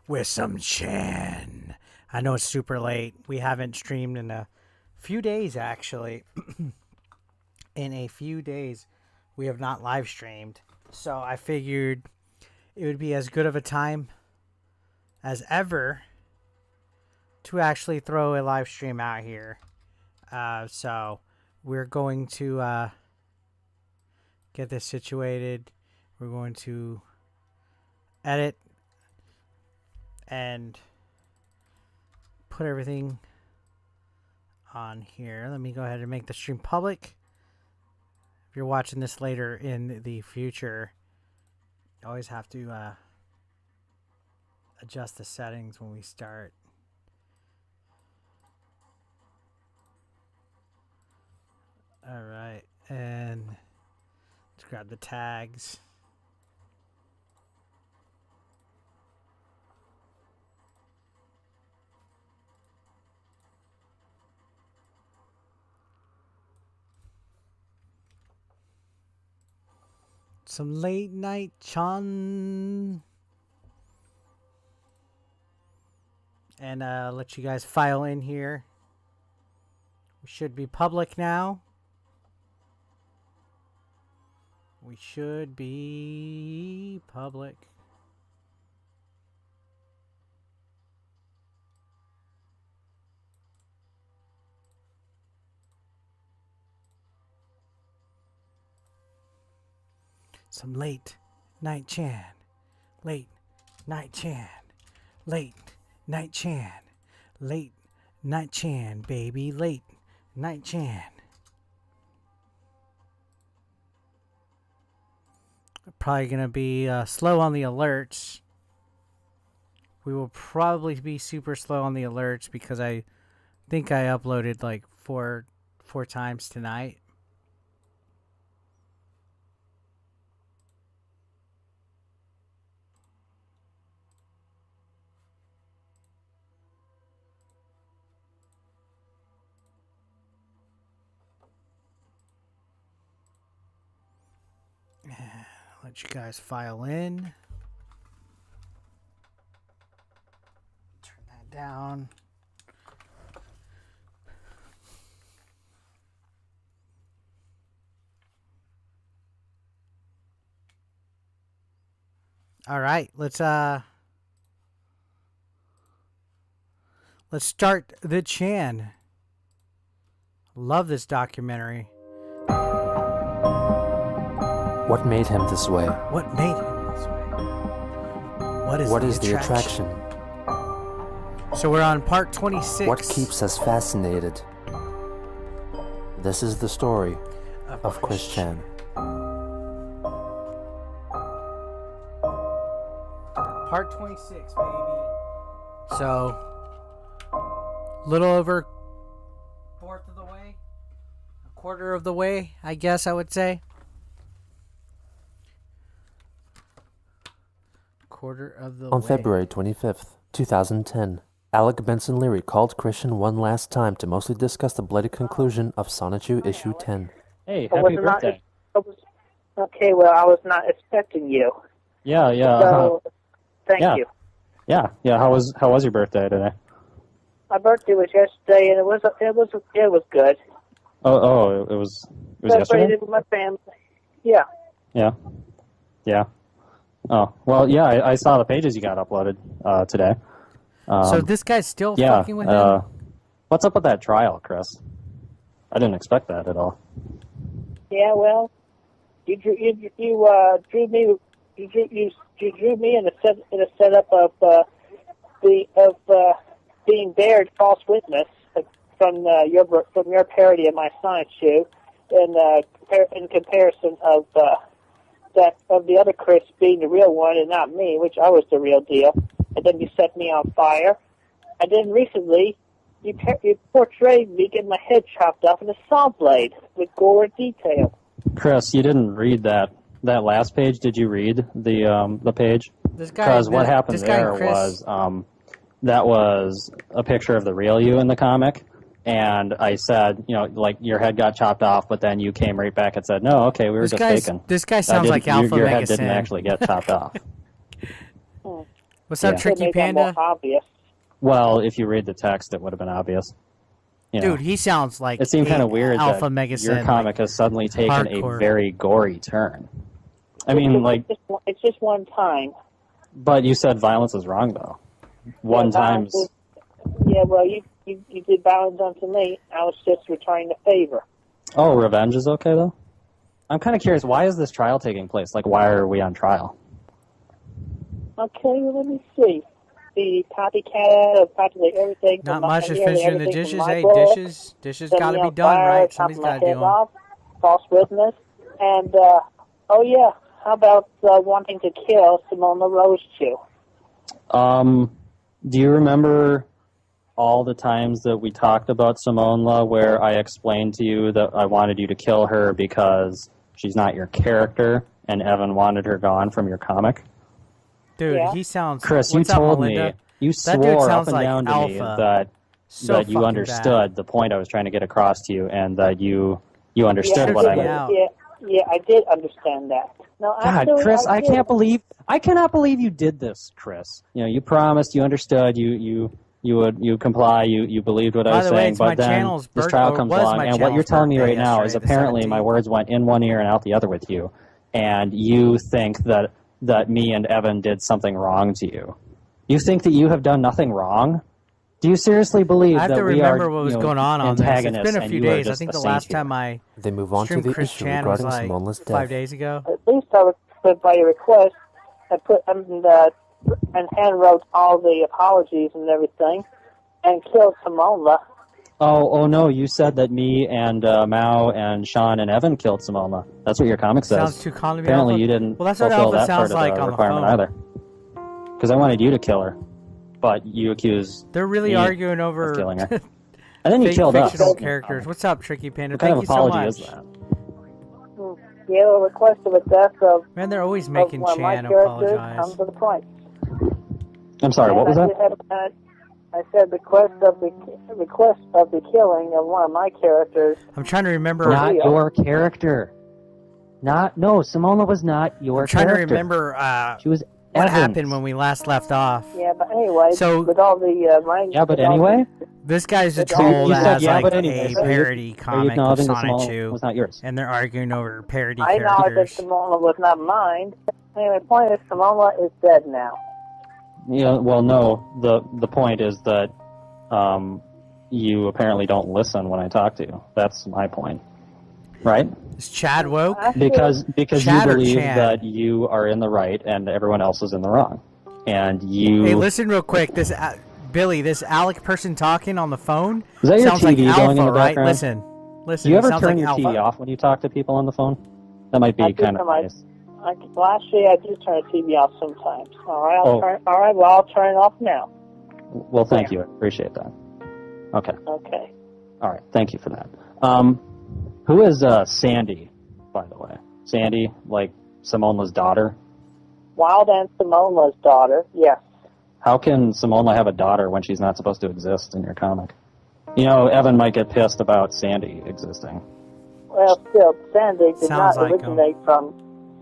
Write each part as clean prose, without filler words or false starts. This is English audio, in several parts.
with some Chan. I know it's super late. We haven't streamed in a few days, actually. In a few days, we have not live streamed. So I figured it would be as good of a time as ever to actually throw a live stream out here. So we're going to get this situated. We're going to edit and put everything on here. Let me go ahead and make the stream public. If you're watching this later in the future, you always have to adjust the settings when we start. All right, and let's grab the tags. Some late night Chan. And let you guys file in here. We should be public now. We should be public. Some late night Chan. Late night Chan. Late night Chan. Late night Chan, baby. Late night Chan. Probably going to be slow on the alerts. We will probably be super slow on the alerts because I think I uploaded like four times tonight. Let you guys file in. Turn that down. All right, let's start the Chan. Love this documentary. What made him this way? What made him this way? What is the attraction? So we're on part 26. What keeps us fascinated? This is the story of Chris Chan. Part 26, baby. So, little over fourth of the way, a quarter of the way, I guess I would say. Quarter of the way. On February 25th, 2010, Alec Benson Leary called Christian one last time to mostly discuss the bloody conclusion of Sonichu Issue 10. Hey, happy birthday. Okay, well, I was not expecting you. Yeah. So, thank you. Yeah. How was your birthday today? My birthday was yesterday, and it was good. Oh, it was yesterday? Celebrated with my family. Yeah. Yeah. Oh, well, yeah, I saw the pages you got uploaded today. So this guy's still fucking with him? What's up with that trial, Chris? I didn't expect that at all. Yeah, well, you drew me in a setup of being bared false witness from your parody of my Sonichu, in comparison of the other Chris being the real one and not me, which I was the real deal. And then you set me on fire. And then recently, you portrayed me getting my head chopped off in a saw blade with gore and detail. Chris, you didn't read that last page. Did you read the page? Because what happened there was that was a picture of the real you in the comic. And I said, like your head got chopped off, but then you came right back and said, no, okay, we were just faking. This guy sounds like Alpha Your Mega head didn't Sin. actually get chopped off. What's up, Yeah. Tricky Make that Panda? more obvious. Well, if you read the text, it would have been obvious. You know, Dude, he sounds like it seemed kind of weird Alpha that Mega your Sin, comic has suddenly taken hardcore. a very gory turn. I mean, like, It's just one time. but you said violence is wrong, though. One times. Yeah, well, you did violence unto me. I was just returning the favor. Oh, revenge is okay, though? I'm kind of curious, why is this trial taking place? Like, why are we on trial? Okay, well, let me see. The copycat of practically everything. Not from much is nearly finishing the everything dishes. from my Hey, book, dishes set got to me be on done, fire, right? chopping Somebody's my got to head do them. off, false witness, and oh yeah, how about wanting to kill Simone Rochew? Do you remember all the times that we talked about Simonla where I explained to you that I wanted you to kill her because she's not your character and Evan wanted her gone from your comic? Dude, Yeah. he sounds... Chris, you What's up, told Melinda? me, you That dude swore up sounds and like down to me Alpha. that So that you fucking understood bad. the point I was trying to get across to you and that you understood Yeah, what I me meant. out. yeah, I did understand that. No, God, actually, Chris, I did. I cannot believe you did this, Chris. You know, you promised, you understood, you would comply, you believed what I By was the way, saying, it's my but then channel's this birth- trial or comes was along, my and what you're channel's telling me birthday right now is yesterday, the apparently my 17th. words went in one ear and out the other with you, and you think that me and Evan did something wrong to you. You think that you have done nothing wrong? Do you seriously believe I have that to we are remember what was going on this. It's antagonists been a and few you are days. I just think a the saint last here? time I They move on to streamed the Chris issue Chan was regarding like Simonla's 5 death. days ago. At least I would, by your request, I put and hand wrote all the apologies and everything, and killed Simonla. Oh no! You said that me and Mao and Sean and Evan killed Simona. That's what your comic says. Sounds too calm to me. Apparently, Alpha. you didn't Well, that's what fulfill Alpha that sounds part of like the on the requirement phone. either. Because I wanted you to kill her, but you accused They're really me arguing of over killing her, and then you fake killed us. fictional characters. What's up, Tricky Panda? What kind Thank of you so apology much. is that? The other request of the death of Man, they're always of making one of my Chan characters apologize. comes with a price. I'm sorry. What was And that? I said the request of the killing of one of my characters. I'm trying to remember. Not your character. No, Simona was not your I'm trying character. to remember She was what Evan's. happened when we last left off. Yeah, but anyway, So- with all the Yeah, but anyway, This guy's a So troll you that said has yeah, like but anyway, a so you're- parody are you comic of acknowledging that Simona Sonichu, was not yours? and they're arguing over parody I acknowledge that characters. Simona was not mine. Anyway, the point is Simona is dead now. Yeah, well, no. The point is that you apparently don't listen when I talk to you. That's my point, right? Is Chad woke? Because Chad you or believe Chan? that you are in the right and everyone else is in the wrong, and you. Hey, listen real quick. This Billy, this Alec person talking on the phone Is that your sounds TV like going in Alpha, the right? background? Listen. Do you it ever sounds turn like your Alpha. TV off when you talk to people on the phone? That might be I do kind of sometimes. nice. Well, actually, I do turn the TV off sometimes. All right, Oh. all right. Well, I'll turn it off now. Well, thank you. I appreciate that. Okay. Okay. All right. Thank you for that. Who is Sandy, by the way? Sandy, like Simona's daughter? Wild and Simona's daughter. Yes. How can Simona have a daughter when she's not supposed to exist in your comic? You know, Evan might get pissed about Sandy existing. Well, still, Sandy did Sounds not like originate from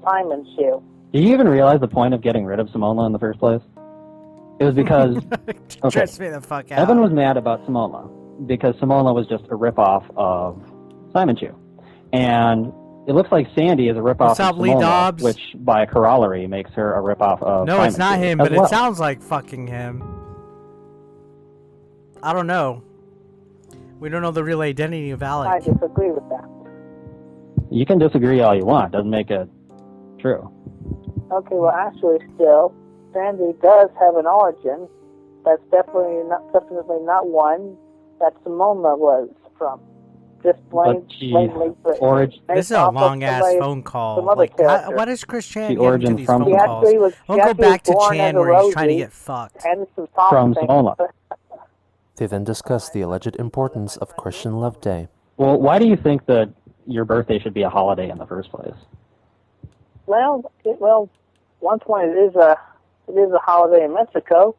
Simon's shoe. Do you even realize the point of getting rid of Simona in the first place? It was because okay, Trips me the fuck out. Evan was mad about Simona because Simona was just a ripoff of Sonichu. And it looks like Sandy is a ripoff What's up, of Lee Simona, Dobbs? which by corollary makes her a ripoff of No, it's not Sonichu him, as but well. it sounds like fucking him. I don't know. We don't know the real identity of I Alec. disagree with that. You can disagree all you want. Doesn't make it true. Okay, well, actually, still, Sandy does have an origin. That's definitely not one that Simona was from. Just But she blatantly. This is a long ass phone call. some other Like, character. why does Chris Chan The get into origin these from- phone She calls? actually was- I'll she go actually back to was born Chan as a where he's trying to Rosie. get fucked. And some From things. Simona. They then discuss the alleged importance of Christian Love Day. Well, why do you think that your birthday should be a holiday in the first place? Well, one point it is a holiday in Mexico,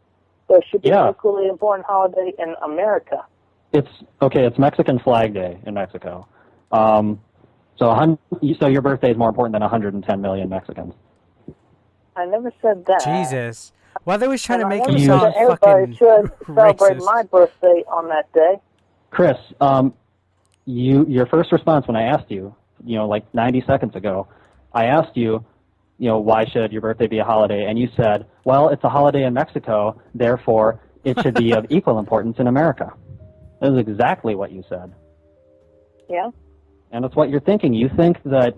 so it should be Yeah. an equally important holiday in America. It's okay. It's Mexican Flag Day in Mexico. So your birthday is more important than 110 million Mexicans. I never said that. Jesus. Well, they was trying to make him understand sound that everybody fucking should celebrate racist. my birthday on that day. Chris, your first response when I asked you, like 90 seconds ago, I asked you, why should your birthday be a holiday? And you said, well, it's a holiday in Mexico, therefore it should be of equal importance in America. That is exactly what you said. Yeah. And that's what you're thinking. You think that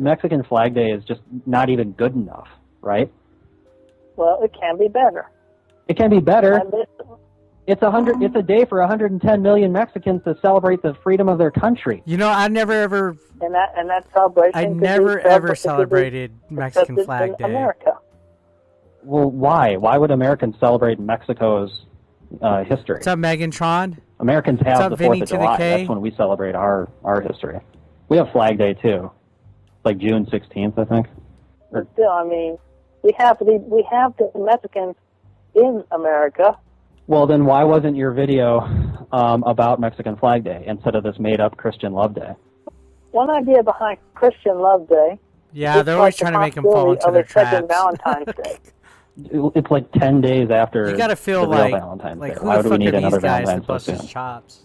Mexican Flag Day is just not even good enough, right? Well, it can be better. It can be better. It's a day for 110 million Mexicans to celebrate the freedom of their country. I never ever. And that celebration. I never ever celebrated Mexican Flag Day. America. Well, why? Why would Americans celebrate Mexico's history? What's up, Megantron? Americans have the 4th of July. K? That's when we celebrate our history. We have Flag Day too. It's like June 16th, I think. But still, I mean, we have the Mexicans in America. Well, then why wasn't your video about Mexican Flag Day instead of this made-up Christian Love Day? One idea behind Christian Love Day. Yeah, they're always trying to make them fall into their traps. Valentine's Day. It's like 10 days after you gotta feel the real like, Valentine's Day. Who Why the do fuck we need are another these guys Valentine's to bust Day? his chops?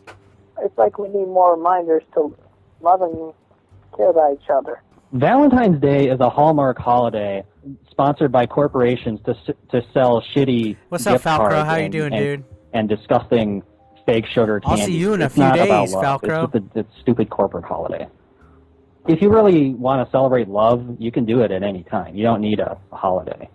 It's like we need more reminders to love and care about each other. Valentine's Day is a Hallmark holiday sponsored by corporations to sell shitty What's up, gift Falcro? cards How you doing, dude? And disgusting fake sugar candy. I'll see you in a It's few not days, about love. Falcro. It's a stupid corporate holiday. If you really want to celebrate love, you can do it at any time. You don't need a holiday.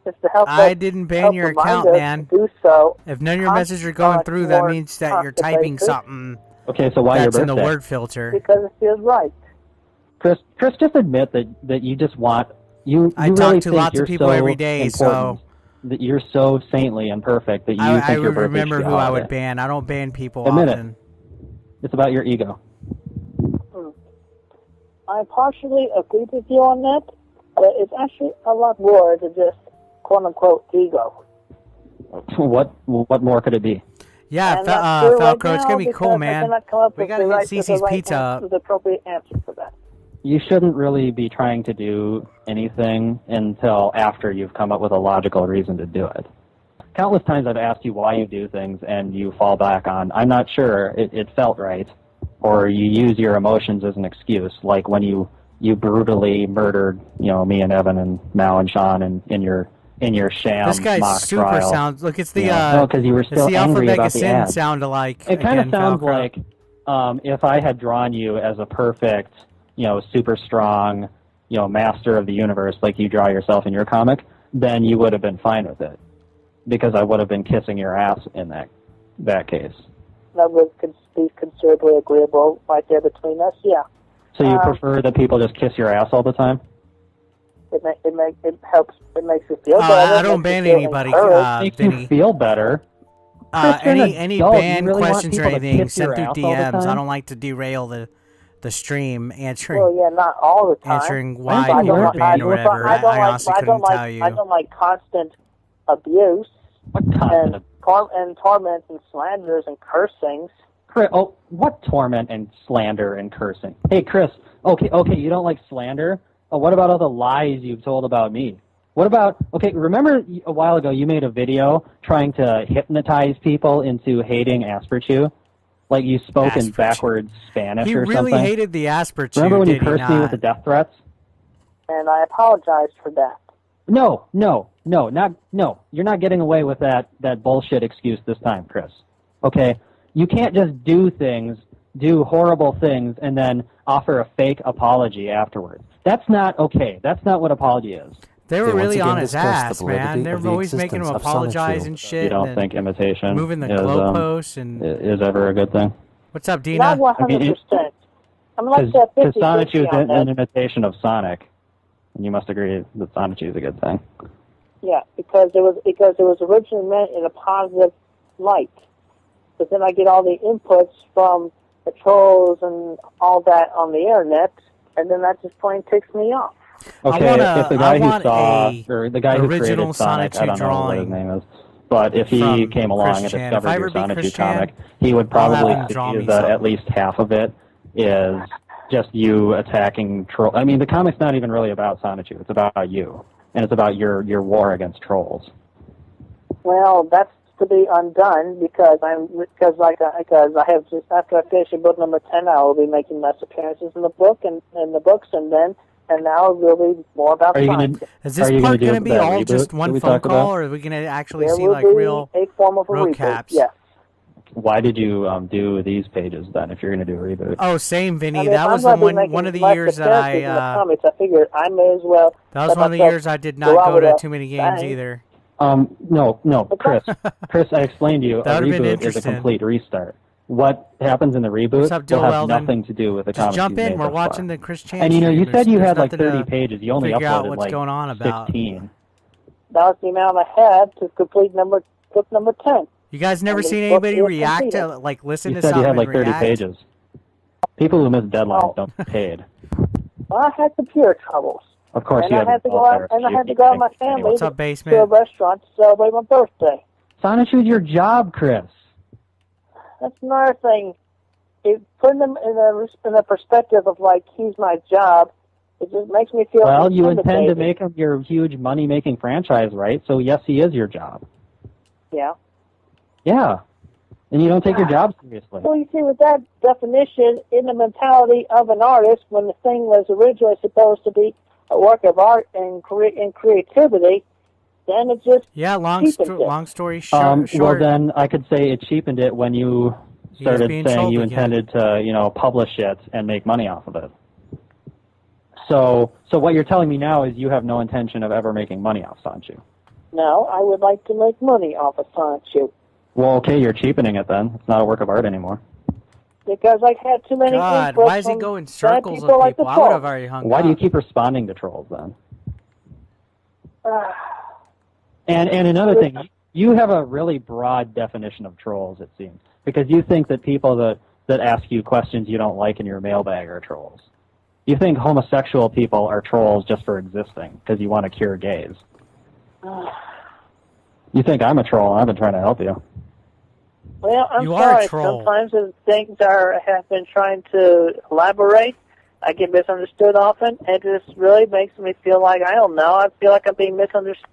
It's to help I didn't ban your account, man. Do so. If none of your messages are going through, that means that you're typing something. Okay, so why your that's birthday? in the word filter. Because it feels right. Chris, just admit that you just want you. I really talk to think lots you're of people so every day, important, so that you're so saintly and perfect that you I think your would birthday remember should be who a I holiday. would ban. I don't ban people Admit often. it. It's about your ego. I partially agree with you on that, but it's actually a lot more than just quote-unquote ego. What more could it be? Yeah, Falco, it's gonna be cool, man. We gotta get Cece's pizza up. The appropriate answer for that. You shouldn't really be trying to do anything until after you've come up with a logical reason to do it. Countless times I've asked you why you do things, and you fall back on, I'm not sure, it felt right. Or you use your emotions as an excuse, like when you brutally murdered, me and Evan and Mal and Sean in your sham This guy's mock super trial. sounds. Look, it's the No, because you were still the angry alphabet about the sin ad. sound alike. It kind of again, sounds Falco. like if I had drawn you as a perfect, super strong, master of the universe like you draw yourself in your comic, then you would have been fine with it, because I would have been kissing your ass in that case. That would be considerably agreeable right there between us, yeah. So you prefer that people just kiss your ass all the time? It helps. It makes you feel better. I don't ban anybody, Makes Vinny. you feel better. Any adult. ban You really want questions or people to anything kiss your sent through ass all the DMs. I time? don't like to derail the stream answering Well, yeah, not all the time. answering why I you don't were like- banned or whatever. I honestly couldn't tell you. I don't like constant abuse What constant? and torment and slanders and cursings. What torment and slander and cursing? Hey, Chris. Okay, you don't like slander? Oh, what about all the lies you've told about me? What about, remember a while ago you made a video trying to hypnotize people into hating Asperchew? Like you spoke in Asperchew. backwards Spanish He or really something? hated the Asperchew. Remember when you did he cursed me with not? the death threats? And I apologize for that. No, you're not getting away with that bullshit excuse this time, Chris. Okay? You can't just do horrible things, and then offer a fake apology afterwards. That's not okay. That's not what apology is. They were They once really again on his discussed the ass, man. validity They of were the always making him existence of apologize Sonichu. and shit. You don't and think imitation moving the is, goalposts and is ever a good thing? what's up, Dina? Not 100%. I'm like that Because 50-50 Sonichu is on an that. imitation of Sonic, and you must agree that Sonichu is a good thing. Yeah, because it was originally meant in a positive light. But then I get all the inputs from the trolls and all that on the internet, and then that just plain ticks me off. Okay, if the guy who saw, or the guy who original created Sonic, I don't know what his drawing name is, but if he from came along Christian. and If I discovered ever your be Sonichu Christian, comic, he would I'll have probably him draw see me that something. at least half of it is just you attacking troll. I mean, the comic's not even really about Sonichu. It's about you. and it's about your war against trolls. Well, that's to be undone because I have just after I finish book number 10, I will be making less appearances in the book and in the books, and now it will be more about science. Is this part going to be all just one phone call, or are we going to actually see like real a form of a reboot? caps? Yes. Why did you do these pages then if you're going to do a reboot? Oh, same, Vinny. That was the one of the years that I figured I may as well. That was one of the years I did not go to too many games either. No, Chris. Chris, I explained to you, a reboot is a complete restart. What happens in the reboot will have nothing to do with the comics. Just jump in. We're watching the Chris Chan. And you said you had like 30 pages. You only uploaded like 16. That was the amount I had to complete book number 10. You guys never seen anybody react to, like, listen to something and react? You said you had like 30 pages. People who miss deadlines don't get paid. Well, I had computer troubles. Of course, I had to go out with my family to a restaurant to celebrate my birthday. Sonichu is your job, Chris. That's another thing. Putting them in a perspective of like he's my job, it just makes me feel. Well, you intend to make him your huge money-making franchise, right? So yes, he is your job. Yeah. Yeah. And you don't take your job seriously. Well, you see, with that definition, in the mentality of an artist, when the thing was originally supposed to be a work of art and creativity, then it just long story short. Well, then I could say it cheapened it when you started saying you intended to, publish it and make money off of it. So what you're telling me now is you have no intention of ever making money off Sonichu. No, I would like to make money off of Sonichu. Well, okay, you're cheapening it then. It's not a work of art anymore. Because I've had too many God, why is he going circles with people? I would have already hung Why do you keep responding to trolls then? And another thing, you have a really broad definition of trolls, it seems, because you think that people that ask you questions you don't like in your mailbag are trolls. You think homosexual people are trolls just for existing because you want to cure gays. You think I'm a troll, and I've been trying to help you. Well, I'm sorry. Sometimes as things have been trying to elaborate, I get misunderstood often, and it just really makes me feel like, I don't know, I feel like I'm being misunderstood.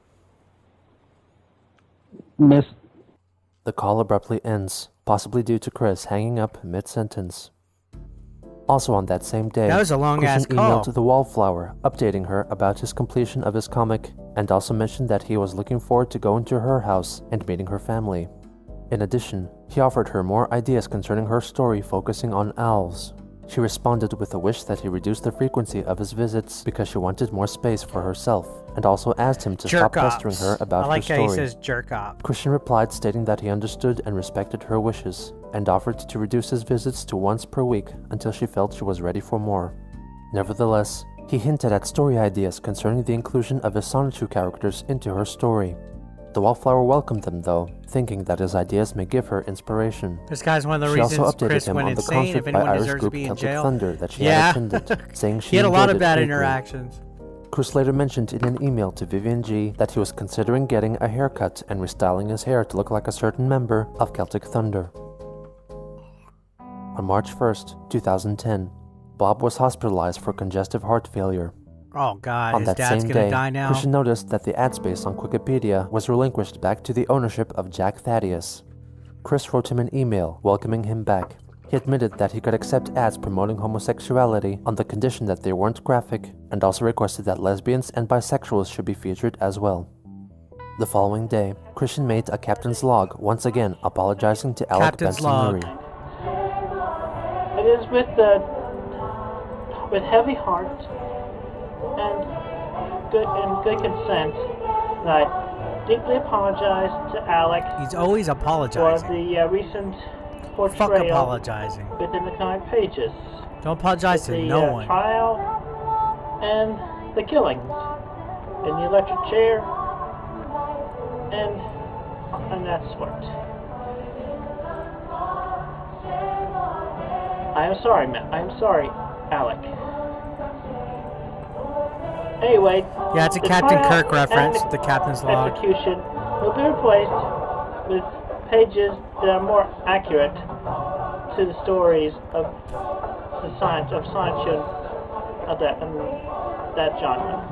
The call abruptly ends, possibly due to Chris hanging up mid-sentence. Also on that same day, that was a long-ass call. Emailed the Wallflower, updating her about his completion of his comic, and also mentioned that he was looking forward to going to her house and meeting her family. In addition, he offered her more ideas concerning her story focusing on owls. She responded with a wish that he reduce the frequency of his visits because she wanted more space for herself, and also asked him to stop pestering her about her story. I like how he says jerk off. Christian replied stating that he understood and respected her wishes, and offered to reduce his visits to once per week until she felt she was ready for more. Nevertheless, he hinted at story ideas concerning the inclusion of his Sonichu characters into her story. The Wallflower welcomed them though, thinking that his ideas may give her inspiration. This guy's one of the reasons Chris went insane. If anyone deserves to be in jail. Thunder that she had attended, saying she he had a lot of bad greatly. interactions. Chris later mentioned in an email to Vivian G that he was considering getting a haircut and restyling his hair to look like a certain member of Celtic Thunder. On March 1st, 2010, Bob was hospitalized for congestive heart failure. Oh God, on his that dad's same gonna day, die now. Christian noticed that the ad space on Wikipedia was relinquished back to the ownership of Jack Thaddeus. Chris wrote him an email welcoming him back. He admitted that he could accept ads promoting homosexuality on the condition that they weren't graphic, and also requested that lesbians and bisexuals should be featured as well. The following day, Christian made a captain's log, once again apologizing to Alec Benson Leary. It is with heavy heart and good consent that I deeply apologize to Alec. He's always apologizing. For the recent portrayal. Fuck apologizing. Within the comic pages. Don't apologize to no one. The trial and the killings in the electric chair and that sort. I am sorry, Alec. Anyway, yeah, it's a Captain Kirk reference, the captain's log. Execution will be replaced with pages that are more accurate to the stories of Sonichu of that genre.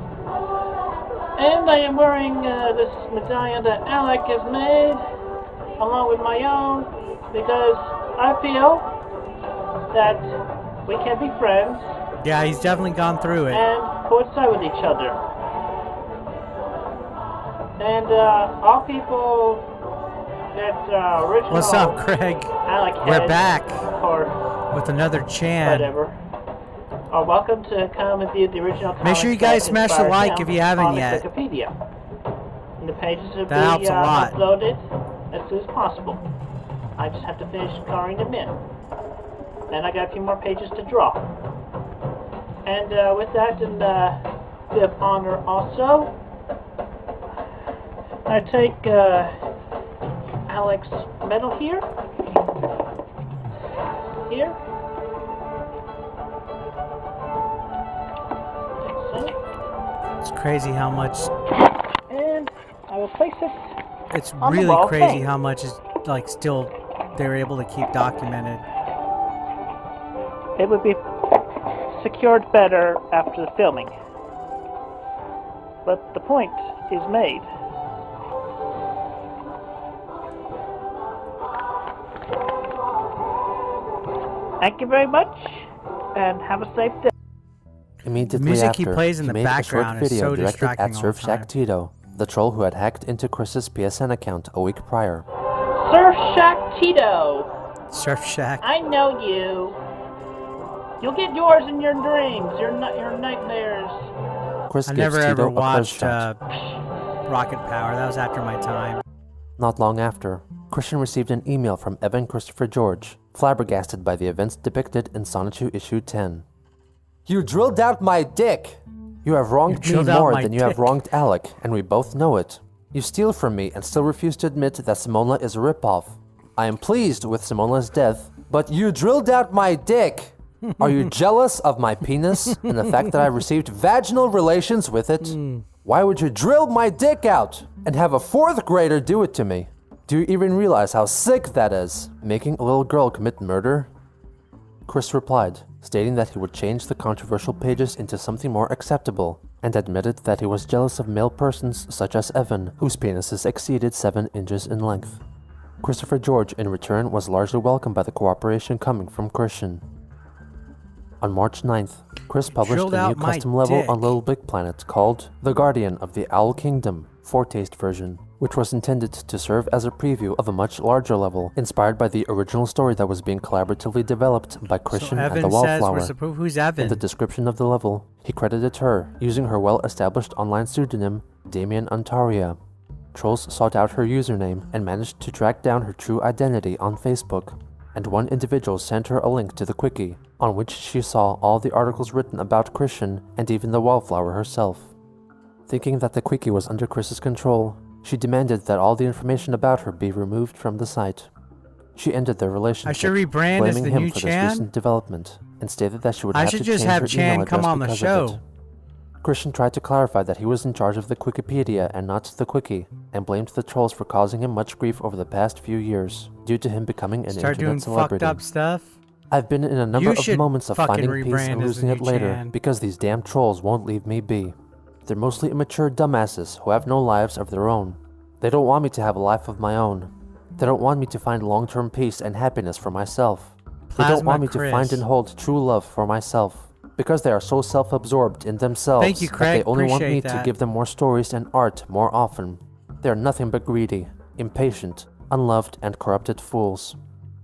And I am wearing this medallion that Alec has made, along with my own, because I feel that we can be friends. Yeah, he's definitely gone through it. And coincide with each other. And all people that original. What's up, Craig? Alec We're back or with another Chan. whatever. Are welcome to come and view the original. Make sure you guys smash the like if you haven't yet. Wikipedia. And the pages will be helps a lot. uploaded as soon as possible. I just have to finish coloring them in. Then I got a few more pages to draw. And with that, and bit of honor also, I take Alec's medal here. Here. It's crazy how much. And I will place it. It's on the really wall crazy thing. how much is like still they're able to keep documented. It would be secured better after the filming. But the point is made. Thank you very much, and have a safe day. Immediately The music after, he plays in the made a short background is video so directed distracting at all Surf the Shack time. Tito, the troll who had hacked into Chris's PSN account a week prior. Surf Shack Tito, Surf Shack. I know you. You'll get yours in your dreams, your nightmares. Chris I gives never Tito ever a close watched shot. Rocket Power. That was after my time. Not long after, Christian received an email from Evan Christopher George, flabbergasted by the events depicted in Sonichu issue 10. You drilled out my dick! You have wronged me drilled out more my than you have dick. wronged Alec, and we both know it. You steal from me and still refuse to admit that Simonla is a ripoff. I am pleased with Simonla's death, but you drilled out my dick! Are you jealous of my penis and the fact that I received vaginal relations with it? Why would you drill my dick out and have a 4th grader do it to me? Do you even realize how sick that is? Making a little girl commit murder? Chris replied, stating that he would change the controversial pages into something more acceptable, and admitted that he was jealous of male persons such as Evan, whose penises exceeded 7 inches in length. Christopher George, in return, was largely welcomed by the cooperation coming from Christian. On March 9th, Chris published drilled a new out my custom level dick. on Little Big Planet called The Guardian of the Owl Kingdom, Foretaste version, which was intended to serve as a preview of a much larger level, inspired by the original story that was being collaboratively developed by Christian So and the Evan says Wallflower. who's In Evan? the description of the level, he credited her, using her well-established online pseudonym, Damien Ontaria. Trolls sought out her username and managed to track down her true identity on Facebook, and one individual sent her a link to the Quickie, on which she saw all the articles written about Christian and even the Wallflower herself. Thinking that the Quickie was under Chris's control, she demanded that all the information about her be removed from the site. She ended their relationship, I should rebrand as blaming the him new for Chan? this recent development, and stated that she would I have should to just change have her Chan email come address on the because show. of it. Christian tried to clarify that he was in charge of the Wikipedia and not the Quickie, and blamed the trolls for causing him much grief over the past few years, due to him becoming an Start doing internet celebrity. fucked up stuff. I've been in a number You of should moments of fucking finding peace rebrand and as losing the it new later, Chan. because these damn trolls won't leave me be. They're mostly immature dumbasses who have no lives of their own. They don't want me to have a life of my own. They don't want me to find long-term peace and happiness for myself. They don't Plasma want me Chris. to find and hold true love for myself. Because they are so self-absorbed in themselves Thank you, that Craig. they only want me Appreciate to that. give them more stories and art more often. They are nothing but greedy, impatient, unloved, and corrupted fools.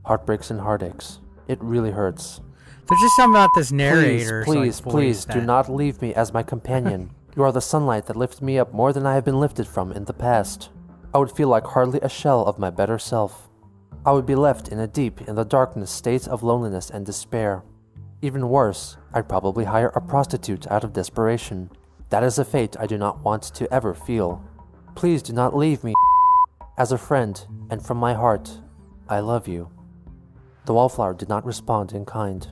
Heartbreaks and heartaches. It really hurts. There's just something about this Please, narrator. please, please, do not leave me as my companion. You are the sunlight that lifted me up more than I have been lifted from in the past. I would feel like hardly a shell of my better self. I would be left in a deep, in the darkness state of loneliness and despair. Even worse, I'd probably hire a prostitute out of desperation. That is a fate I do not want to ever feel. Please do not leave me. As a friend, and from my heart, I love you. The Wallflower did not respond in kind.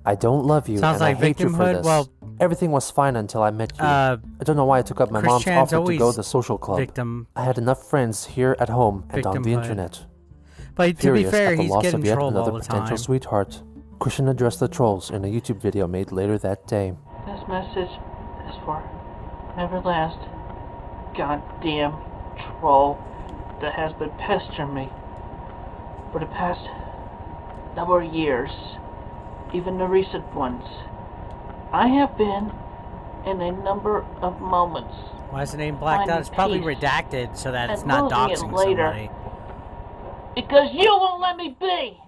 I don't love you, Sounds and like I hate you for victimhood. this. Well, everything was fine until I met you. uh, I don't know why I took up my mom's Christian's offer to always go to the social club. victim. I had enough friends here at home and on the Victimhood. internet. But to be Furious fair, at the he's loss getting of yet trolled another all the potential time. sweetheart, Christian addressed the trolls in a YouTube video made later that day. This message is for Everlast goddamn troll that has been pestering me for the past number of years, even the recent ones. I have been in a number of moments. Why is the name blacked out? It's probably redacted so that it's not doxing somebody. Because you won't let me be!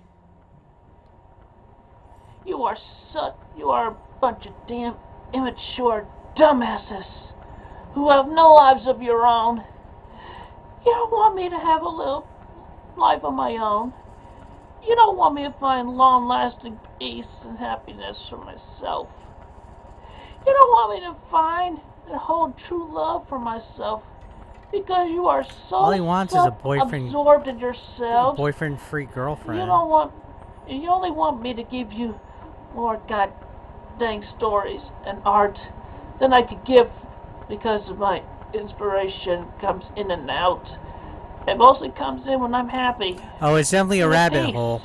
You are a bunch of damn immature dumbasses who have no lives of your own. You don't want me to have a little life of my own. You don't want me to find long-lasting peace and happiness for myself. You don't want me to find and hold true love for myself because you are so all he wants is a boyfriend, absorbed in yourself. Boyfriend-free girlfriend. You only want me to give you more god dang stories and art than I could give because of my inspiration comes in and out. It mostly comes in when I'm happy. Oh, it's definitely a rabbit hole.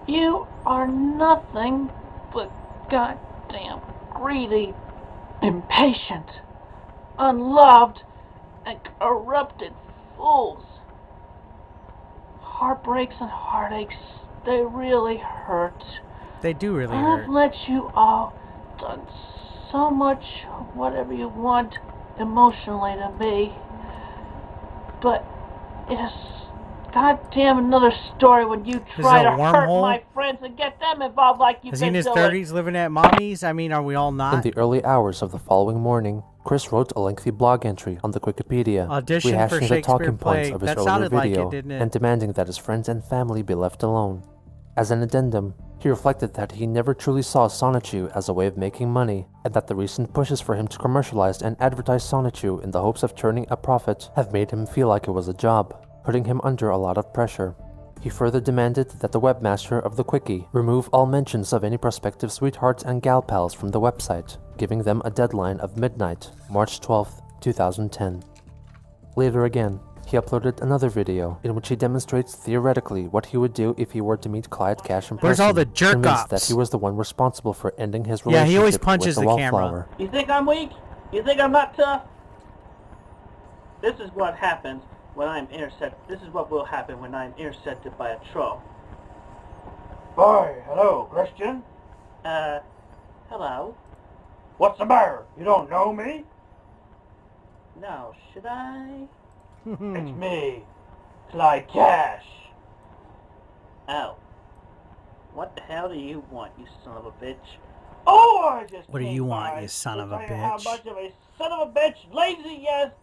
You are nothing but goddamn greedy, impatient, unloved, and corrupted fools. Heartbreaks and heartaches, they really hurt. They do really hurt. I've let you all done so much whatever you want emotionally to me, but it's goddamn another story when you try to hurt my friends and get them involved like you've been doing. Is he in his 30s living at mommy's? I mean, are we all not? In the early hours of the following morning, Chris wrote a lengthy blog entry on the Wikipedia, rehashing the talking points of his earlier video and demanding that his friends and family be left alone. As an addendum, he reflected that he never truly saw Sonichu as a way of making money, and that the recent pushes for him to commercialize and advertise Sonichu in the hopes of turning a profit have made him feel like it was a job, putting him under a lot of pressure. He further demanded that the webmaster of the Quickie remove all mentions of any prospective sweethearts and gal pals from the website, giving them a deadline of midnight, March 12, 2010. Later again, he uploaded another video in which he demonstrates theoretically what he would do if he were to meet Clyde Cash in person. Where's all the jerk-offs? That he was the one responsible for ending his relationship he always punches with the camera. wallflower. You think I'm weak? You think I'm not tough? This is what happens when I'm intercepted. This is what will happen when I'm intercepted by a troll. Hi, hello, Christian. Hello? What's the matter? You don't know me? No, should I? It's me, Clyde Cash. Oh. What the hell do you want, you son of a bitch? Oh, I just What do you want, you son of a bitch? How bitch? much of a son of a bitch, lazy, yes,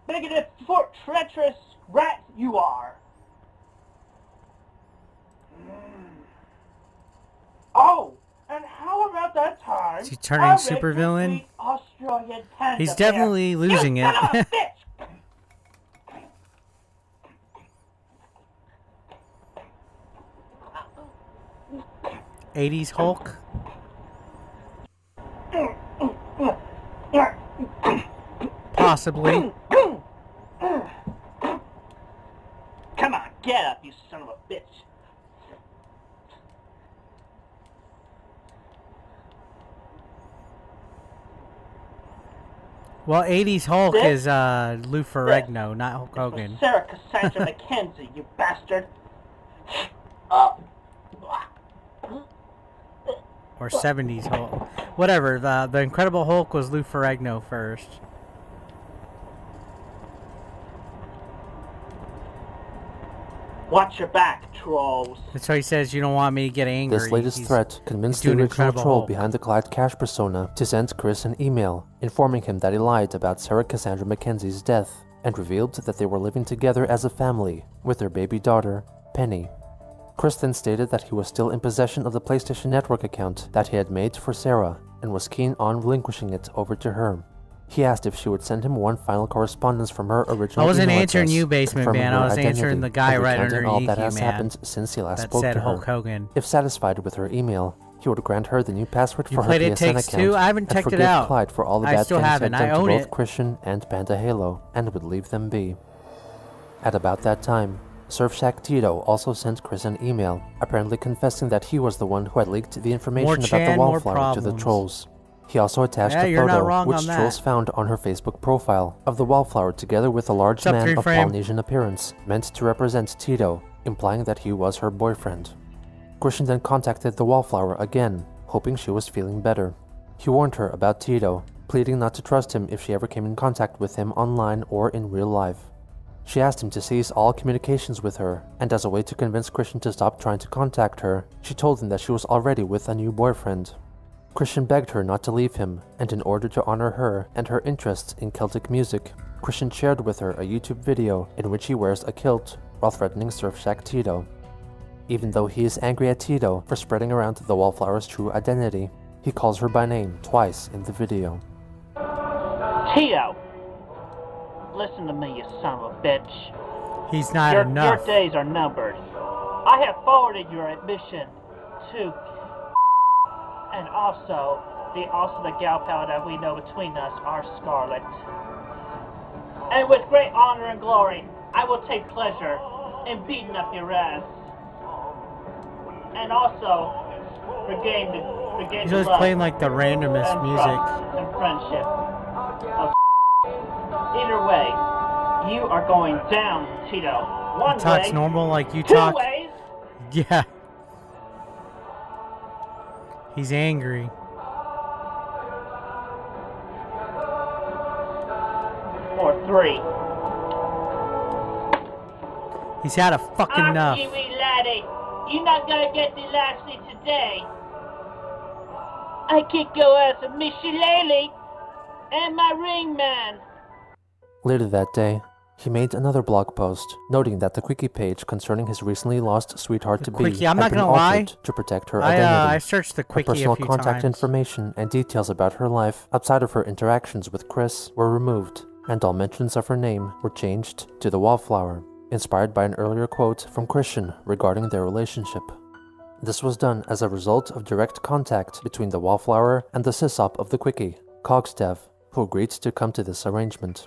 bigoted, treacherous rat you are. Oh, and how about that time? Is he turning supervillain? He's definitely losing it. 80s Hulk? Possibly. Come on, get up, you son of a bitch. Well, 80s Hulk is Lou Ferrigno, not Hulk Hogan. Sarah Cassandra McKenzie, you bastard. Or 70s Hulk. Whatever, the Incredible Hulk was Lou Ferrigno first. Watch your back, trolls. That's why he says you don't want me to get angry. This latest threat convinced the original troll behind the Clyde Cash persona to send Chris an email, informing him that he lied about Sarah Cassandra McKenzie's death, and revealed that they were living together as a family, with their baby daughter, Penny. Chris then stated that he was still in possession of the PlayStation Network account that he had made for Sarah, and was keen on relinquishing it over to her. He asked if she would send him one final correspondence from her original email. I wasn't answering address, you, Basement Man. I was answering the guy right underneath all that you, has man. happened since he last That spoke said to her. Hulk Hogan. If satisfied with her email, he would grant her the new password for her played It PSN Takes account Two? I haven't and checked it forgive out. Clyde for all the I bad still things he haven't. had I done own to both it. Christian and Panda Halo, and would leave them be. At about that time, Surfshack Tito also sent Chris an email, apparently confessing that he was the one who had leaked the information about the wallflower to the trolls. He also attached a photo, which trolls found on her Facebook profile, of the wallflower together with a large man of Polynesian appearance, meant to represent Tito, implying that he was her boyfriend. Christian then contacted the wallflower again, hoping she was feeling better. He warned her about Tito, pleading not to trust him if she ever came in contact with him online or in real life. She asked him to cease all communications with her, and as a way to convince Christian to stop trying to contact her, she told him that she was already with a new boyfriend. Christian begged her not to leave him, and in order to honor her and her interests in Celtic music, Christian shared with her a YouTube video in which he wears a kilt while threatening Surf Shack Tito. Even though he is angry at Tito for spreading around the wallflower's true identity, he calls her by name twice in the video. Tito! Listen to me, you son of a bitch. He's not enough. Your days are numbered. I have forwarded your admission to... And also the gal pal that we know between us, our Scarlet. And with great honor and glory, I will take pleasure in beating up your ass. And also regain the He's always love playing like the randomest and music. trust and friendship. Either way, you are going down, Tito. One He talks way, normal like you two talk. ways. Yeah. He's angry. Or three. He's had a fucking enough. Wee laddie, you're not gonna get the lassie today. I kick your ass a Michelele and my ring man. Later that day, he made another blog post, noting that the Quickie page concerning his recently lost sweetheart-to-be had been altered to protect her identity. I searched the Quickie her personal a few contact times. information and details about her life outside of her interactions with Chris were removed, and all mentions of her name were changed to the Wallflower, inspired by an earlier quote from Christian regarding their relationship. This was done as a result of direct contact between the Wallflower and the sysop of the Quickie, Cogsdev, who agreed to come to this arrangement.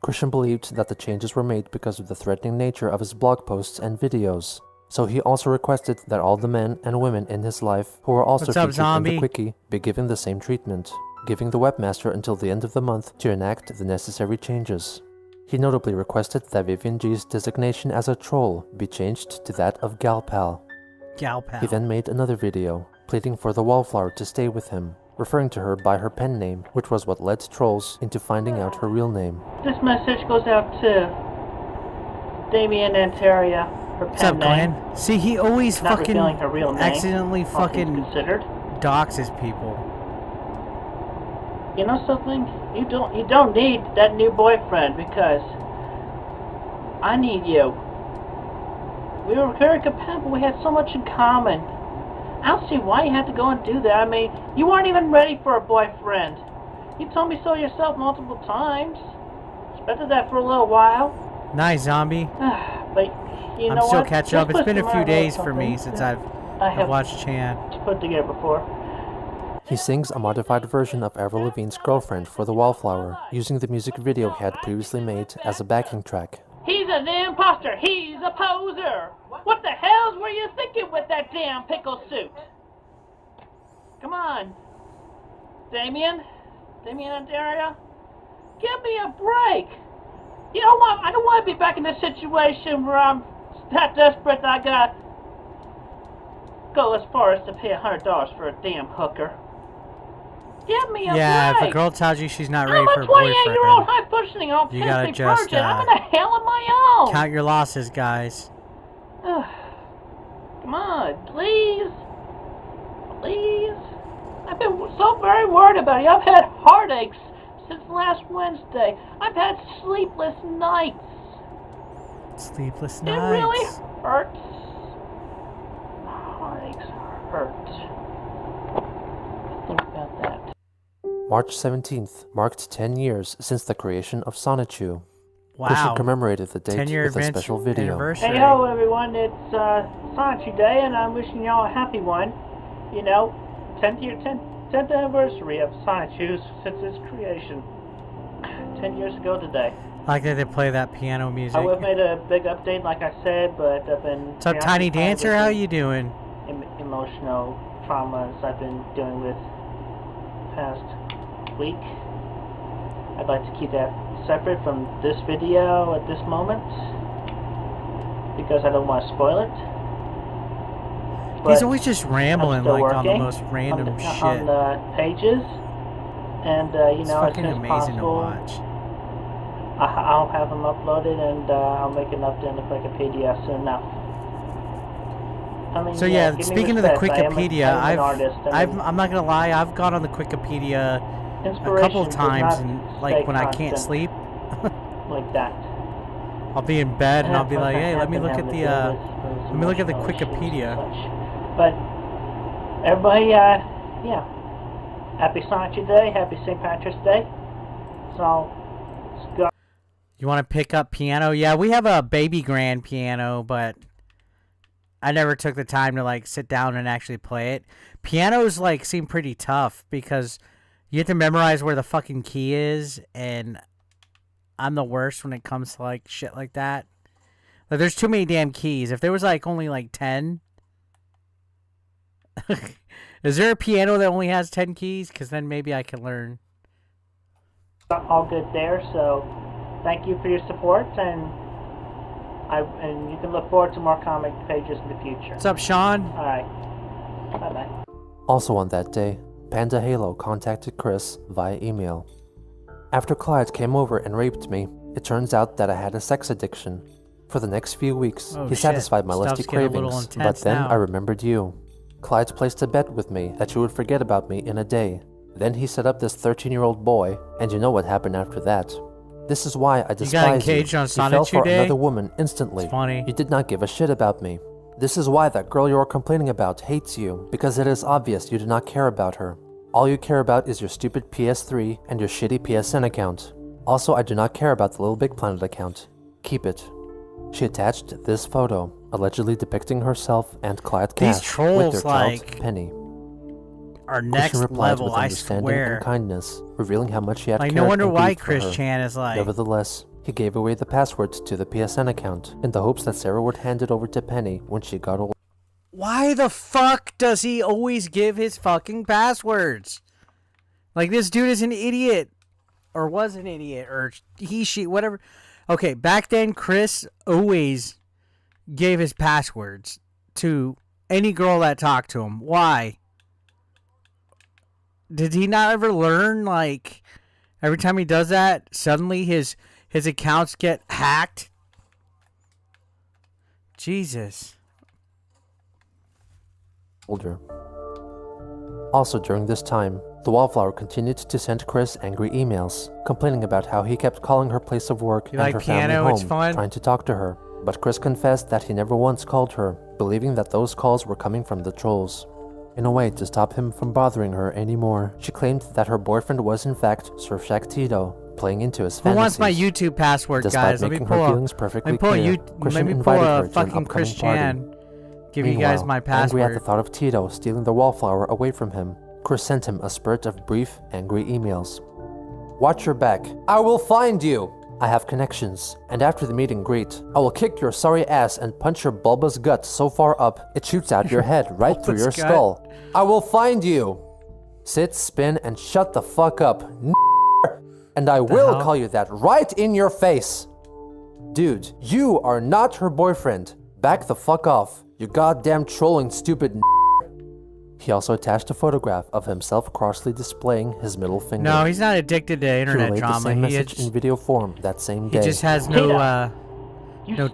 Christian believed that the changes were made because of the threatening nature of his blog posts and videos, so he also requested that all the men and women in his life who were also featured in the Quickie be given the same treatment, giving the webmaster until the end of the month to enact the necessary changes. He notably requested that Vivian G's designation as a troll be changed to that of Galpal. He then made another video, pleading for the Wallflower to stay with him, referring to her by her pen name, which was what led trolls into finding out her real name. This message goes out to Damien and Teria. Her pen What's up, name. Glenn? See, he always Not fucking revealing her real name, accidentally all fucking things considered. doxes people. You know something? You don't need that new boyfriend because I need you. We were very compatible. We had so much in common. I don't see why you had to go and do that. I mean, you weren't even ready for a boyfriend. You told me so yourself multiple times. Expected that for a little while. Nice, zombie. But you know I'm still what? catching up. It's been a few days for me since I've watched Chan. Put together before. He sings a modified version of Avril Lavigne's Girlfriend for the Wallflower, using the music video he had previously made as a backing track. He's an imposter. He's a poser. What the hells were you thinking with that damn pickle suit? Come on. Damien and Daria? Give me a break. You know what? I don't want to be back in this situation where I'm that desperate that I gotta go as far as to pay $100 for a damn hooker. Give me a break. Yeah, if a girl tells you she's not ready for a I'm a 28-year-old boyfriend, high-functioning you gotta autistic just virgin. I'm in a hell of my own. count your losses, guys. Come on, please. Please. I've been so very worried about you. I've had heartaches since last Wednesday. I've had sleepless nights. Sleepless It nights. really hurts. Heartaches hurt. Think about that. March 17th marked 10 years since the creation of Sonichu. Wow. Christian commemorated the date 10-year with a special video. Hey ho everyone, it's Sonichu Day and I'm wishing y'all a happy one. You know, 10th anniversary of Sonichu since its creation. 10 years ago today. I like that they play that piano music. I would have made a big update like I said, but I've been... What's up, Tiny Dancer? How you doing? Emotional traumas I've been dealing with past week. I'd like to keep that separate from this video at this moment because I don't want to spoil it. But he's always just rambling like on the most random shit. On the pages, and you it's know, fucking as soon as amazing possible, to watch. I'll have them uploaded, and I'll make an update on the Wikipedia soon enough. I mean, so yeah, speaking of the Wikipedia, I'm not gonna lie, I've gone on the Wikipedia a couple of times, and like when I can't sleep, like that. I'll be in bed and I'll be like, hey, let me look at the Wikipedia. But everybody, yeah, happy Sonichu Day, happy St. Patrick's Day. So, let's go. You want to pick up piano? Yeah, we have a baby grand piano, but I never took the time to like sit down and actually play it. Pianos like seem pretty tough because you have to memorize where the fucking key is, and I'm the worst when it comes to like shit like that. Like there's too many damn keys. If there was like only like 10, is there a piano that only has 10 keys? Because then maybe I can learn. All good there. So thank you for your support, and you can look forward to more comic pages in the future. What's up, Sean? All right. Bye bye. Also on that day, Panda Halo contacted Chris via email. After Clyde came over and raped me, it turns out that I had a sex addiction. For the next few weeks, he satisfied my lusty cravings, but then I remembered you. Clyde placed a bet with me that you would forget about me in a day. Then he set up this 13-year-old boy, and you know what happened after that. This is why I despise you. You fell for another woman instantly. It's funny. You did not give a shit about me. This is why that girl you are complaining about hates you, because it is obvious you do not care about her. All you care about is your stupid PS3 and your shitty PSN account. Also, I do not care about the Little Big Planet account. Keep it. She attached this photo, allegedly depicting herself and Clyde Cash with their child, Penny. Our next level, with understanding and kindness, revealing how much he had cared no wonder and why for Chris her. Chan is like. Nevertheless, he gave away the passwords to the PSN account in the hopes that Sarah would hand it over to Penny when she got older. Why the fuck does he always give his fucking passwords? Like, this dude is an idiot. Or was an idiot. Or she, whatever. Okay, back then, Chris always gave his passwords to any girl that talked to him. Why? Did he not ever learn, like, every time he does that, suddenly his accounts get hacked? Jesus. Also during this time, the Wallflower continued to send Chris angry emails, complaining about how he kept calling her place of work and her family home, trying to talk to her. But Chris confessed that he never once called her, believing that those calls were coming from the trolls. In a way to stop him from bothering her anymore, she claimed that her boyfriend was in fact Surfshack Tito, playing into his fantasies. Who wants my YouTube password, guys? Let me pull a fucking Chris Chan. Give you guys my password. Angry at the thought of Tito stealing the Wallflower away from him, Chris sent him a spurt of brief, angry emails. Watch your back. I will find you! I have connections, and after the meet and greet, I will kick your sorry ass and punch your bulbous gut so far up, it shoots out your head right through your skull. I will find you! Sit, spin, and shut the fuck up, and I will call you that right in your face! Dude, you are not her boyfriend. Back the fuck off, you goddamn trolling stupid. He also attached a photograph of himself crossly displaying his middle finger. No, he's not addicted to internet drama. The same message in video form that same day. He just has no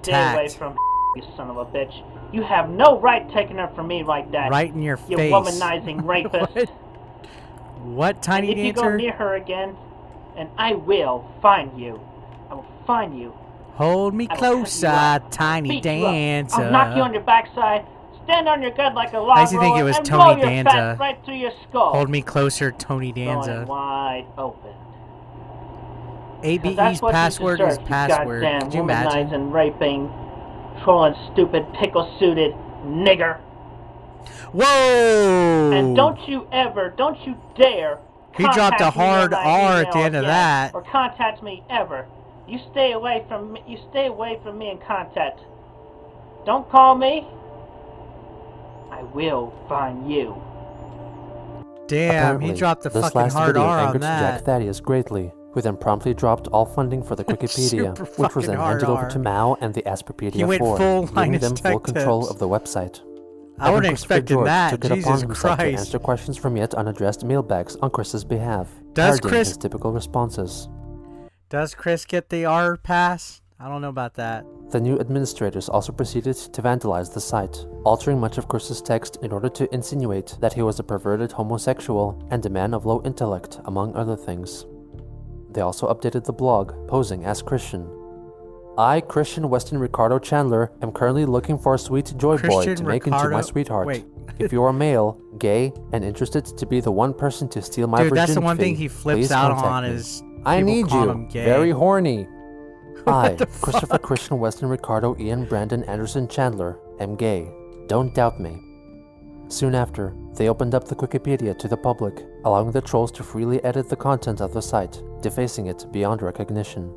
stay away from you son of a bitch. You have no right taking her from me like that. Right in your face. You womanizing rapist. What, Tiny Dancer? If you go near her again, and I will find you. I will find you. Hold me closer, Tiny Dancer. I'll knock you on your backside. Stand on your gut like a log I used to think it was Tony Danza. Right through your skull. Hold me closer, Tony Danza. Wide open. ABE's password is password. Could you imagine? And raping, trolling, stupid, pickle-suited nigger. Whoa! And don't you dare. He dropped a hard R at the end of that. Or contact me ever. You stay away from me. You stay away from me in contact. Don't call me. I will find you. Damn, Apparently, he dropped the this fucking last hard video R on angered that. Jack Thaddeus greatly, who then promptly dropped all funding for the Wikipedia, Super which was then fucking hard handed over R. to Mao and the Asperpedia He went 4, full giving Linus them full Tech control Tips. of the website. I wouldn't Evan have Christopher expected George that. took it upon Jesus himself to Christ. answer questions from yet unaddressed mailbags on Chris's behalf, Does parodying Chris- his typical responses. Does Chris get the R pass? I don't know about that. The new administrators also proceeded to vandalize the site, altering much of Chris's text in order to insinuate that he was a perverted homosexual and a man of low intellect, among other things. They also updated the blog, posing as Christian. I, Christian Weston Ricardo Chandler, am currently looking for a sweet joy boy to make into my sweetheart. Wait. If you are male, gay, and interested to be the one person to steal my virginity, that's the one thing he flips please out contact on me. is I people need call you. him gay. Very horny. I, the Christopher fuck? Christian Weston Ricardo Ian Brandon Anderson Chandler, am gay. Don't doubt me. Soon after, they opened up the Wikipedia to the public, allowing the trolls to freely edit the content of the site, defacing it beyond recognition.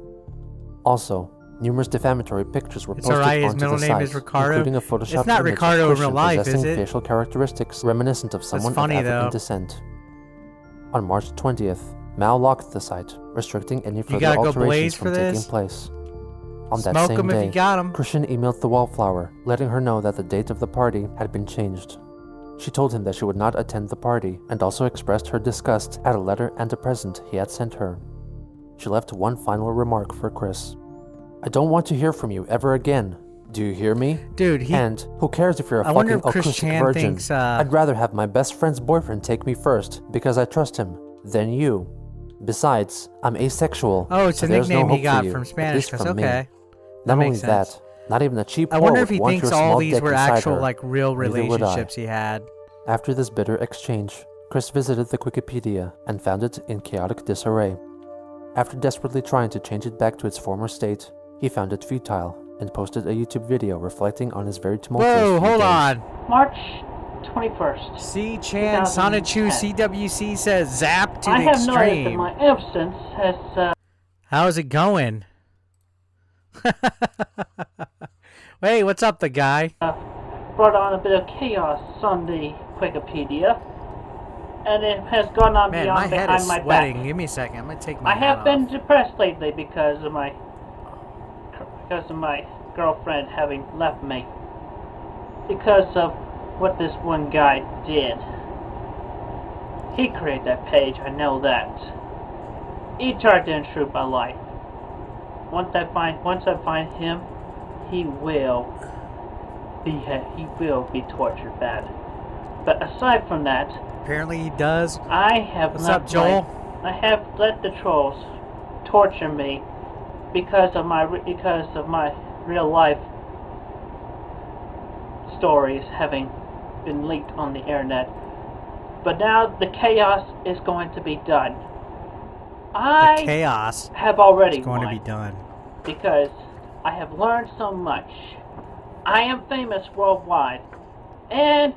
Also, numerous defamatory pictures were posted alright, his onto middle the name site, is Ricardo. including a photoshopped It's not image Ricardo of in Christian real life, possessing is it? facial characteristics reminiscent of someone funny, of African though. descent. On March 20th, Mao locked the site, restricting any further gotta go alterations Blaze from for taking this? place. On that Smoke same him if day, you got him. Christian emailed the Wallflower, letting her know that the date of the party had been changed. She told him that she would not attend the party, and also expressed her disgust at a letter and a present he had sent her. She left one final remark for Chris. I don't want to hear from you ever again. Do you hear me? Dude, And who cares if you're a I wonder fucking if Chris acoustic Chan virgin? thinks, I'd rather have my best friend's boyfriend take me first, because I trust him, than you. Besides, I'm asexual. Oh, it's so a there's nickname no he hope got for you, from at Spanish least Chris. from me. Okay. Not only makes sense. that, not even a cheap I whore wonder would if he want thinks your all small these dick were inside actual, her. like, real Neither would I. relationships he had. After this bitter exchange, Chris visited the Wikipedia and found it in chaotic disarray. After desperately trying to change it back to its former state, he found it futile and posted a YouTube video reflecting on his very tumultuous Whoa, few hold days. on. March 21st. C. Chan Sonichu 2010. CWC says zap to I the have noticed that extreme. my absence has How's it going? Wait, what's up, the guy? brought on a bit of chaos on the Wikipedia, and it has gone on Man, my beyond head behind is my sweating. back. Give me a second. I'm gonna take my I hat have been off. depressed lately because of my girlfriend having left me. Because of what this one guy did. He created that page, I know that. He tried to intrude my life. Once I find him, he will be tortured bad. But aside from that, Apparently he does. I have What's up, Joel? I have let the trolls torture me because of my real life stories having been leaked on the internet. But now the chaos is going to be done. The chaos have already is going won to be done. because I have learned so much. I am famous worldwide, and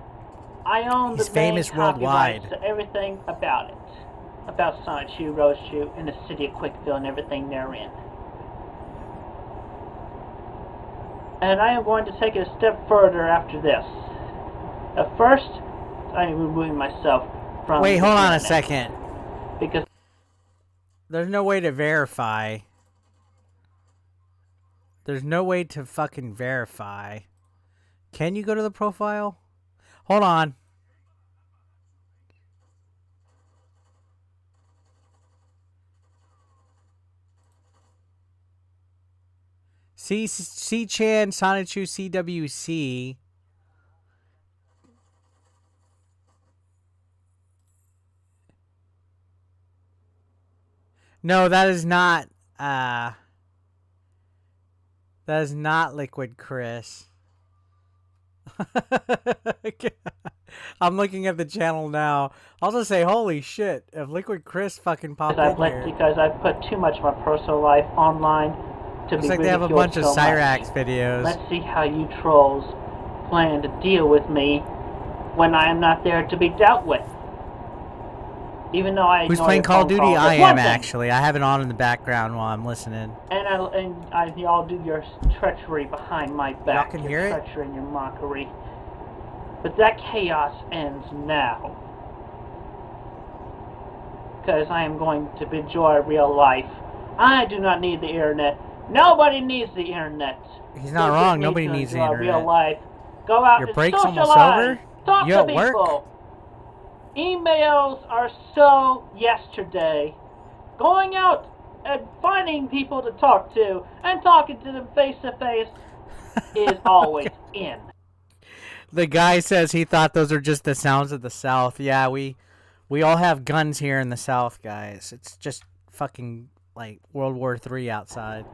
I own He's the main famous copyrights worldwide. to everything about it. About Sonichu, Rosechu, and the city of Quickville and everything therein. And I am going to take it a step further after this. At first, I am removing myself from Wait, the hold on a internet second. because There's no way to verify. There's no way to fucking verify. Can you go to the profile? Hold on. C-Chan Sonichu CWC. No, that is not Liquid Chris. I'm looking at the channel now. I'll just say, holy shit, if Liquid Chris fucking popped in here. because I've put too much of my personal life online to Looks be like they have a ridiculed bunch of so much. Cyrax videos. Let's see how you trolls plan to deal with me when I am not there to be dealt with. Even though I Who's ignore playing your Call of phone Duty? calls. I That's one am, thing. actually. I have it on in the background while I'm listening. And y'all do your treachery behind my back. can your hear it? treachery and your mockery. But that chaos ends now. because I am going to enjoy real life. I do not need the internet. Nobody needs the internet. He's not wrong. Nobody needs the internet. Real life. Go out Your and break's socialize. almost over? Talk You to at people. work? Emails are so yesterday. Going out and finding people to talk to and talking to them face to face is always in. The guy says he thought those are just the sounds of the South. Yeah, we all have guns here in the South, guys. It's just fucking like World War III outside.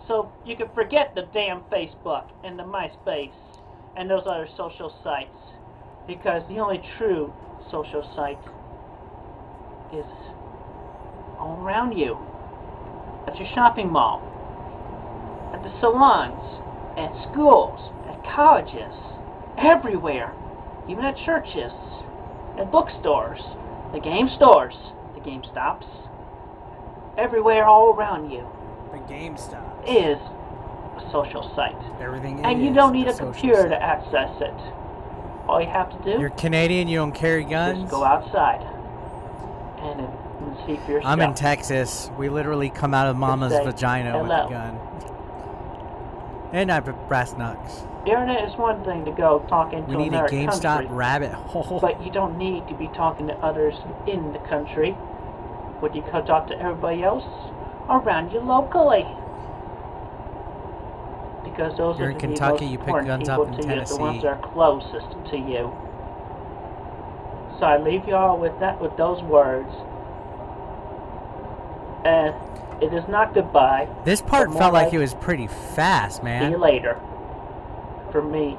So you can forget the damn Facebook and the MySpace and those other social sites, because the only true social site is all around you. At your shopping mall, at the salons, at schools, at colleges, everywhere, even at churches, at bookstores, the game stores, the GameStops, everywhere all around you. The GameStop is a social site. Everything is. And you don't need a social computer site. to access it. All you have to do You're Canadian, you don't carry guns? is go outside and see for yourself. I'm in Texas. We literally come out of mama's say vagina with hello. a gun. And I have brass knucks. The internet is one thing to go talk into We need another a GameStop country, rabbit hole. but you don't need to be talking to others in the country. Would you go talk to everybody else around you locally? Because those You're are in the Kentucky, most you pick important guns up people in to you, the ones Tennessee. that are closest to you. So I leave you all with that, with those words. And it is not goodbye. This part but more felt like it was pretty fast, see man. you later. From me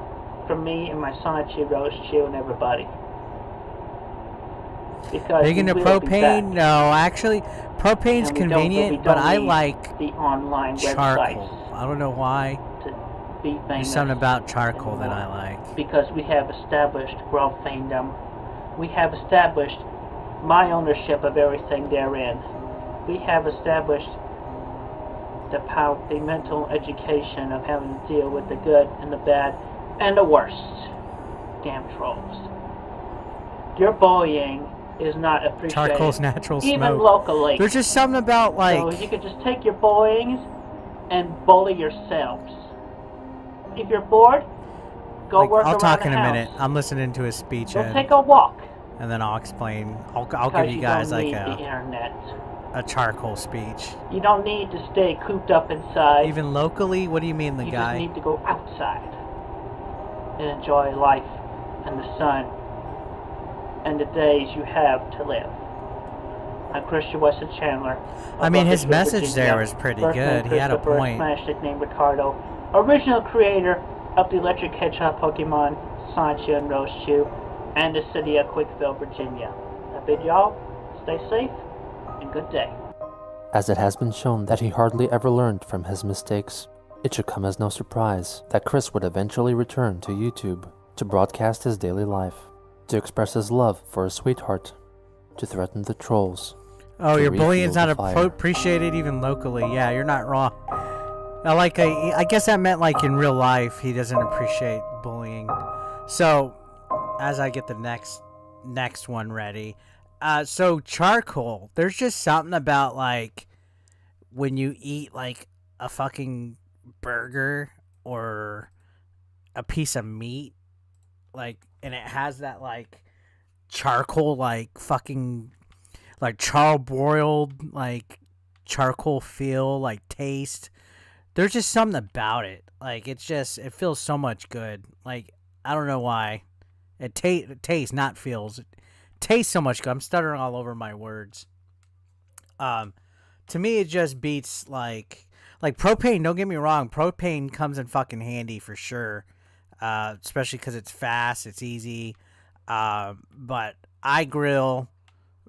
and my Sonichu, Roast-Chew, and everybody. Because Big into we will be back. propane? No, actually, propane's And convenient, we but don't I need like the online charcoal. websites I don't know why. to be famous. There's something about charcoal that I anymore. like. Because we have established world fandom. We have established my ownership of everything therein. We have established the mental education of having to deal with the good and the bad and the worst. Damn trolls. Your bullying is not appreciated. Charcoal's natural smoke. Even locally. There's just something about like. So you could just take your bullying and bully yourselves. If you're bored, go Like, work I'll around talk the in a house. minute. I'm listening to his speech, Go and take a walk. then I'll explain. I'll Because give you guys don't like need the a internet. charcoal speech. You don't need to stay cooped up inside. Even locally, what do you mean, the you guy? just need to go outside and enjoy life and the sun and the days you have to live. I'm Christian Weston Chandler. I mean, his Buffalo, message Virginia. there was pretty First name good. He had a Christopher, point. Smash nickname Ricardo. Original creator of the electric hedgehog Pokemon, Sonichu and Roast-Chew, and the city of Quickville, Virginia. I bid y'all stay safe and good day. As it has been shown that he hardly ever learned from his mistakes, it should come as no surprise that Chris would eventually return to YouTube to broadcast his daily life, to express his love for his sweetheart, to threaten the trolls. Oh, to your bullying's not refuel the fire. appreciated even locally. Yeah, you're not wrong. I guess that meant like in real life he doesn't appreciate bullying. So, as I get the next one ready, so charcoal. There's just something about like when you eat like a fucking burger or a piece of meat, like, and it has that like charcoal, like fucking like charbroiled, like charcoal feel, like taste. There's just something about it. Like it feels so much good. Like I don't know why. It tastes, not feels. It tastes so much good. I'm stuttering all over my words. To me, it just beats like propane. Don't get me wrong. Propane comes in fucking handy for sure. Especially because it's fast, it's easy. But I grill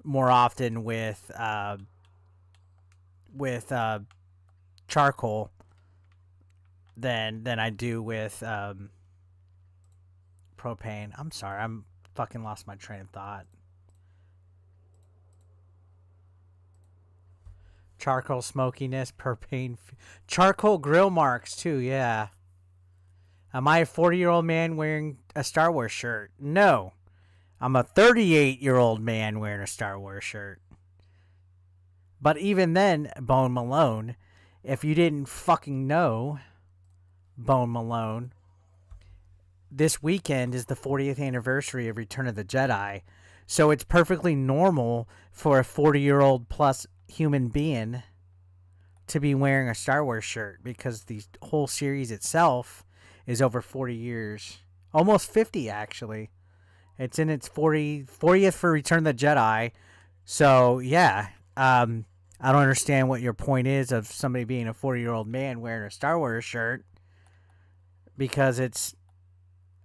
more often with charcoal than I do with propane. I'm sorry, I'm fucking lost my train of thought. Charcoal smokiness, propane, charcoal grill marks too. Yeah. Am I a 40-year-old man wearing a Star Wars shirt? No. I'm a 38-year-old man wearing a Star Wars shirt. But even then, Bone Malone, if you didn't fucking know, Bone Malone, this weekend is the 40th anniversary of Return of the Jedi. So it's perfectly normal for a 40-year-old plus human being to be wearing a Star Wars shirt because the whole series itself is over 40 years. Almost 50, actually. It's in its 40th for Return of the Jedi. So, yeah. I don't understand what your point is of somebody being a 40-year-old man wearing a Star Wars shirt because it's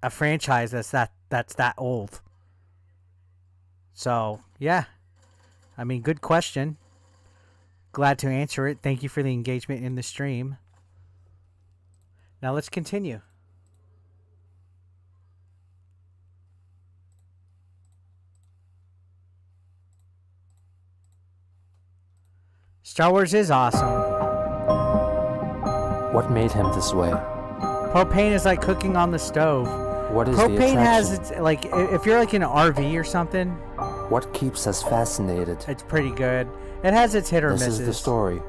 a franchise that's that old. So, yeah. I mean, good question. Glad to answer it. Thank you for the engagement in the stream. Now let's continue. Star Wars is awesome. What made him this way? Propane is like cooking on the stove. What is the attraction? Propane has, it's like, if you're like in an RV or something. What keeps us fascinated? It's pretty good. It has its hit or misses. This is the story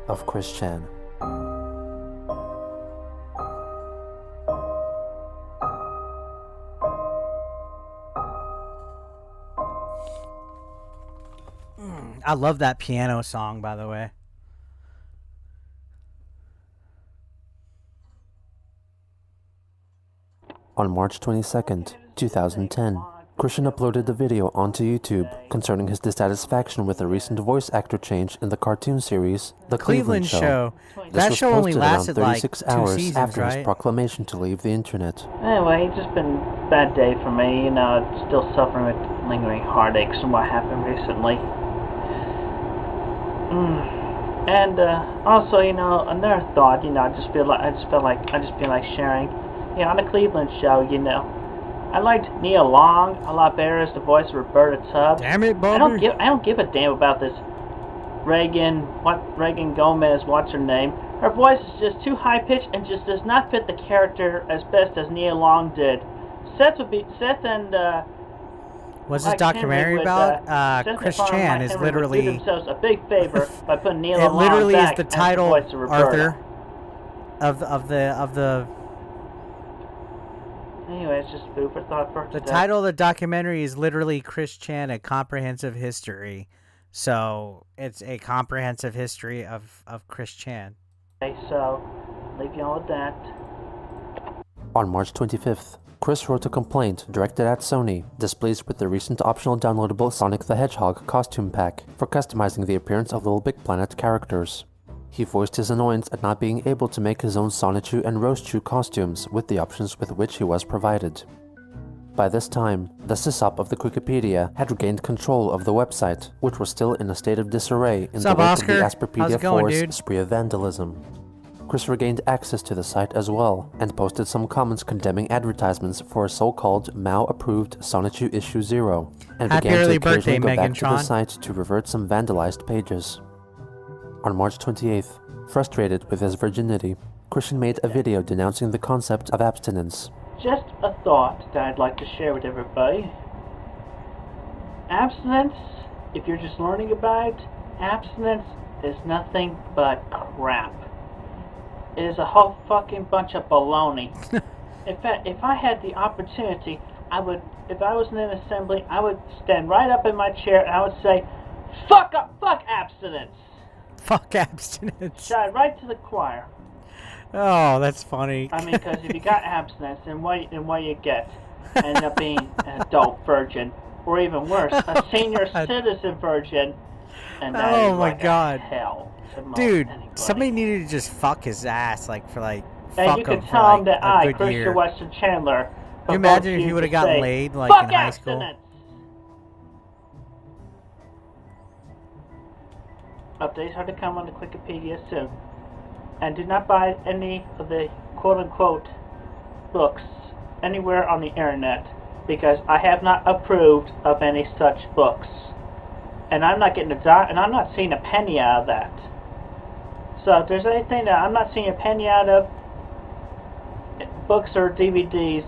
of Chris Chan. I love that piano song, by the way. On March 22nd, 2010, Christian uploaded a video onto YouTube concerning his dissatisfaction with a recent voice actor change in the cartoon series The Cleveland Show. This was show only posted lasted around 36 like 2 hours seasons, after right? his proclamation to leave the internet. Anyway, it's just been a bad day for me. It's still suffering with lingering heartaches from what happened recently. And also, another thought. I just feel like sharing. On the Cleveland Show, I liked Nia Long a lot better as the voice of Roberta Tubbs. Damn it, Bobby. I don't give a damn about this Reagan Gomez, what's her name. Her voice is just too high pitched and just does not fit the character as best as Nia Long did. Seth and what's this documentary about? Chris Chan is literally do themselves a big favor by putting Nia it Long literally back is the title, as the voice of Roberta. Arthur, of the. Anyway, it's just food for thought for The today. title of the documentary is literally Chris Chan, A Comprehensive History. So it's a comprehensive history of Chris Chan. Okay, so leave you all with that. On March 25th, Chris wrote a complaint directed at Sony, displeased with the recent optional downloadable Sonic the Hedgehog costume pack for customizing the appearance of Little Big Planet characters. He voiced his annoyance at not being able to make his own Sonichu and Rosechu costumes with the options with which he was provided. By this time, the sysop of the Wikipedia had regained control of the website, which was still in a state of disarray in the wake of the Asperpedia 4's spree of vandalism. Chris regained access to the site as well, and posted some comments condemning advertisements for a so-called Mao-approved Sonichu Issue 0, and began to occasionally go back to the site to revert some vandalized pages. On March 28th, frustrated with his virginity, Christian made a video denouncing the concept of abstinence. Just a thought that I'd like to share with everybody. Abstinence, if you're just learning about it, abstinence is nothing but crap. It is a whole fucking bunch of baloney. In fact, if I had the opportunity, if I was in an assembly, I would stand right up in my chair and I would say, fuck abstinence. Fuck abstinence. Shout right to the choir. Oh, that's funny. I mean, because if you got abstinence, then what you get? End up being an adult virgin, or even worse, a senior citizen virgin. And that is my God. Hell. Dude, somebody needed to just fuck his ass, for and fuck you could him tell him for that a good Christian year. Weston Chandler. Can you imagine if he would have gotten laid, in high school? Abstinence. Updates are to come on the Wikipedia soon. And do not buy any of the quote-unquote books anywhere on the internet, because I have not approved of any such books. And I'm not getting and I'm not seeing a penny out of that. So if there's anything that I'm not seeing a penny out of, books or DVDs,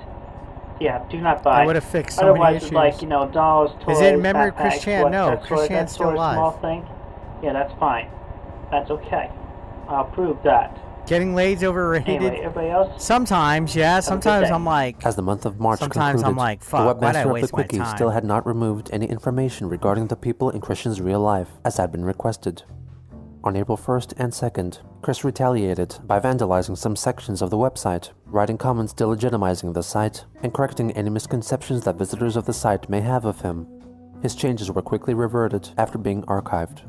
Yeah, do not buy. I would have fixed so many Otherwise, issues. it's like, you know, dolls, toys, Is it remember backpacks, Chris Chan? No, Chris Chan's still alive. Small thing. Yeah, that's fine. That's okay. I'll prove that. Getting laid's overrated. Anyway, everybody else? Sometimes, yeah. Sometimes I'm like... As the month of March sometimes concluded, I'm like, fuck, the why'd I webmaster of the waste my Quickie time? still had not removed any information regarding the people in Christian's real life, as had been requested. On April 1st and 2nd, Chris retaliated by vandalizing some sections of the website, writing comments delegitimizing the site, and correcting any misconceptions that visitors of the site may have of him. His changes were quickly reverted after being archived.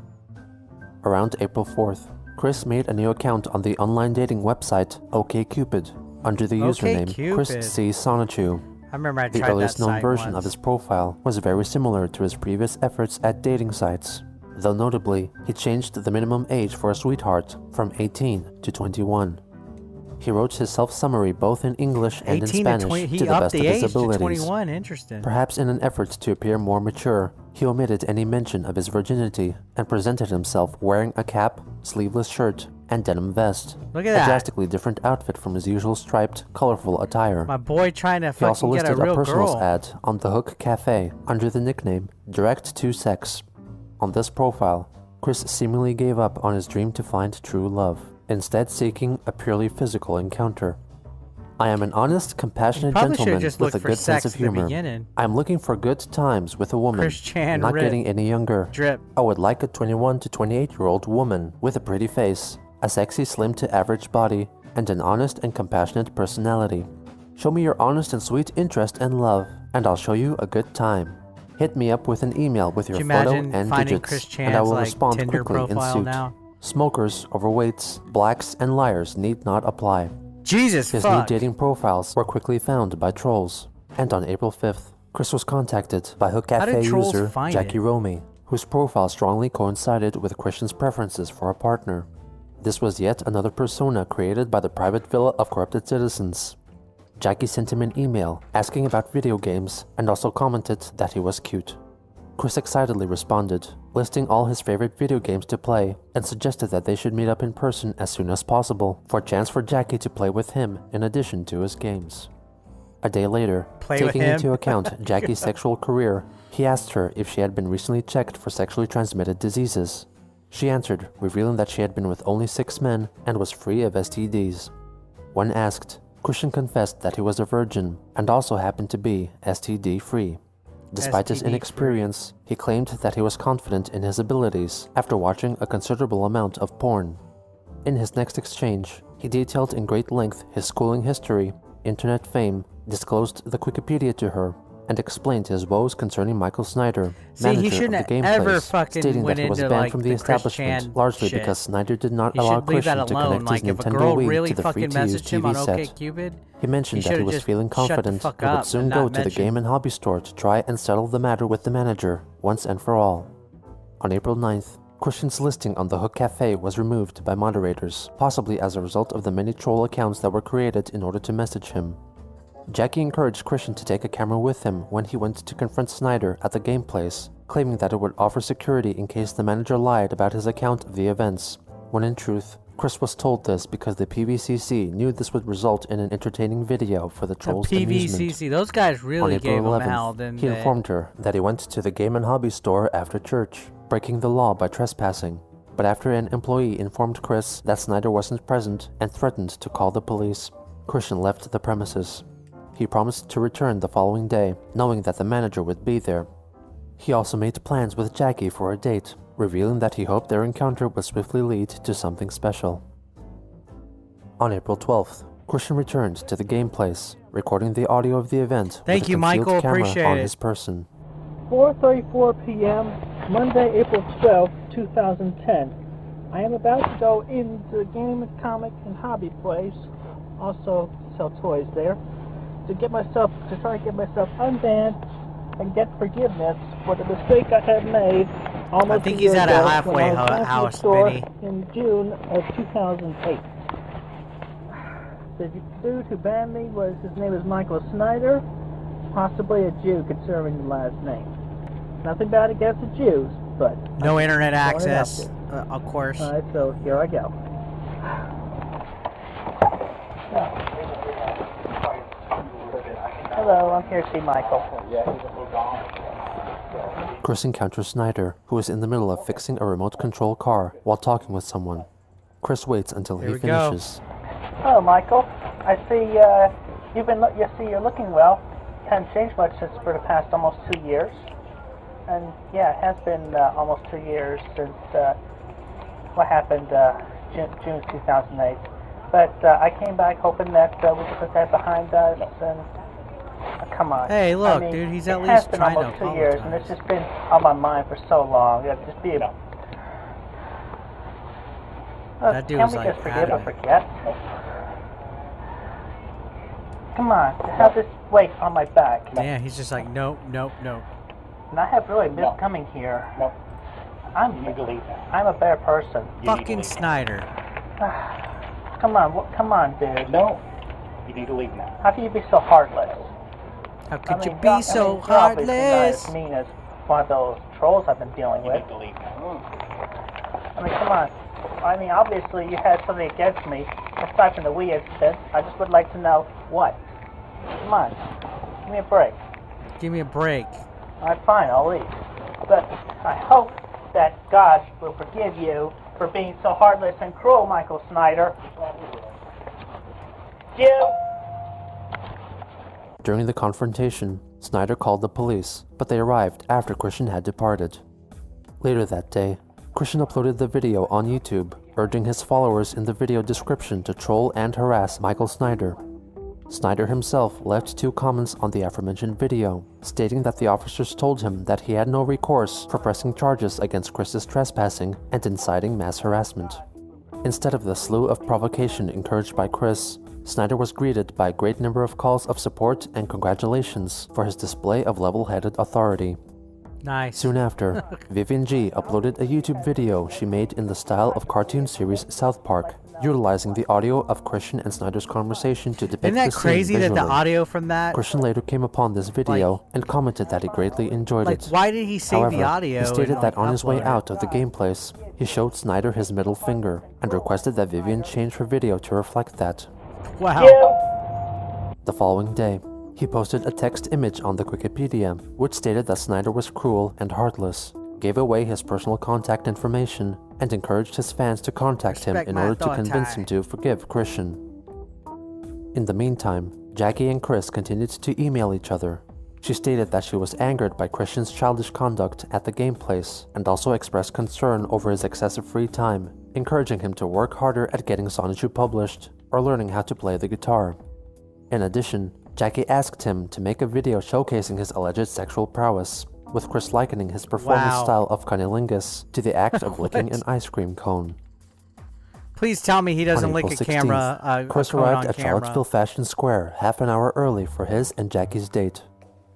Around April 4th, Chris made a new account on the online dating website OkCupid under the username Chris C. Sonichu. I remember I tried The earliest that known site version once. of his profile was very similar to his previous efforts at dating sites, though notably, he changed the minimum age for a sweetheart from 18 to 21. He wrote his self-summary both in English and in Spanish to the best of his abilities. 21, interesting. Perhaps in an effort to appear more mature, he omitted any mention of his virginity and presented himself wearing a cap, sleeveless shirt, and denim vest. Look at a that. drastically different outfit from his usual striped, colorful attire. My boy trying to He also fucking get a listed a real personals girl. ad on the Hook Cafe under the nickname Direct to Sex. On this profile, Chris seemingly gave up on his dream to find true love, instead seeking a purely physical encounter. I am an honest, compassionate gentleman with a good sense of humor. I am looking for good times with a woman, Chris Chan, not rip. getting any younger. Drip. I would like a 21 to 28-year-old woman with a pretty face, a sexy slim to average body, and an honest and compassionate personality. Show me your honest and sweet interest and love, and I'll show you a good time. Hit me up with an email with your photo and digits, and I will respond Tinder quickly in suit. now? Smokers, overweights, blacks, and liars need not apply. Jesus His fuck. new dating profiles were quickly found by trolls, and on April 5th, Chris was contacted by Hook Cafe user Jackie Romy, whose profile strongly coincided with Christian's preferences for a partner. This was yet another persona created by the private villa of corrupted citizens. Jackie sent him an email asking about video games and also commented that he was cute. Chris excitedly responded, listing all his favorite video games to play, and suggested that they should meet up in person as soon as possible for a chance for Jackie to play with him in addition to his games. A day later, taking into account Jackie's sexual career, he asked her if she had been recently checked for sexually transmitted diseases. She answered, revealing that she had been with only 6 men and was free of STDs. When asked, Christian confessed that he was a virgin and also happened to be STD-free. Despite his inexperience, he claimed that he was confident in his abilities after watching a considerable amount of porn. In his next exchange, he detailed in great length his schooling history, internet fame, disclosed the Wikipedia to her, and explained his woes concerning Michael Snyder, manager of the game place, stating that he was banned from the establishment largely because Snyder did not allow Christian to connect his Nintendo Wii to the free-to-use TV set. He mentioned that he was feeling confident and would soon go to the game and hobby store to try and settle the matter with the manager once and for all. On April 9th, Christian's listing on the Hook Cafe was removed by moderators, possibly as a result of the many troll accounts that were created in order to message him. Jackie encouraged Christian to take a camera with him when he went to confront Snyder at the game place, claiming that it would offer security in case the manager lied about his account of the events, when in truth, Chris was told this because the PVCC knew this would result in an entertaining video for the trolls' amusement. PVCC, those guys really gave him hell, didn't he informed her that he went to the game and hobby store after church, breaking the law by trespassing. But after an employee informed Chris that Snyder wasn't present and threatened to call the police, Christian left the premises. He promised to return the following day, knowing that the manager would be there. He also made plans with Jackie for a date, revealing that he hoped their encounter would swiftly lead to something special. On April 12th, Christian returned to the game place, recording the audio of the event with a concealed camera on his person. 4:34 p.m., Monday, April 12th, 2010. I am about to go into the game, comic, and hobby place, also sell toys there, to try to get myself unbanned and get forgiveness for the mistake I had made almost I think he's at a halfway house, Benny. In June of 2008. The dude who banned me his name is Michael Snyder, possibly a Jew conserving the last name. Nothing bad against the Jews, but no internet access, of course. Alright, so here I go. Hello, I'm here to see Michael. Chris encounters Snyder, who is in the middle of fixing a remote control car while talking with someone. Chris waits until he finishes. Hello, Michael. I see you're looking well. Haven't changed much since for the past almost 2 years. And yeah, it has been almost 2 years since what happened June 2008. But I came back hoping that we could put that behind us and come on. Hey, look, I mean, dude, he's at least trying to apologize. It has been almost 2 years, and it's just been on my mind for so long. Just be a... That dude was like just forgive or forget? Come on, to have this weight on my back. Yeah, he's just like, nope, nope, nope. And I have really missed coming here. No. I'm a better person. Fucking Snyder. Come on, dude. No. You need to leave now. How can you be so heartless? How could you be so heartless? Not as mean as one of those trolls I've been dealing with. You need to leave now. I mean, come on. I mean, obviously you had something against me, aside from the Wii incident. I just would like to know what. Come on. Give me a break. Give me a break. Alright, fine, I'll leave. But I hope that God will forgive you for being so heartless and cruel, Michael Snyder. You! During the confrontation, Snyder called the police, but they arrived after Christian had departed. Later that day, Christian uploaded the video on YouTube, urging his followers in the video description to troll and harass Michael Snyder. Snyder himself left 2 comments on the aforementioned video, stating that the officers told him that he had no recourse for pressing charges against Chris's trespassing and inciting mass harassment. Instead of the slew of provocation encouraged by Chris, Snyder was greeted by a great number of calls of support and congratulations for his display of level-headed authority. Nice. Soon after, Vivian G uploaded a YouTube video she made in the style of cartoon series South Park, utilizing the audio of Christian and Snyder's conversation to depict the scene visually. Isn't that crazy that the audio from that... Christian later came upon this video and commented that he greatly enjoyed it. Why did he save the audio? He stated that on his way out of the game place, he showed Snyder his middle finger and requested that Vivian change her video to reflect that. Wow. The following day, he posted a text image on the Wikipedia, which stated that Snyder was cruel and heartless, gave away his personal contact information, and encouraged his fans to contact him in order to convince him to forgive Christian. In the meantime, Jackie and Chris continued to email each other. She stated that she was angered by Christian's childish conduct at the game place and also expressed concern over his excessive free time, encouraging him to work harder at getting Sonichu published or learning how to play the guitar. In addition, Jackie asked him to make a video showcasing his alleged sexual prowess, with Chris likening his performance style of cunnilingus to the act of licking an ice cream cone. Please tell me he doesn't lick a camera. Chris arrived at Charlottesville Fashion Square half an hour early for his and Jackie's date.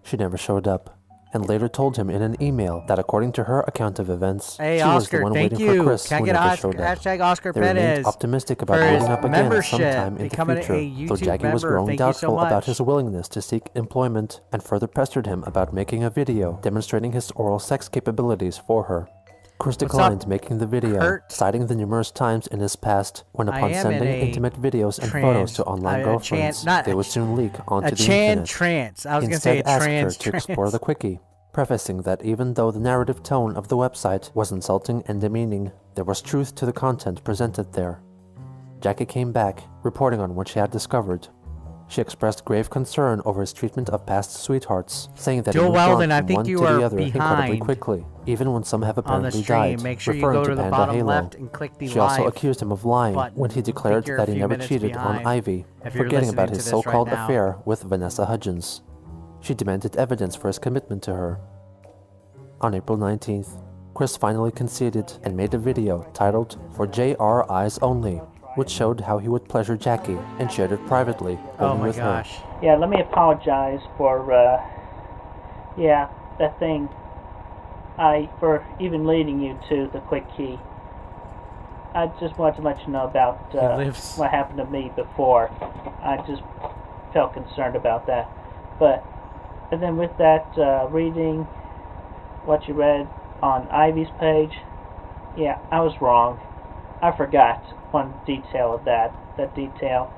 She never showed up, and later told him in an email that according to her account of events, she was the one waiting for Chris who never showed up. They remained optimistic about meeting up again sometime in the future, though Jackie was growing doubtful about his willingness to seek employment and further pestered him about making a video demonstrating his oral sex capabilities for her. Chris declined making the video, citing the numerous times in his past when upon sending intimate videos and photos to online girlfriends, they would soon leak onto the internet. I was going to say asked her to explore the quickie, prefacing that even though the narrative tone of the website was insulting and demeaning, there was truth to the content presented there. Jackie came back, reporting on what she had discovered. She expressed grave concern over his treatment of past sweethearts, saying that he moved on from one to the other incredibly quickly, even when some have apparently died, referring to Panda Halo. She also accused him of lying when he declared that he never cheated on Ivy, forgetting about his so-called affair with Vanessa Hudgens. She demanded evidence for his commitment to her. On April 19th, Chris finally conceded and made a video titled "For JR Eyes Only," which showed how he would pleasure Jackie and shared it privately only with her. Yeah, let me apologize for, that thing. For even leading you to the quick key. I just wanted to let you know about what happened to me before. I just felt concerned about that. And then with that, reading what you read on Ivy's page, yeah, I was wrong. I forgot one detail of that detail.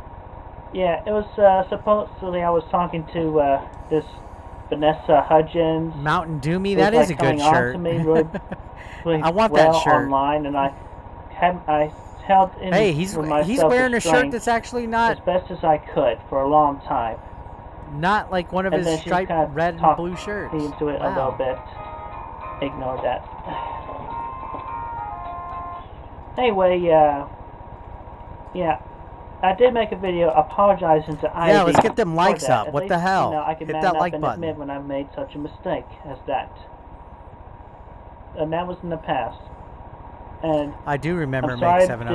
Yeah, it was supposedly I was talking to this Vanessa Hudgens. Mountain Doomy, who's, that like, is a good coming on shirt. to me really, really I want well that shirt. online, and I held in Hey, he's for myself he's wearing a shirt restraint that's actually as not best as I could for a long time. like one of And his then she striped kind of red and talked blue shirts. me into it a little bit. Ignore that. Anyway, yeah, I did make a video apologizing to Ivy. Yeah, let's get them for likes that. up. At What least, the hell? You know, I can Hit man that up like and button. admit when I made such a mistake as that. And that was in the past. And I do remember I'm sorry, Make 7 Up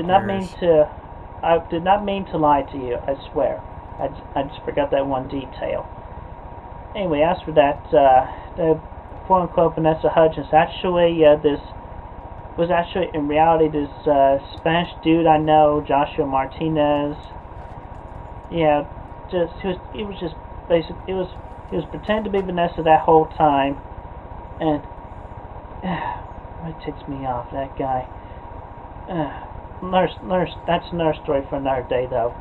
I did not mean to lie to you, I swear. I just forgot that one detail. Anyway, as for that, the quote-unquote Vanessa Hudgens, actually, this was actually, in reality, this Spanish dude I know, Joshua Martinez. Yeah, he was pretending to be Vanessa that whole time, and it ticks me off, that guy. That's another story for another day, though.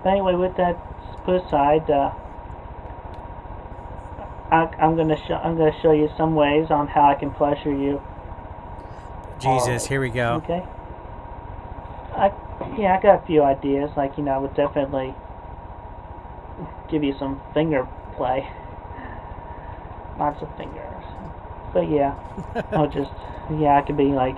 Anyway, with that put aside, I'm gonna show you some ways on how I can pleasure you. Jesus, here we go. Okay. I got a few ideas. Like, I would definitely give you some finger play. Lots of fingers. But yeah, I could be like,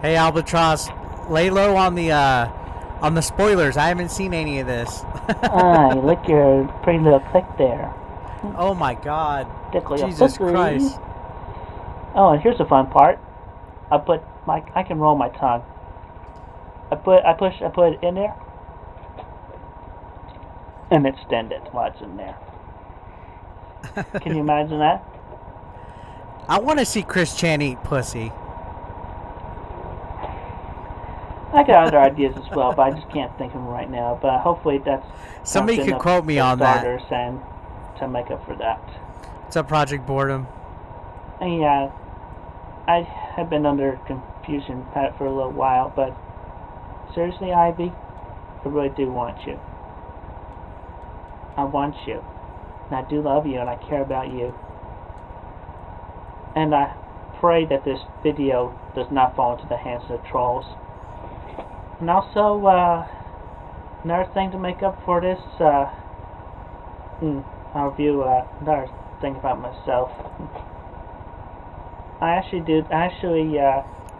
hey Albatross, lay low on the spoilers. I haven't seen any of this. Look your pretty little click there. Oh my God. Tickle your Jesus pussy. Christ. Oh, and here's the fun part. I can roll my tongue. I put it in there and extend it while it's in there. Can you imagine that? I want to see Chris Chan eat pussy. I got other ideas as well, but I just can't think of them right now. But hopefully that's somebody could quote me on that. And to make up for that. What's up, Project Boredom? Yeah, I have been under confusion for a little while, but seriously, Ivy, I really do want you. I want you, and I do love you, and I care about you. And I pray that this video does not fall into the hands of the trolls. And also, another thing to make up for this, I'll review another thing about myself. I actually do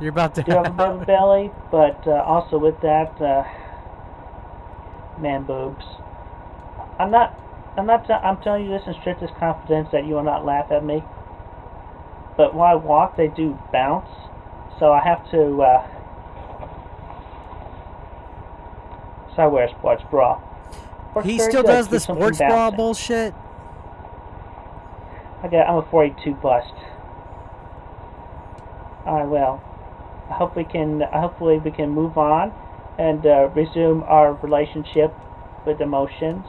you're about to have a bit of a belly, but also with that, man boobs. I'm telling you this in strictest confidence that you will not laugh at me. But while I walk, they do bounce, so I have to. So I wear a sports bra. He still does the sports bra bullshit. I'm a 42 bust. Alright, well, hopefully we can move on and resume our relationship with emotions,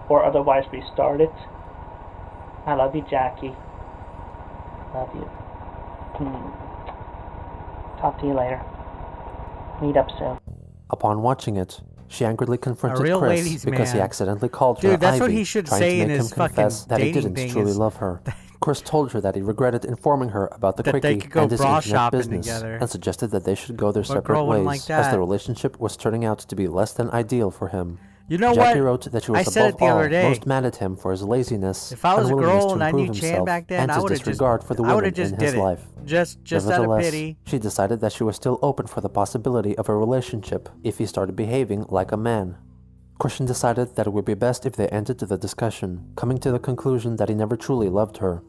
or otherwise restart it. I love you, Jackie. Love you. Talk to you later. Meet up soon. Upon watching it, she angrily confronted Chris because he accidentally called her Dude, that's Ivy, what he should trying say to in make his him confess fucking that he didn't dating truly thing love her. Chris told her that he regretted informing her about the quickie and his internet business, and suggested that they should go their separate ways, as the relationship was turning out to be less than ideal for him. You know Jackie what? wrote that she was above all most mad at him for his laziness, unwillingness to improve himself, and his disregard for the women in his life. Just out of pity. She decided that she was still open for the possibility of a relationship if he started behaving like a man. Christian decided that it would be best if they ended the discussion, coming to the conclusion that he never truly loved her.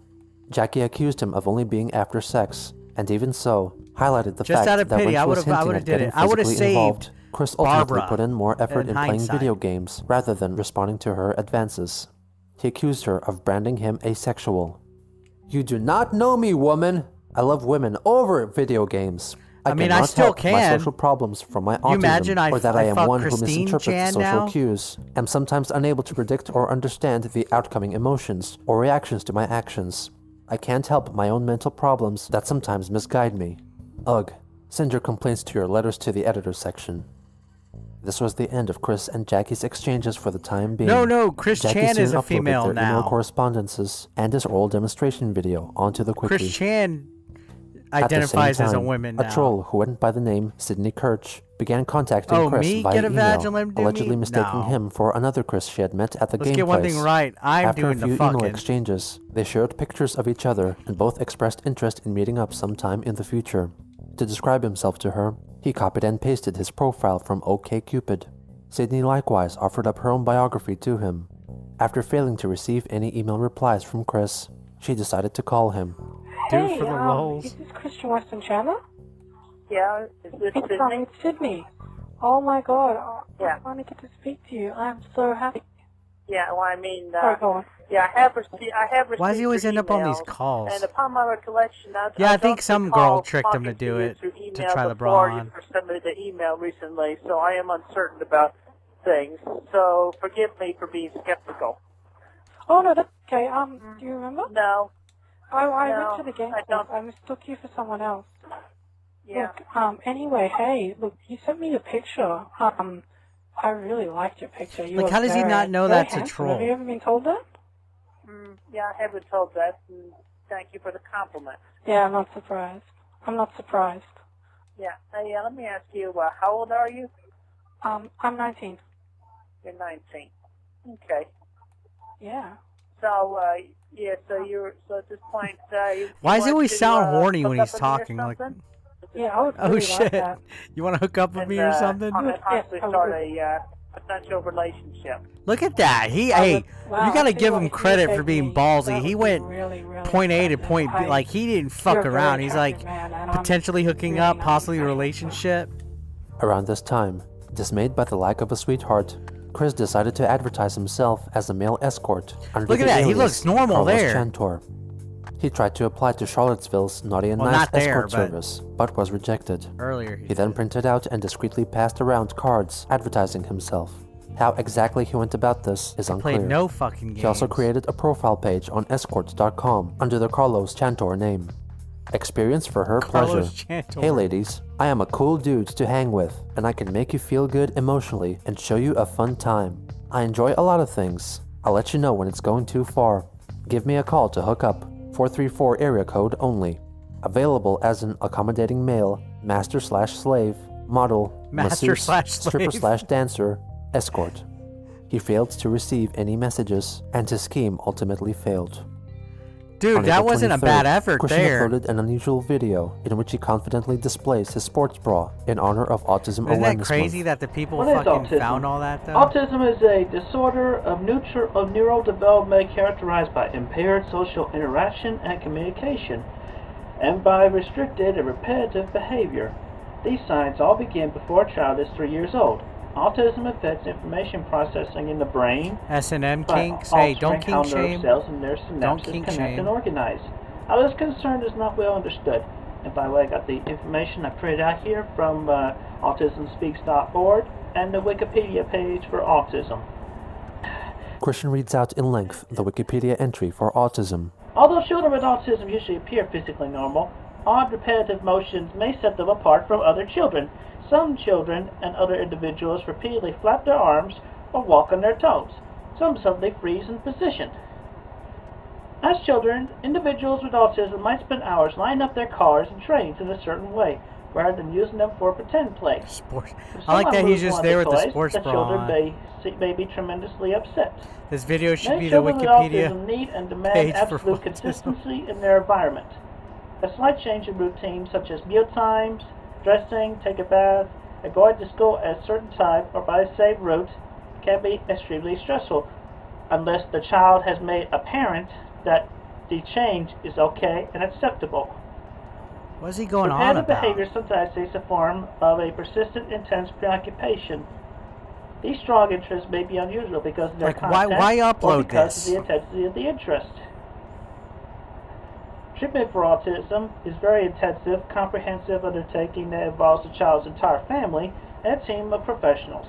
Jackie accused him of only being after sex, and even so, highlighted the fact that when she was hinting at getting physically involved, Chris ultimately put in more effort in playing video games rather than responding to her advances. He accused her of branding him asexual. "You do not know me, woman. I love women over video games. I mean, I still can. My social problems from my autism, or that I am one who misinterprets social cues, am sometimes unable to predict or understand the outcoming emotions or reactions to my actions. I can't help my own mental problems that sometimes misguide me. Ugh. Send your complaints to your letters to the editor section." This was the end of Chris and Jackie's exchanges for the time being. No, Chris Jackie Chan soon is a uploaded female their email now. correspondences and his oral demonstration video onto the Quickie. Chris Chan At the same identifies as a time, woman a now. troll who went by the name Sydney Kirch began contacting Oh, Chris me? via Get a email, badge and let him do allegedly me? mistaking No. him for another Chris she had met at the Let's game get one place. thing right. I'm After doing a few the email fucking. exchanges, they shared pictures of each other and both expressed interest in meeting up sometime in the future. To describe himself to her, he copied and pasted his profile from OkCupid. Sydney likewise offered up her own biography to him. After failing to receive any email replies from Chris, she decided to call him. Do it for the lols. Is this Christian Western Chandler? Yeah, is this Sydney? It's Sydney. Oh my god, Yeah. I finally get to speak to you. I'm so happy. Yeah, well, I mean, Sorry, go on. yeah, I have received. Why does he always your end up on these emails, calls? And upon my recollection, Yeah, I think don't some recall girl tricked him to talking do you it, through to email try the before bra you on. first sent me the email recently, so I am uncertain about things. So forgive me for being skeptical. Oh no, that's okay. Do you remember? No. I No, went to the game. I don't. I mistook you for someone else. Yeah. Look, anyway, hey, look, you sent me a picture. I really liked your picture. You Like, were how does he very- not know very that's a handsome. troll? Have you ever been told that? Yeah, I haven't told that, and thank you for the compliment. Yeah, I'm not surprised. I'm not surprised. Yeah. Hey, let me ask you, how old are you? I'm 19. You're 19. Okay. Yeah. So, yeah, so at this point, you Why does he want always to, sound horny hook when up he's with me or talking? Like, something? Yeah, I would oh really shit, like that. you want to hook up with me or something? And possibly Yes, I start would. a potential relationship. Look at that. Hey, Wow, you gotta I'll give tell you him what, credit if you for being take me, ballsy. that He would be went really, really point A to attractive. point B. Like, he didn't fuck You're a very around. He's like, attractive man, and I'm potentially hooking really up, not possibly a impressed. relationship. Around this time, dismayed by the lack of a sweetheart, Chris decided to advertise himself as a male escort under Look at the that, he alias looks normal Carlos there. Chantor. He tried to apply to Charlottesville's Naughty and Well, Nice not there, escort but- service, but was rejected. Earlier, He then printed out and discreetly passed around cards advertising himself. How exactly he went about this is unclear. played no fucking games. He also created a profile page on escorts.com under the Carlos Chantor name. Experience for her Carlos pleasure. Chantor. Hey ladies, I am a cool dude to hang with, and I can make you feel good emotionally and show you a fun time. I enjoy a lot of things. I'll let you know when it's going too far. Give me a call to hook up. 434 area code only. Available as an accommodating male, master/slave, model, masseuse, Master/slave. stripper/dancer, escort. He failed to receive any messages, and his scheme ultimately failed. Dude, On that April wasn't a 23rd, bad effort Christian there. uploaded an unusual video in which he confidently displays his sports bra in honor of Autism Isn't that Awareness crazy Month. that the people What is fucking autism? found all that, though? Autism is a disorder of neural development characterized by impaired social interaction and communication, and by restricted and repetitive behavior. These signs all begin before a child is 3 years old. Autism affects information processing in the brain S&M by kinks? Hey, don't altering how kink nerve shame. cells and their Don't synapses kink connect shame. and organize. How this concern is not well understood. And by the way, I got the information I printed out here from autismspeaks.org and the Wikipedia page for autism. Christian reads out in length the Wikipedia entry for autism. Although children with autism usually appear physically normal, odd repetitive motions may set them apart from other children. Some children and other individuals repeatedly flap their arms or walk on their toes. Some suddenly freeze in position. As children, individuals with autism might spend hours lining up their cars and trains in a certain way, rather than using them for pretend play. Sports. If I like someone that he's moves just one of there with the toys, sports the bra children on. may be tremendously upset. This video should Many be the children with Wikipedia autism need and demand page for absolute autism. consistency in their environment. A slight change in routine, such as meal times, dressing, take a bath, and going to school at a certain time or by the same route, can be extremely stressful, unless the child has made apparent that the change is okay and acceptable. What's he going on Repetitive about? behavior sometimes takes the form of a persistent, intense preoccupation. These strong interests may be unusual because of their Like, why content or upload because this? of the intensity of the interest. Treatment for autism is a very intensive, comprehensive undertaking that involves the child's entire family and a team of professionals.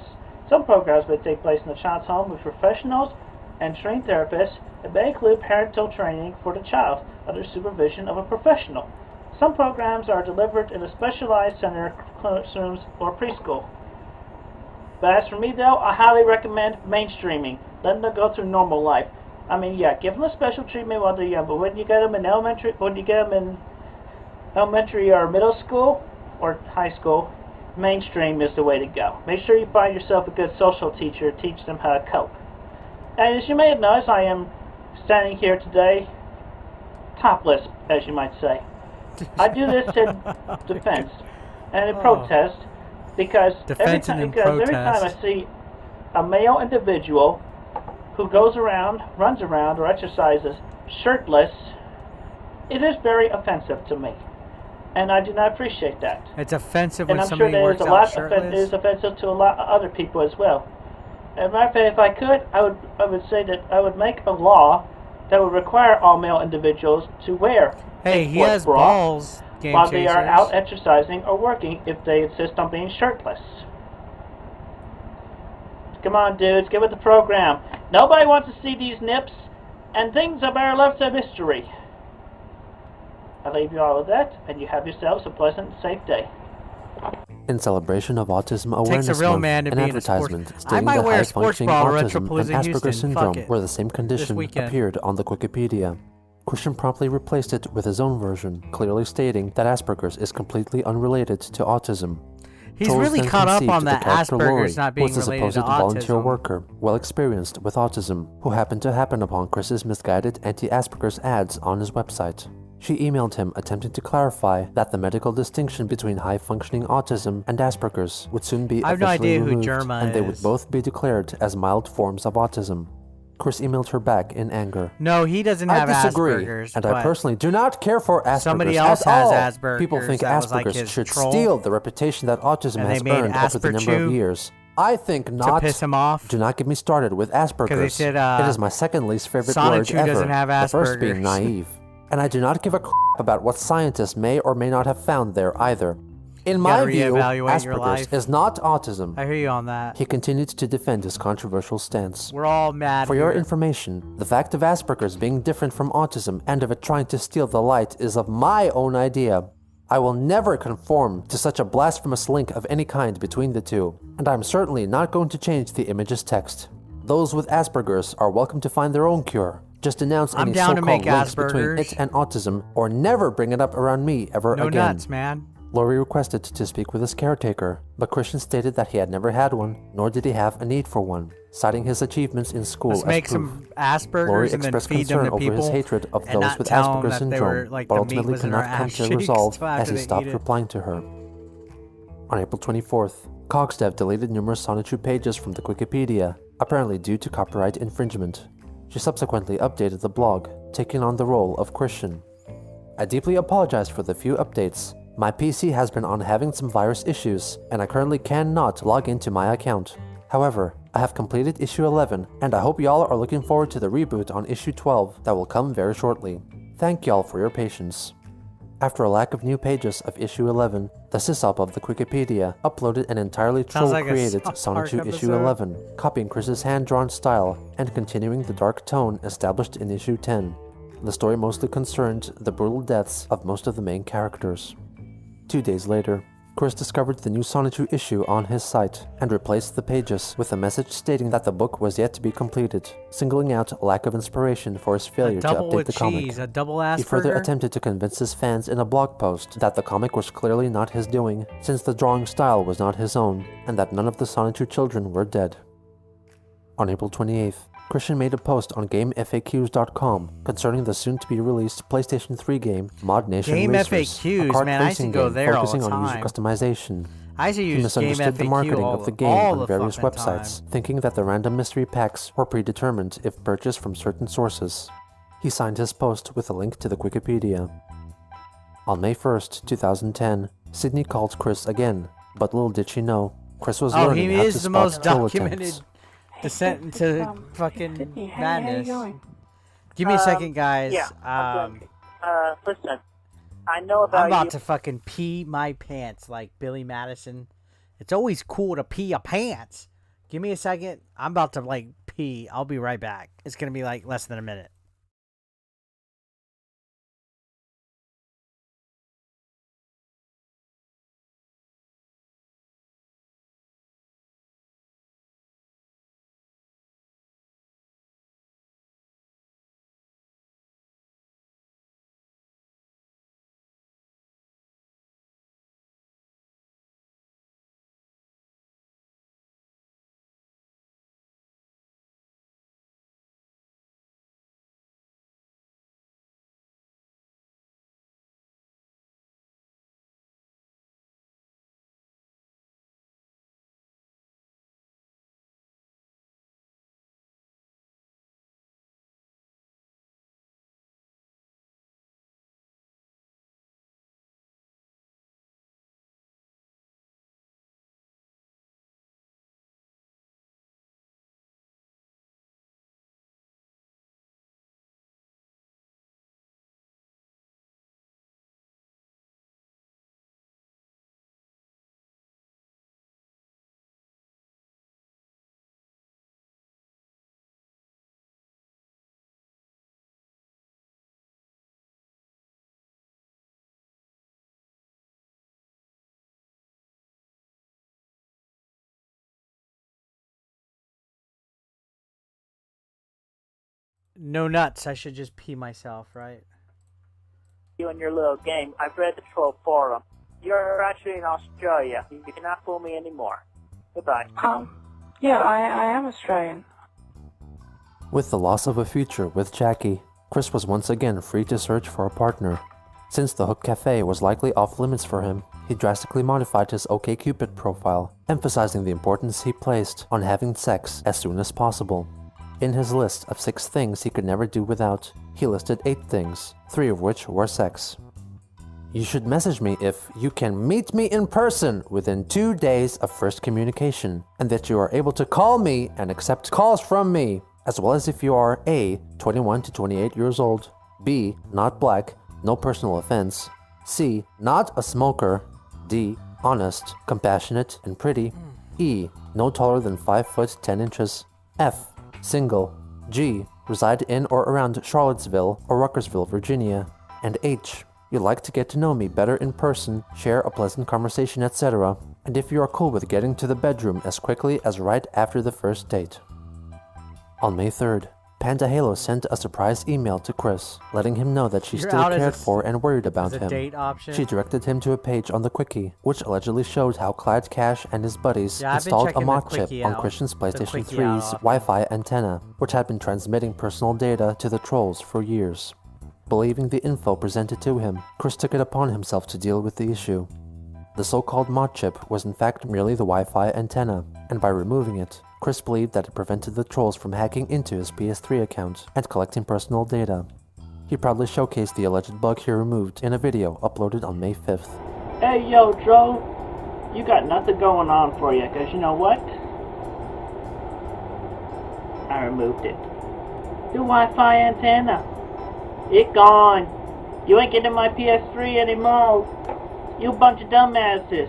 Some programs may take place in the child's home with professionals and trained therapists and may include parental training for the child under supervision of a professional. Some programs are delivered in a specialized center, classrooms, or preschool. But as for me, though, I highly recommend mainstreaming. Let them go through normal life. I mean, yeah, give them a special treatment while they're young, but when you get them in elementary or middle school or high school, mainstream is the way to go. Make sure you find yourself a good social teacher to teach them how to cope. And as you may have noticed, I am standing here today topless, as you might say. I do this in defense and in protest because every time I see a male individual who goes around, runs around, or exercises shirtless, it is very offensive to me. And I do not appreciate that. It's offensive when somebody works out shirtless? It is offensive to a lot of other people as well. As a matter of fact, if I could, I would say that I would make a law that would require all male individuals to wear he has balls, while they are out exercising or working if they insist on being shirtless. Come on, dudes, get with the program. Nobody wants to see these nips, and things are better left to mystery. I leave you all with that, and you have yourselves a pleasant and safe day. In celebration of Autism Awareness Takes a real Month, man to an be advertisement in a stating that high-functioning autism and Asperger's syndrome were the same condition appeared on the Wikipedia. Christian promptly replaced it with his own version, clearly stating that Asperger's is completely unrelated to autism. He's really caught up on that Asperger's not being related to autism. Was a supposed volunteer worker, well experienced with autism, who happened to happen upon Chris's misguided anti-Asperger's ads on his website. She emailed him attempting to clarify that the medical distinction between high-functioning autism and Asperger's would soon be officially removed, and they would both be declared as mild forms of autism. Chris emailed her back in anger. No, he doesn't have Asperger's. And I personally do not care for Asperger's. Somebody else has Asperger's. People think Asperger's should steal the reputation that autism has earned over the number of years. I think not. To piss him off? Do not get me started with Asperger's. Said, it is my second least favorite word Sonichu ever. Doesn't have Asperger's. The first being naive. And I do not give a crap about what scientists may or may not have found there either. In my view, Asperger's is not autism. I hear you on that. He continued to defend his controversial stance. We're all mad For your information, the fact of Asperger's being different from autism and of it trying to steal the light is of my own idea. I will never conform to such a blasphemous link of any kind between the two, and I'm certainly not going to change the image's text. Those with Asperger's are welcome to find their own cure. Just announce any so-called links between it and autism, or never bring it up around me ever again. No nuts, man. Laurie requested to speak with his caretaker, but Christian stated that he had never had one, nor did he have a need for one, citing his achievements in school as make proof. Some Asperger's Laurie and expressed then feed concern them to over people his hatred of and those with not tell Asperger's them that syndrome, like, but the ultimately could not come to a resolve as he stopped replying to her. On April 24th, Cogsdev deleted numerous Sonichu pages from the Wikipedia, apparently due to copyright infringement. She subsequently updated the blog, taking on the role of Christian. I deeply apologize for the few updates. My PC has been on having some virus issues, and I currently cannot log into my account. However, I have completed issue 11, and I hope y'all are looking forward to the reboot on issue 12 that will come very shortly. Thank y'all for your patience. After a lack of new pages of issue 11, the sysop of the Wikipedia uploaded an entirely troll-created Sonichu issue 11, copying Chris's hand-drawn style and continuing the dark tone established in issue 10. The story mostly concerned the brutal deaths of most of the main characters. 2 days later, Chris discovered the new Sonichu issue on his site and replaced the pages with a message stating that the book was yet to be completed, singling out lack of inspiration for his failure to update the comic. He further attempted to convince his fans in a blog post that the comic was clearly not his doing, since the drawing style was not his own, and that none of the Sonichu children were dead. On April 28th, Christian made a post on GameFAQs.com concerning the soon-to-be-released PlayStation 3 game Mod Nation Racers, a kart-racing game focusing on user customization. He misunderstood the marketing of the game on various websites, thinking that the random mystery packs were predetermined if purchased from certain sources. He signed his post with a link to the Wikipedia. On May 1st, 2010, Sydney called Chris again, but little did she know, Chris was learning how to spot troll attempts. Descent into fucking madness. Give me a second, guys. Yeah. Listen, I know about I'm about to fucking pee my pants like Billy Madison. It's always cool to pee your pants. Give me a second. I'm about to like pee. I'll be right back. It's gonna be like less than a minute. No nuts. I should just pee myself, right? You and your little game. I've read the troll forum. You're actually in Australia. You cannot fool me anymore. Goodbye. Yeah, I am Australian. With the loss of a future with Jackie, Chris was once again free to search for a partner. Since the Hook Cafe was likely off limits for him, he drastically modified his OkCupid profile, emphasizing the importance he placed on having sex as soon as possible. In his list of 6 things he could never do without, he listed 8 things, 3 of which were sex. You should message me if you can meet me in person within 2 days of first communication, and that you are able to call me and accept calls from me, as well as if you are A, 21 to 28 years old, B, not black, no personal offense, C, not a smoker, D, honest, compassionate, and pretty, E, no taller than 5 foot 10 inches, F, single, G, reside in or around Charlottesville or Ruckersville, Virginia, and H, you like to get to know me better in person, share a pleasant conversation, etc., and if you are cool with getting to the bedroom as quickly as right after the first date. On May 3rd, Panda Halo sent a surprise email to Chris, letting him know that she still cared for and worried about him. Date option. She directed him to a page on the Quickie, which allegedly showed how Clyde Cash and his buddies installed a mod chip on Christian's PlayStation 3's Wi-Fi antenna, which had been transmitting personal data to the trolls for years. Believing the info presented to him, Chris took it upon himself to deal with the issue. The so-called mod chip was in fact merely the Wi-Fi antenna, and by removing it, Chris believed that it prevented the trolls from hacking into his PS3 account and collecting personal data. He proudly showcased the alleged bug he removed in a video uploaded on May 5th. Hey yo, Joe, you got nothing going on for you, cause you know what? I removed it. The Wi-Fi antenna. It gone. You ain't getting my PS3 anymore. You bunch of dumbasses.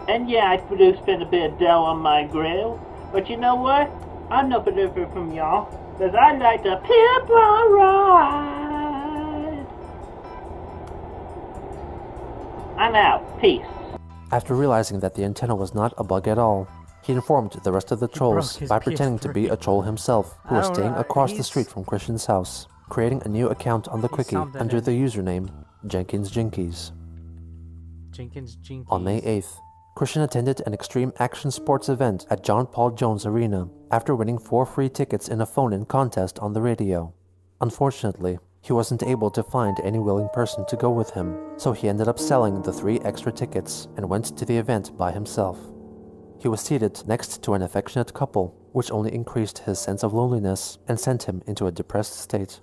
And yeah, I do spend a bit of dough on my grill. But you know what? I'm no different from y'all. Cause I like to pimp a ride. I'm out. Peace. After realizing that the antenna was not a bug at all, he informed the rest of the trolls by pretending to be a troll himself, who was staying across the street from Christian's house, creating a new account on the Quickie under the username Jenkins Jinkies. On May 8th, Christian attended an extreme action sports event at John Paul Jones Arena after winning 4 free tickets in a phone-in contest on the radio. Unfortunately, he wasn't able to find any willing person to go with him, so he ended up selling the 3 extra tickets and went to the event by himself. He was seated next to an affectionate couple, which only increased his sense of loneliness and sent him into a depressed state.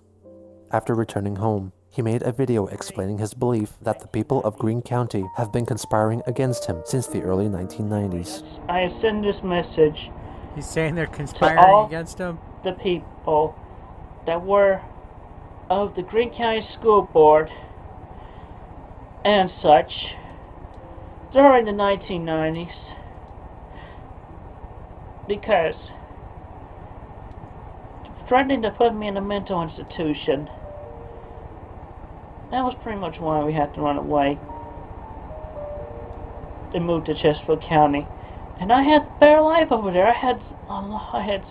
After returning home, he made a video explaining his belief that the people of Greene County have been conspiring against him since the early 1990s. I send this message. He's saying they're conspiring against him? The people that were of the Greene County School Board and such during the 1990s, because threatening to put me in a mental institution. That was pretty much why we had to run away and move to Chesterfield County. And I had a better life over there. I had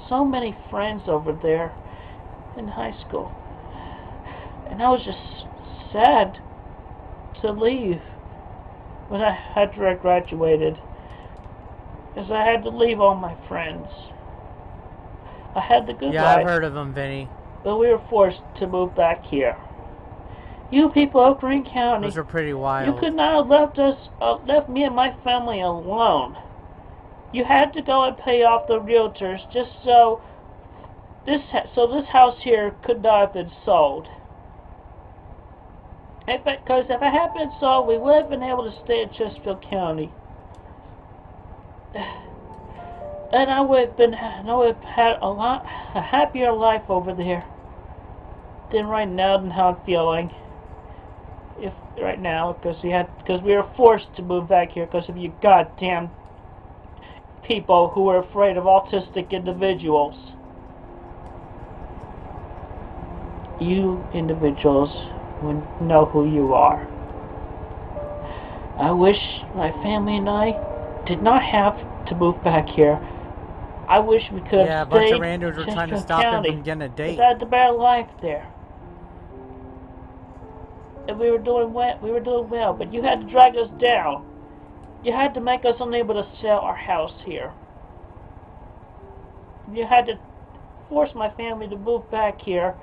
so many friends over there in high school. And I was just sad to leave when after I graduated, because I had to leave all my friends. I had the good life. Yeah, I've heard of them, Vinny. But we were forced to move back here. You people of Greene County, those are pretty wild. You could not have left me and my family alone. You had to go and pay off the realtors just so this house here could not have been sold. Because if it had been sold, we would have been able to stay in Chesterfield County. And I would have had a happier life over there than right now, than how I'm feeling. Because we were forced to move back here because of you goddamn people who were afraid of autistic individuals. You individuals would know who you are. I wish my family and I did not have to move back here I wish we could Yeah, a have bunch of stayed randos were in trying to Central stop him County. from getting a date. We had a better life there. And we were doing well, but you had to drag us down. You had to make us unable to sell our house here. You had to force my family to move back here.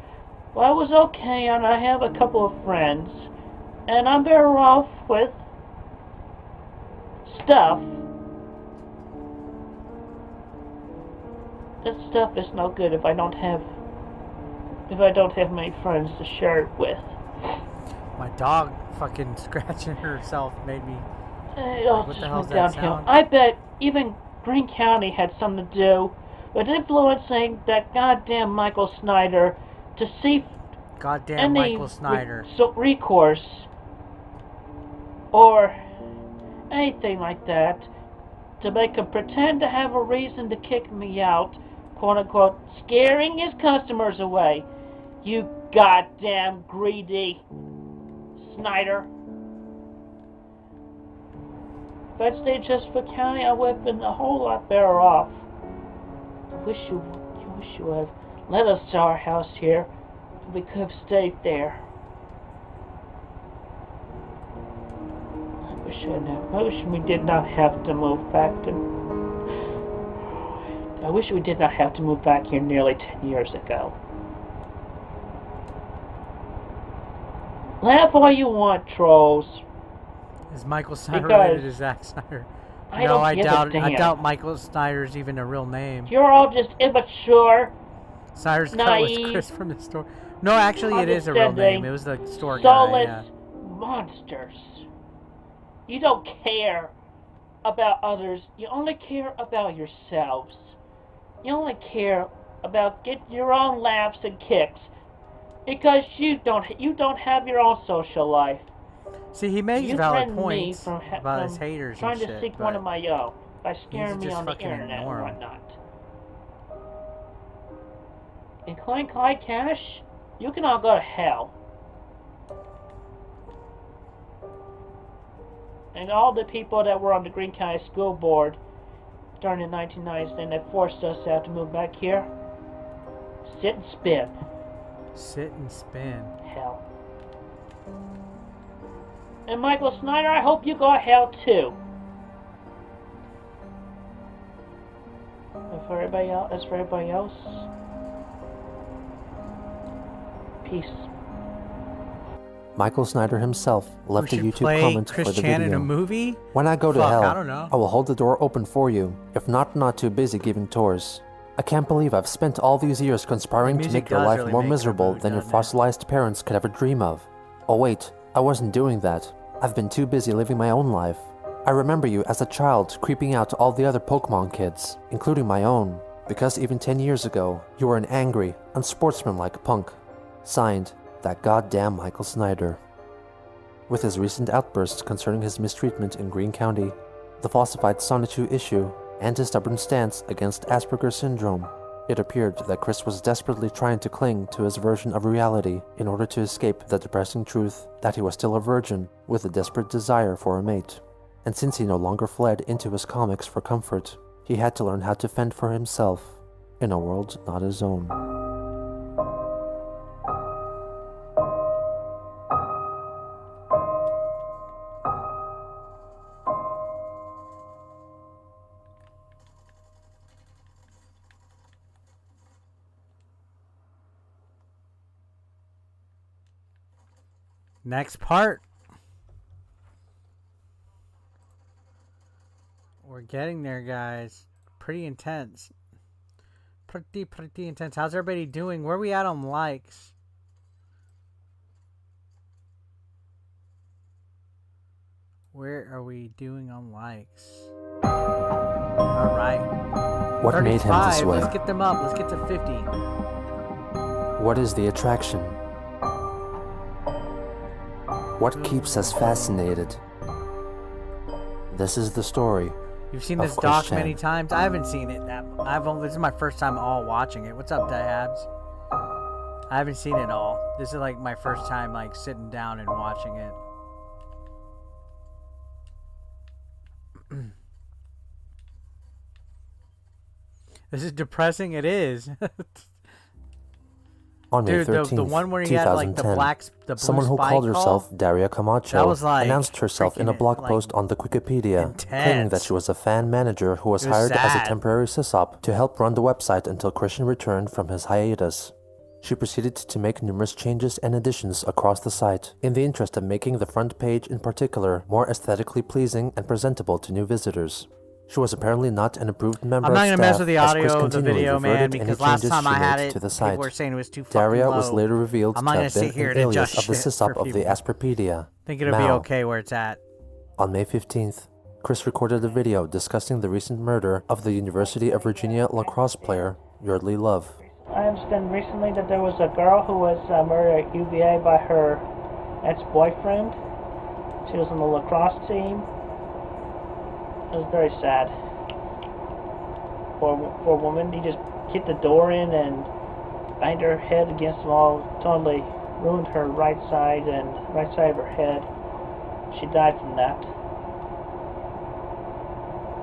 Well, I was okay, and I have a couple of friends, and I'm better off with stuff. That stuff is no good if I don't have many friends to share it with. My dog fucking scratching herself made me. What the hell's that downhill. sound? I bet even Greene County had something to do with influencing that goddamn Michael Snyder to see Goddamn Michael Snyder. Recourse or anything like that to make him pretend to have a reason to kick me out, quote unquote, scaring his customers away. You goddamn greedy Snyder. If I'd stayed just for county, I would have been a whole lot better off. I wish you would have let us sell our house here. We could have stayed there. I wish we did not have to move back I wish we did not have to move back here nearly 10 years ago. Laugh all you want, trolls. Is Michael Snyder related to Zack Snyder? No, I doubt Michael Snyder's even a real name. You're all just immature. Snyder's cut was Chris from the store. No, actually, it is a real name. It was the store guy. Yeah. Monsters. You don't care about others. You only care about yourselves. You only care about getting your own laughs and kicks because you don't have your own social life. See, he makes valid points about his haters and shit. Trying to seek one of my own by scaring me on the internet and whatnot. And Clyde Cash, you can all go to hell. And all the people that were on the Greene County School Board during the 1990s and that forced us to have to move back here, sit and spin. Sit and spin. Hell. And Michael Snyder, I hope you go to hell too. And for everybody else, peace. Michael Snyder himself left a YouTube comment for the video. In a movie? When I go to hell, I don't know. I will hold the door open for you, if not too busy giving tours. I can't believe I've spent all these years conspiring to make your life more miserable than your fossilized parents could ever dream of. Oh wait, I wasn't doing that. I've been too busy living my own life. I remember you as a child creeping out to all the other Pokemon kids, including my own, because even 10 years ago, you were an angry, unsportsmanlike punk. Signed, that goddamn Michael Snyder. With his recent outbursts concerning his mistreatment in Greene County, the falsified Sonichu issue, and his stubborn stance against Asperger's syndrome, it appeared that Chris was desperately trying to cling to his version of reality in order to escape the depressing truth that he was still a virgin with a desperate desire for a mate. And since he no longer fled into his comics for comfort, he had to learn how to fend for himself in a world not his own. Next part. We're getting there, guys. Pretty intense. Pretty intense. How's everybody doing? Where are we at on likes? Where are we doing on likes? Alright. What made him this way? Let's get them up. Let's get to 50. What is the attraction? What keeps us fascinated? This is the story. You've seen this doc many times. I haven't seen it. This is my first time all watching it. What's up, Dabs? I haven't seen it all. This is like my first time like sitting down and watching it. This is depressing. It is. On May Dude, 13th, the one where he had like the 2010, blue someone who spy called call? herself Daria Camacho That was like announced herself in a blog post on the Wikipedia, claiming that she was a fan manager who was hired as a temporary sysop to help run the website until Christian returned from his hiatus. She proceeded to make numerous changes and additions across the site, in the interest of making the front page in particular more aesthetically pleasing and presentable to new visitors. She was apparently not an approved member of staff. I'm not gonna mess with the as Chris audio of the continually video, man, reverted any because last changes time she I had made it, to the people site. were saying it was too fucking Daria low. was later revealed I'm to not gonna have sit been here an and alias adjust of the shit sysop for of the people. Asperpedia. I think it'll be okay where it's at. On May 15th, Chris recorded a video discussing the recent murder of the University of Virginia lacrosse player, Yardley Love. I understand recently that there was a girl who was murdered at UVA by her ex-boyfriend. She was on the lacrosse team. It was very sad. For a woman, he just kicked the door in and banged her head against the wall, totally ruined her right side of her head. She died from that.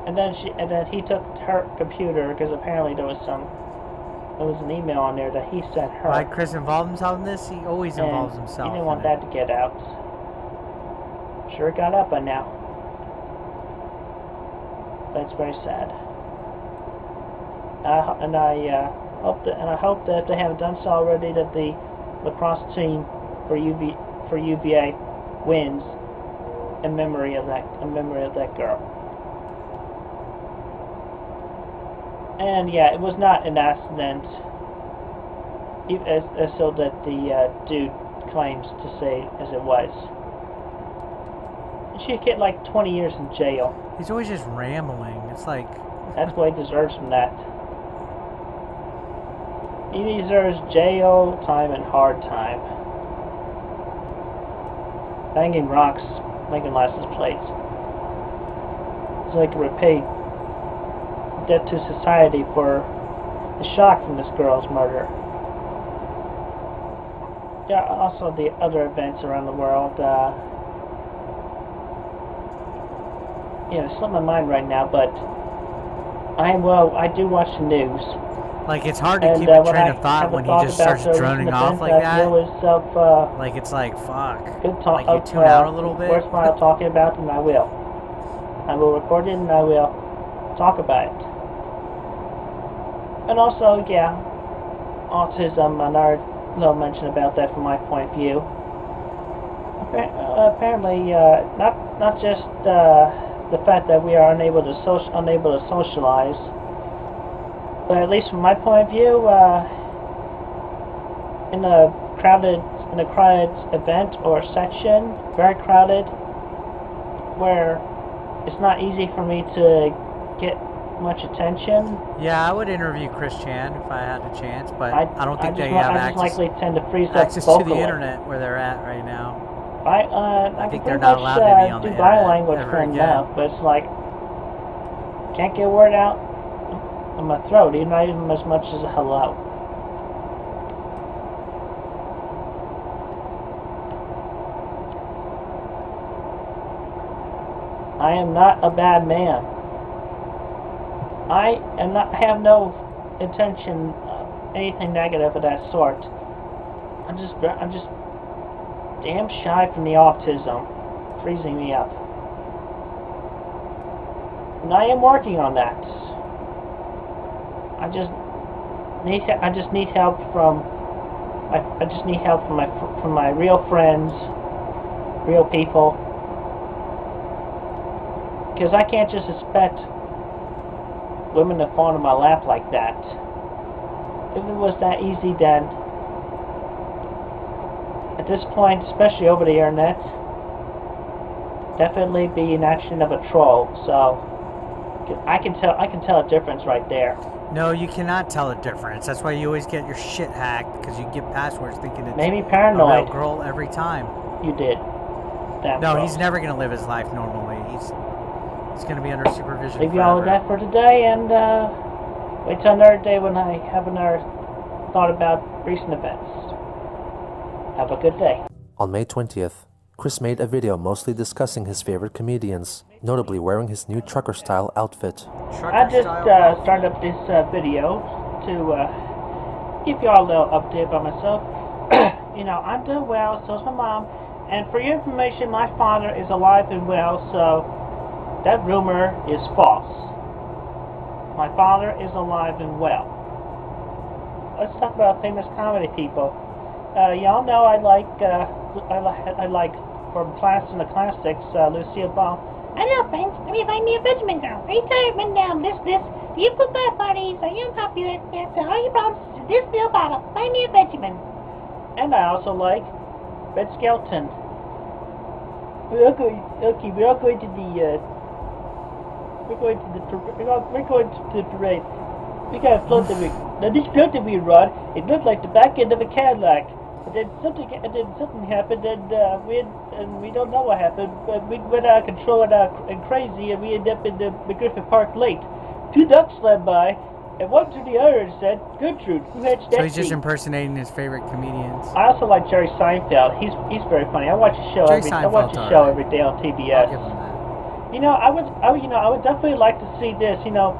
And then he took her computer, because apparently there was an email on there that he sent her. Why Chris involved himself in this? He always involves himself. He didn't want that to get out. Sure got out by now. That's very sad. I hope that if they haven't done so already, that the lacrosse team for UVA wins in memory of that girl. And yeah, it was not an accident, as so that the dude claims to say as it was. She'd get like 20 years in jail. He's always just rambling. It's like... That's what he deserves from that. He deserves jail time and hard time. Banging rocks, making license plates. So he can repay debt to society for the shock from this girl's murder. Yeah, also the other events around the world. It's slipped my mind right now, but I do watch the news. Like, it's hard to keep a train of thought when he just starts droning off like that. Like, it's like, fuck. Like, you tune out a little bit. Worst part I'm talking about, and I will. I will record it, and I will talk about it. And also, yeah, autism, another little mention about that from my point of view. Apparently, not just the fact that we are unable to socialize, but at least from my point of view, in a crowded event or section, very crowded, where it's not easy for me to get much attention. Yeah, I would interview Chris Chan if I had a chance, but I don't think they have access to the internet where they're at right now. I think they're not allowed to be on the internet body language ever for them again. now, but it's like, can't get a word out in my throat, not even as much as a hello. I am not a bad man. I have no intention of anything negative of that sort. I'm just damn shy from the autism, freezing me up. And I am working on that. I just need help from my real friends, real people, because I can't just expect women to fall into my lap like that. If it was that easy, then at this point, especially over the internet, definitely be an action of a troll. So I can tell a difference right there. No, you cannot tell a difference. That's why you always get your shit hacked, because you give passwords thinking it's maybe paranoid. A real girl every time. You did. No, he's never gonna live his life normally. He's gonna be under supervision. Leave you all with that for today, and wait till another day when I have another thought about recent events. Have a good day. On May 20th, Chris made a video mostly discussing his favorite comedians, notably wearing his new trucker-style outfit. I just started up this video to give y'all a little update about myself. You know, I'm doing well, so's my mom. And for your information, my father is alive and well, so that rumor is false. My father is alive and well. Let's talk about famous comedy people. Y'all know I like from Class in the Classics, Lucille Ball. Hello, friends. Let me find me a Benjamin girl. Retirement down. This. Do you put my parties? Are you popular? Answer all your problems. This little bottle. Find me a Benjamin. And I also like Red Skelton. We are going to the parade. We got a float that we. Now this float that we rode, it looked like the back end of a Cadillac. But then something happened, and we don't know what happened. But we went out of control and crazy, and we ended up in the McGriffin Park Lake. 2 ducks swam by, and one to the other and said, "Gertrude, who had that?" So he's just impersonating his favorite comedians. I also like Jerry Seinfeld. He's very funny. I watch his show every day on TBS. You know, I would definitely like to see this. You know,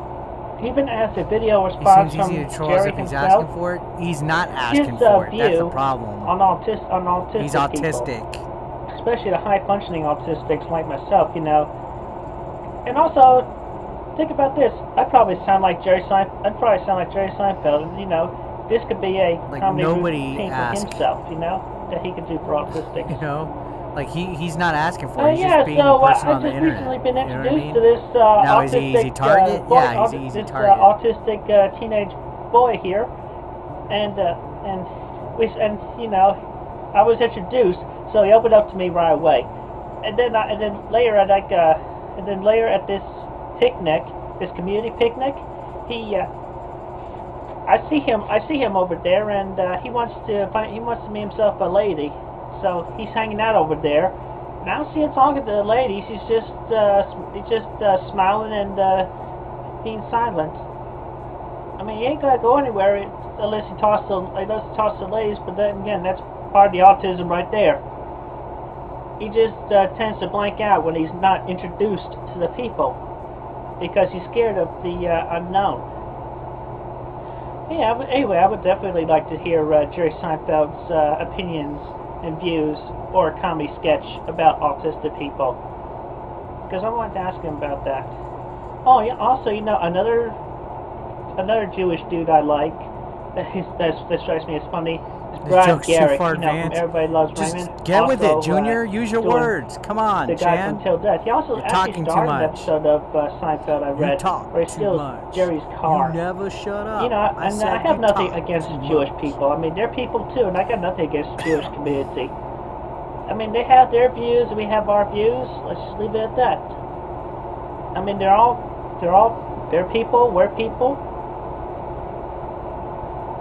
even as a video response from Jerry himself. He's asking for it. He's not asking for it. That's the problem. On autistic He's autistic. People, especially the high-functioning autistics like myself. You know, and also think about this. I'd probably sound like Jerry Seinfeld. And, you know, this could be a comedy routine for himself. You know, that he could do for autistics. You know. Like he's not asking for it. He's yeah, just being a person on the internet. I've just recently been introduced you know to this now autistic, is he easy target? He's an easy target. Autistic teenage boy here, and you know, I was introduced, so he opened up to me right away, and then later at this picnic, this community picnic, I see him over there, and he wants to make himself a lady. So he's hanging out over there, and I don't see him talking to the ladies. He's just smiling and being silent. I mean, he ain't gonna go anywhere unless he talks to the ladies. But then again, that's part of the autism right there. He just tends to blank out when he's not introduced to the people because he's scared of the unknown. Yeah. Anyway, I would definitely like to hear Jerry Seinfeld's opinions and views or a comedy sketch about autistic people, because I wanted to ask him about that. Oh yeah, also, you know, another Jewish dude I like that strikes me as funny is Brian Garrett, you know, from Everybody Loves Raymond. Just get with it, Junior. Use your words. Come on, the guy from Till Death. He also actually starred in an episode of Seinfeld I read, where he steals Jerry's car. You never shut up. You know, and I have nothing against Jewish people. I mean, they're people too, and I got nothing against the Jewish community. I mean, they have their views, and we have our views. Let's just leave it at that. I mean, they're people. We're people.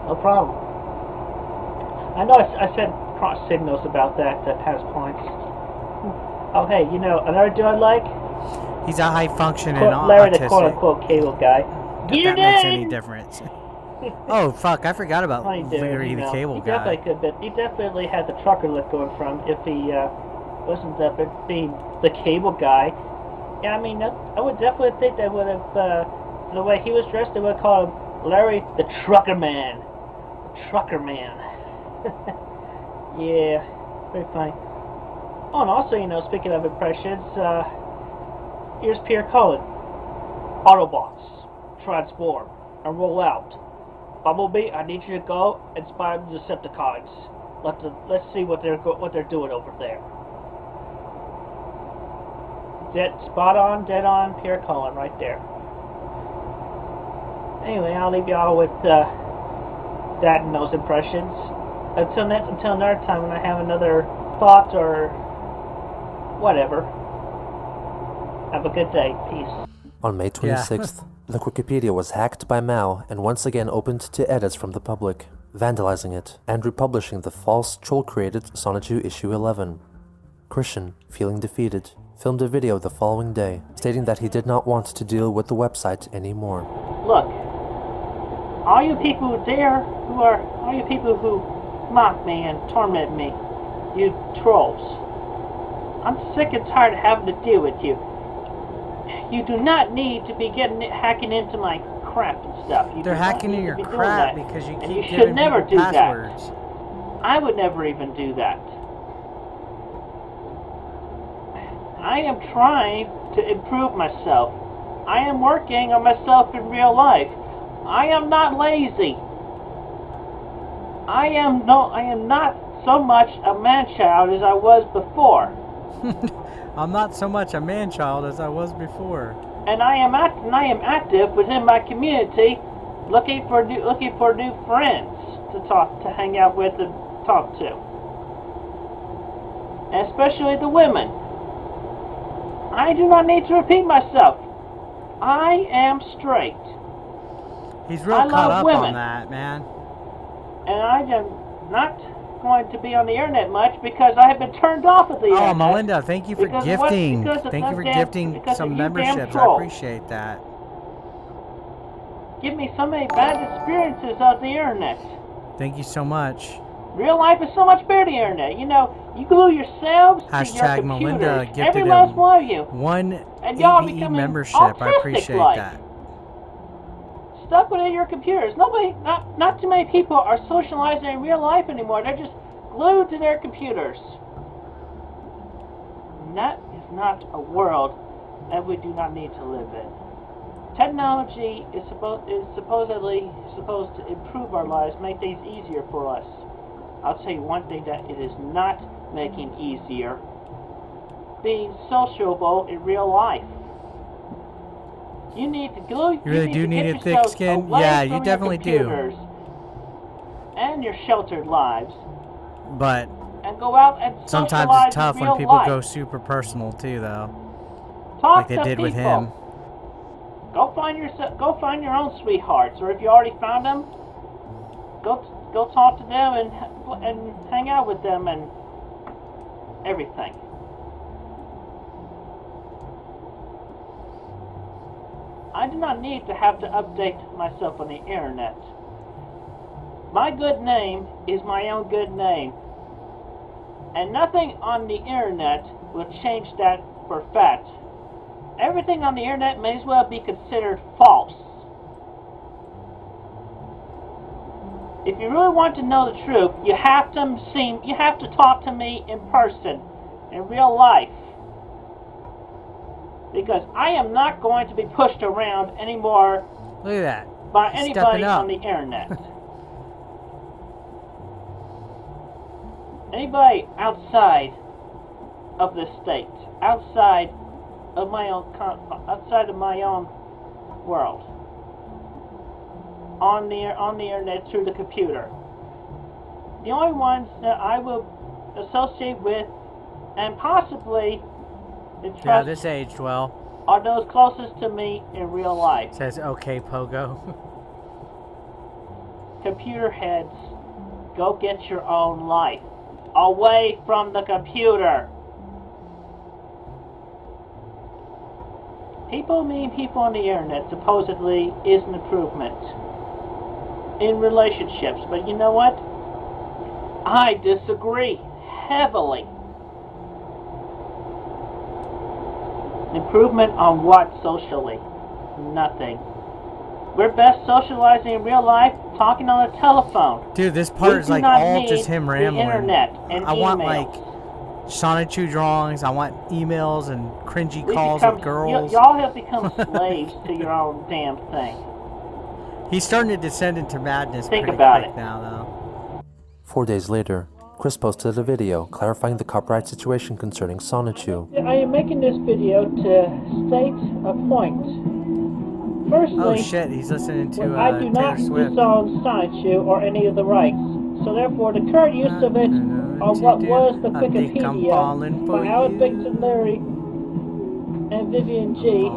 No problem. I know I said cross signals about that has points. Oh, hey, you know, another dude I like? He's a high-functioning Larry, autistic. the quote-unquote cable guy. If that makes any difference. Oh, fuck, I forgot about Larry the cable guy. He definitely had the trucker look going from if he wasn't being the cable guy. Yeah, I mean, I would definitely think they would have, the way he was dressed, they would have called him Larry the Trucker Man. The Trucker Man. Yeah, very funny. Oh, and also, you know, speaking of impressions, here's Pierre Cullen. Autobots, transform and roll out. Bumblebee, I need you to go and spy the Decepticons. Let's see what they're doing over there. Dead on, Pierre Cullen right there. Anyway, I'll leave y'all with that and those impressions. Until another time when I have another thought or whatever. Have a good day. Peace. On May 26th, the Wikipedia was hacked by Mao and once again opened to edits from the public, vandalizing it and republishing the false troll-created Sonichu issue 11. Christian, feeling defeated, filmed a video the following day, stating that he did not want to deal with the website anymore. Look, all you people who mock me and torment me, you trolls. I'm sick and tired of having to deal with you. You do not need to be hacking into my crap and stuff. They're hacking into your crap because you keep giving people passwords. I would never even do that. I am trying to improve myself. I am working on myself in real life. I am not lazy. I am not so much a man-child as I was before. I'm not so much a man-child as I was before. And I am active within my community, looking for new friends to hang out with and talk to, and especially the women. I do not need to repeat myself. I am straight. He's real caught up on that, man. And I am not going to be on the internet much because I have been turned off of the internet. Oh, Melinda, thank you for gifting. Thank you for gifting some memberships. I appreciate that. Give me so many bad experiences on the internet. Thank you so much. Real life is so much better than the internet. You know, you glue yourselves to your computers. Melinda gifted every last one of you. One and y'all ABE membership. I appreciate that. Stuck within your computers. Not too many people are socializing in real life anymore. They're just glued to their computers. And that is not a world that we do not need to live in. Technology is supposedly supposed to improve our lives, make things easier for us. I'll tell you one thing that it is not making easier: being sociable in real life. You need to glue. You really do need a thick skin. Yeah, you definitely do. And your sheltered lives. But and go out and sometimes it's tough when people go super personal too, though. Like they did with him. Go find your own sweethearts, or if you already found them, go talk to them and hang out with them and everything. I do not need to have to update myself on the internet. My good name is my own good name. And nothing on the internet will change that for fact. Everything on the internet may as well be considered false. If you really want to know the truth, you have to talk to me in person, in real life. Because I am not going to be pushed around anymore. Look at that. By anybody on the internet. Anybody outside of the state, outside of my own world, on the internet through the computer. The only ones that I will associate with and possibly yeah, this aged well. Are those closest to me in real life. Says okay, Pogo. Computer heads, go get your own life. Away from the computer. People on the internet supposedly is an improvement in relationships, but you know what? I disagree heavily. Improvement on what socially? Nothing. We're best socializing in real life, talking on the telephone. Dude, this part is like all just him rambling. The internet and I want like Sonichu drawings. I want emails and cringy calls of girls. Y'all have become slaves to your own damn thing. He's starting to descend into madness. Think about it now, though. 4 days later, Chris posted a video clarifying the copyright situation concerning Sonichu. I am making this video to state a point. Firstly, oh shit, he's listening to I do not disown Sonichu or any of the rights. So therefore, the current use of it on what was the Wikipedia by Alex Bington Larry and Vivian G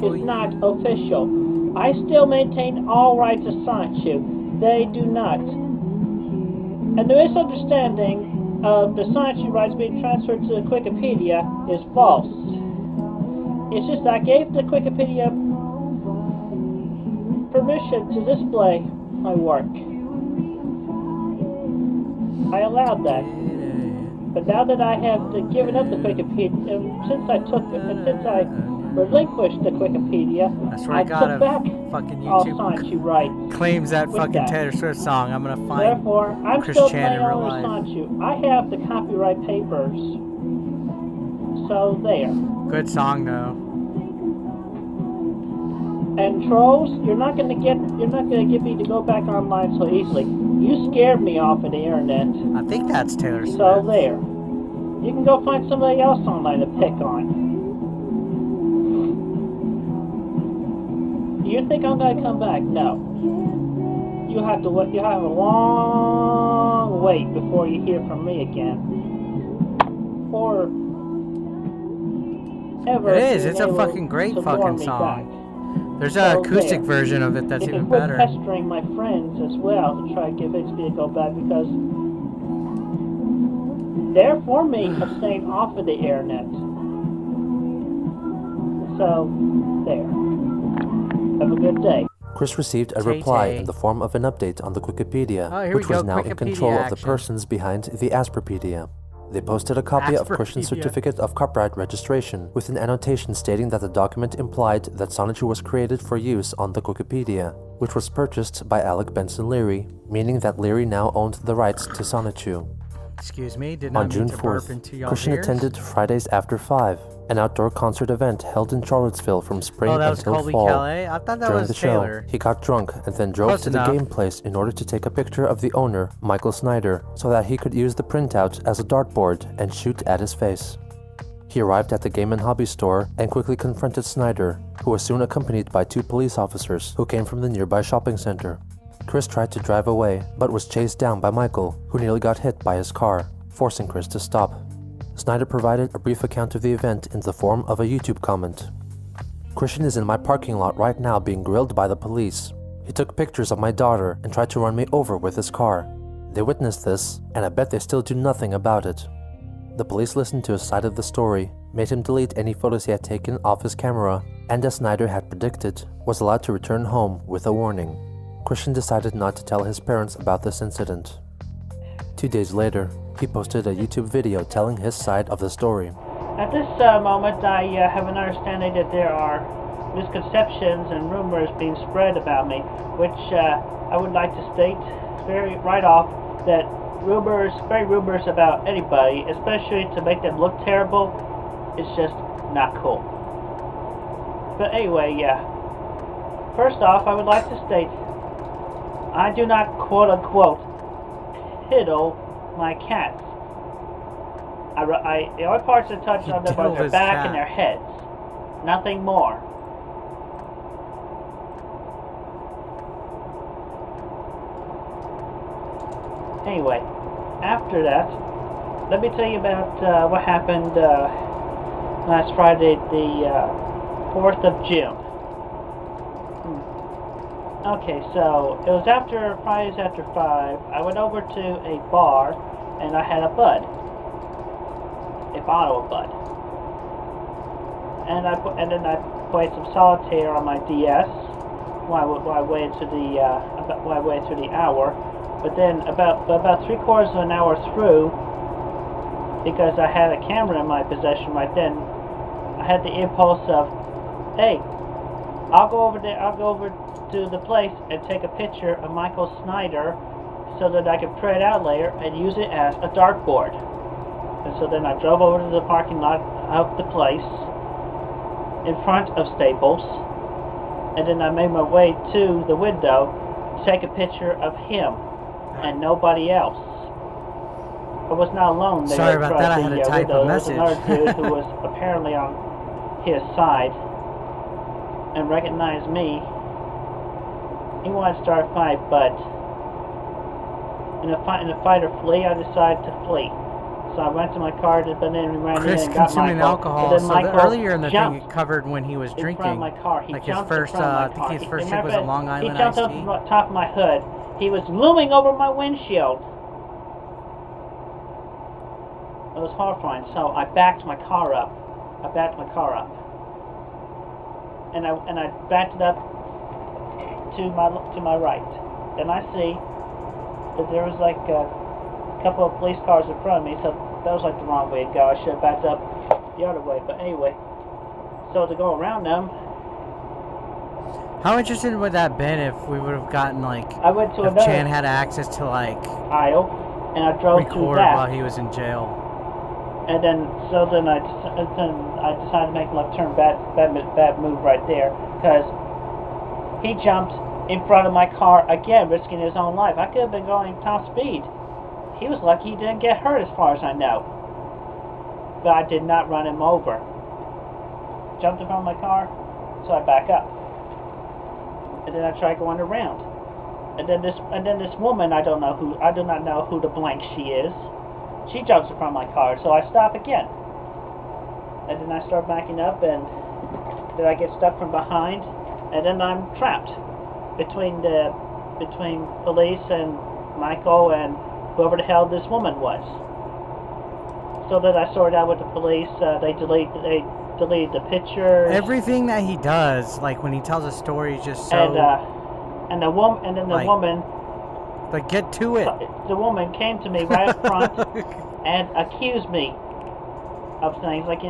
is not official. I still maintain all rights of Sonichu. They do not. And the misunderstanding of the Sonichu rights being transferred to the Wikipedia is false. It's just I gave the Wikipedia permission to display my work. I allowed that. But now that I have given up the Wikipedia, since I took it, and since I relinquish the Wikipedia. That's where I got took a back fucking all YouTube Sonichu rights. claims that with fucking that. Taylor Swift song. I'm gonna find Therefore, I'm Chris still Chan playing in real owner life. Sonichu. I have the copyright papers. So there. Good song though. And trolls, you're not gonna get me to go back online so easily. You scared me off of the internet. I think that's Taylor Swift. So there. You can go find somebody else online to pick on. You think I'm gonna come back? No. You have to wait. You have a long wait before you hear from me again. Or ever. It is. It's a fucking great fucking song. There's an acoustic version of it that's even better. If pestering my friends as well to try to get Bixby to go back because they're for me of staying off of the internet. So there. Have a good day. Chris received a reply in the form of an update on the Wikipedia, which was now in control of the persons behind the Asperpedia. They posted a copy of Christian's certificate of copyright registration with an annotation stating that the document implied that Sonichu was created for use on the Wikipedia, which was purchased by Alec Benson Leary, meaning that Leary now owned the rights to Sonichu. Excuse me, did not On June 4th, Christian attended Fridays After 5, an outdoor concert event held in Charlottesville from spring until fall. Calais? I thought that During was the Taylor. show, he got drunk and then drove to the game place in order to take a picture of the owner, Michael Snyder, so that he could use the printout as a dartboard and shoot at his face. He arrived at the game and hobby store and quickly confronted Snyder, who was soon accompanied by 2 police officers who came from the nearby shopping center. Chris tried to drive away, but was chased down by Michael, who nearly got hit by his car, forcing Chris to stop. Snyder provided a brief account of the event in the form of a YouTube comment. Christian is in my parking lot right now being grilled by the police. He took pictures of my daughter and tried to run me over with his car. They witnessed this, and I bet they still do nothing about it. The police listened to his side of the story, made him delete any photos he had taken off his camera, and as Snyder had predicted, was allowed to return home with a warning. Christian decided not to tell his parents about this incident. 2 days later, he posted a YouTube video telling his side of the story. At this moment, I have an understanding that there are misconceptions and rumors being spread about me, which I would like to state right off that spreading rumors about anybody, especially to make them look terrible, is just not cool. But anyway, first off, I would like to state I do not quote-unquote piddle my cats. The only parts I touch on them are their back and their heads. Nothing more. Anyway, after that, let me tell you about what happened last Friday, the 4th of June. Okay, so it was after Fridays After 5. I went over to a bar and I had a bud. A bottle of bud. And then I played some solitaire on my DS while I waited to the hour. But then about 3/4 of an hour through, because I had a camera in my possession right then, I had the impulse of, hey, I'll go over to the place and take a picture of Michael Snyder so that I could print it out later and use it as a dartboard. And so then I drove over to the parking lot of the place in front of Staples, and then I made my way to the window to take a picture of him and nobody else. I was not alone there. Sorry about that, I had to type a message. There was another dude who was apparently on his side and recognized me. He wanted to start a fight, but in a fight or flee, I decided to flee. So I went to my car, but then ran in and got consuming Michael. alcohol. So earlier in the thing, it covered when he was in front drinking. of my car. He like his jumped first, in front I of my think car. his first drink was a Long Island He jumped iced up tea. to the top of my hood. He was looming over my windshield. It was horrifying. So I backed my car up. And I backed it up to my right. Then I see that there was like a couple of police cars in front of me, so that was like the wrong way to go. I should have backed up the other way. But anyway, So to go around them, how interesting would that been if we would have gotten like I went to if another Chan had access to like aisle, and I drove through record that. while he was in jail. And then I decided to make a left turn bad move right there, because he jumped in front of my car again, risking his own life. I could have been going top speed. He was lucky he didn't get hurt, as far as I know. But I did not run him over. Jumped in front of my car, so I back up. And then I try going around. And then this woman, I do not know who the blank she is. She jumps in front of my car, so I stop again. And then I start backing up, and then I get stuck from behind, and then I'm trapped between police and Michael and whoever the hell this woman was. So that I sorted out with the police. They deleted the pictures. Everything that he does, like when he tells a story, is just so. And the woman. But get to it. The woman came to me right up front and accused me of things like,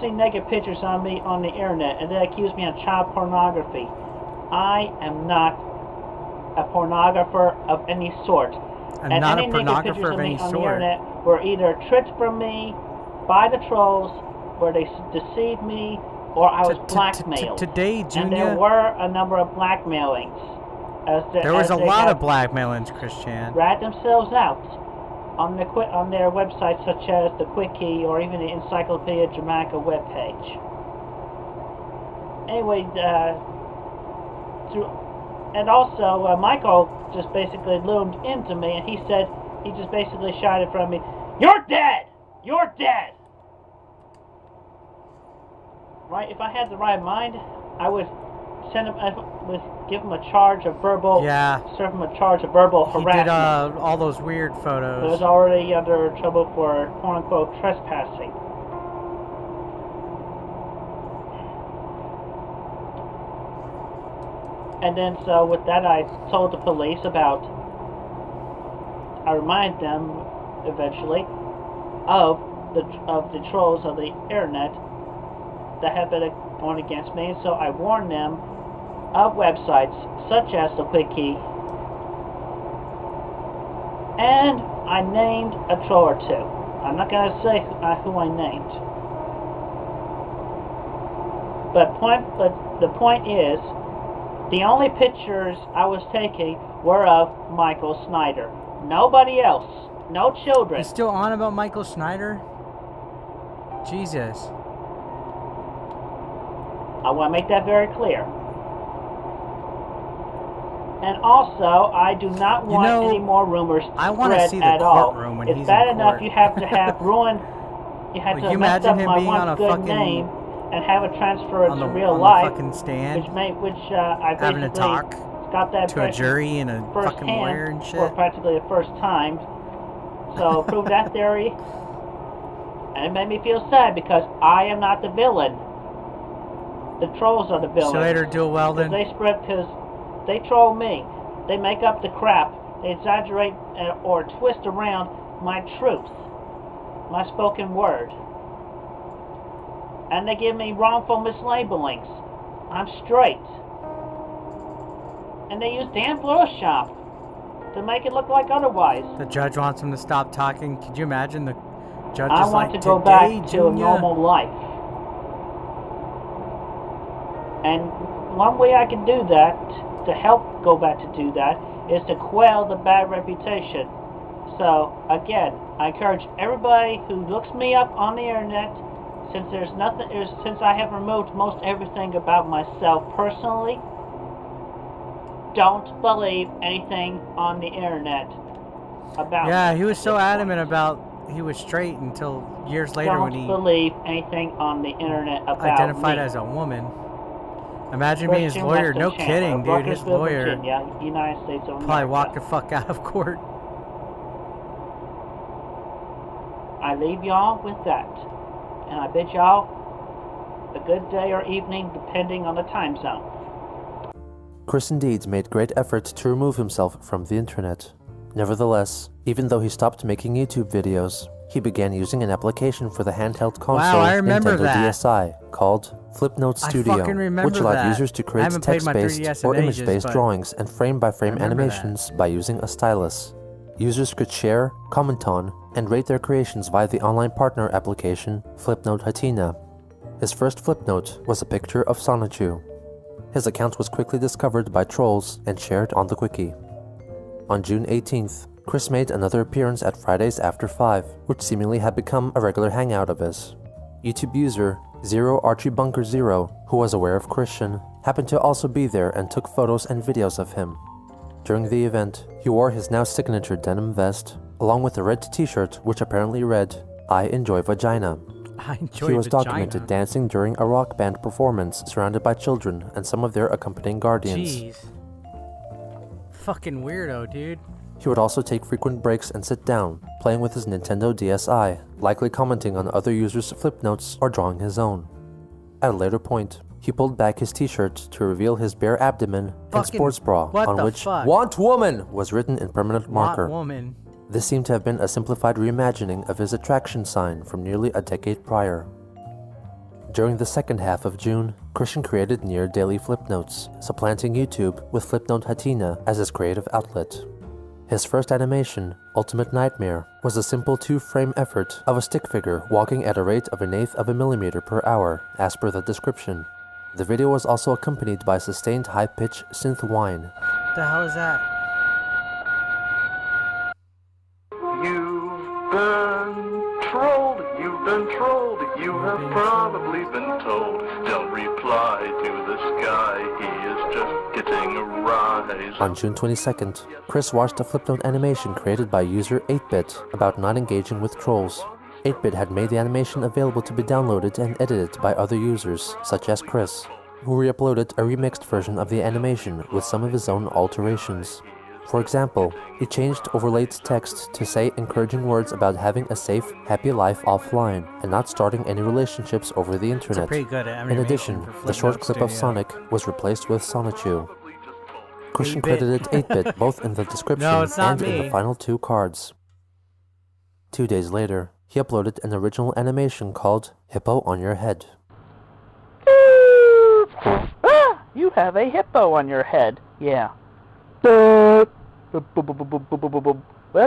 see naked pictures on me on the internet, and then accused me of child pornography. I am not a pornographer of any sort. I'm not a pornographer of any on sort. The internet were either tricked from me by the trolls, where they deceived me, or I was blackmailed. Today, Junior. And there were a number of blackmailings. There was a lot of blackmailings, Christian. Rat themselves out on their websites, such as the Quickie or even the Encyclopedia Dramatica webpage. Anyway, and also Michael just basically loomed into me, and he just basically shouted from me, "You're dead! You're dead!" Right? If I had the right mind, I would give him a charge of verbal. Yeah. Serve him a charge of verbal harassment. He did all those weird photos. He was already under trouble for quote unquote trespassing. And then so with that, I told the police about. I reminded them eventually of the trolls of the internet that have been going against me, and so I warned them of websites such as the Quickie, and I named a troll or two. I'm not going to say who I named, but the point is, the only pictures I was taking were of Michael Snyder. Nobody else. No children. He's still on about Michael Snyder? Jesus. I want to make that very clear. And also, I do not want any more rumors I want to see the courtroom when he's in court. It's bad enough you have to have ruined. You have to mess up my once good name and have it transfer to real life. Fucking stand, which I basically having a talk got that to a jury and a fucking lawyer and shit. For practically the first time. So prove that theory, and it made me feel sad because I am not the villain. The trolls are the villains. So later, do well then. Because they troll me. They make up the crap. They exaggerate or twist around my truth, my spoken word. And they give me wrongful mislabelings. I'm straight. And they use damn Photoshop to make it look like otherwise. The judge wants him to stop talking. Could you imagine the judge I is want like, to go back to Junior, a normal life. And one way I can do that, to help go back to do that, is to quell the bad reputation. So, again, I encourage everybody who looks me up on the internet, since I have removed most everything about myself personally, don't believe anything on the internet about me. Yeah, he was so adamant about he was straight until years later when he believe anything on the internet about identified me. as a woman. Imagine being his lawyer. No kidding, dude. His lawyer Virginia, United States of America. probably walked the fuck out of court. I leave y'all with that. And I bid y'all a good day or evening, depending on the time zone. Chris indeed made great efforts to remove himself from the internet. Nevertheless, even though he stopped making YouTube videos, he began using an application for the handheld console Nintendo DSi called Flipnote I Studio, fucking remember which allowed that. users to I create haven't played my 3DS text-based in or ages, image-based but drawings and frame-by-frame I remember that. animations by using a stylus. Users could share, comment on, and rate their creations via the online partner application Flipnote Hatina. His first Flipnote was a picture of Sonichu. His account was quickly discovered by trolls and shared on the Quickie. On June 18th, Chris made another appearance at Fridays After 5, which seemingly had become a regular hangout of his. YouTube user ZeroArchieBunker0, who was aware of Christian, happened to also be there and took photos and videos of him. During the event, he wore his now signature denim vest, along with a red t-shirt which apparently read, "I enjoy vagina." I enjoy He was vagina. documented dancing during a rock band performance surrounded by children and some of their accompanying guardians. Jeez. Fucking weirdo, dude. He would also take frequent breaks and sit down, playing with his Nintendo DSi, likely commenting on other users' Flipnotes or drawing his own. At a later point, he pulled back his t-shirt to reveal his bare abdomen and Fucking sports bra, what on the which fuck? "Want Woman" was written in permanent marker. Hot woman. This seemed to have been a simplified reimagining of his attraction sign from nearly a decade prior. During the second half of June, Christian created near-daily Flipnotes, supplanting YouTube with Flipnote Hatina as his creative outlet. His first animation, Ultimate Nightmare, was a simple 2-frame effort of a stick figure walking at a rate of 1/8 of a millimeter per hour, as per the description. The video was also accompanied by sustained high-pitched synth whine. What the hell is that? You've been trolled, you have probably been told. Don't reply to the sky, he is just getting a rise. On June 22nd, Chris watched a Flipnote animation created by user 8bit about not engaging with trolls. 8bit had made the animation available to be downloaded and edited by other users, such as Chris, who re-uploaded a remixed version of the animation with some of his own alterations. For example, he changed overlaid text to say encouraging words about having a safe, happy life offline and not starting any relationships over the internet. It's a pretty good In animation addition, for the short Flipnote clip of Studio. Sonic was replaced with Sonichu. Christian 8-bit. credited 8bit both in the description No, it's not and in me. the final 2 cards. 2 days later, he uploaded an original animation called Hippo on Your Head. Ah, you have a hippo on your head. Yeah. Well,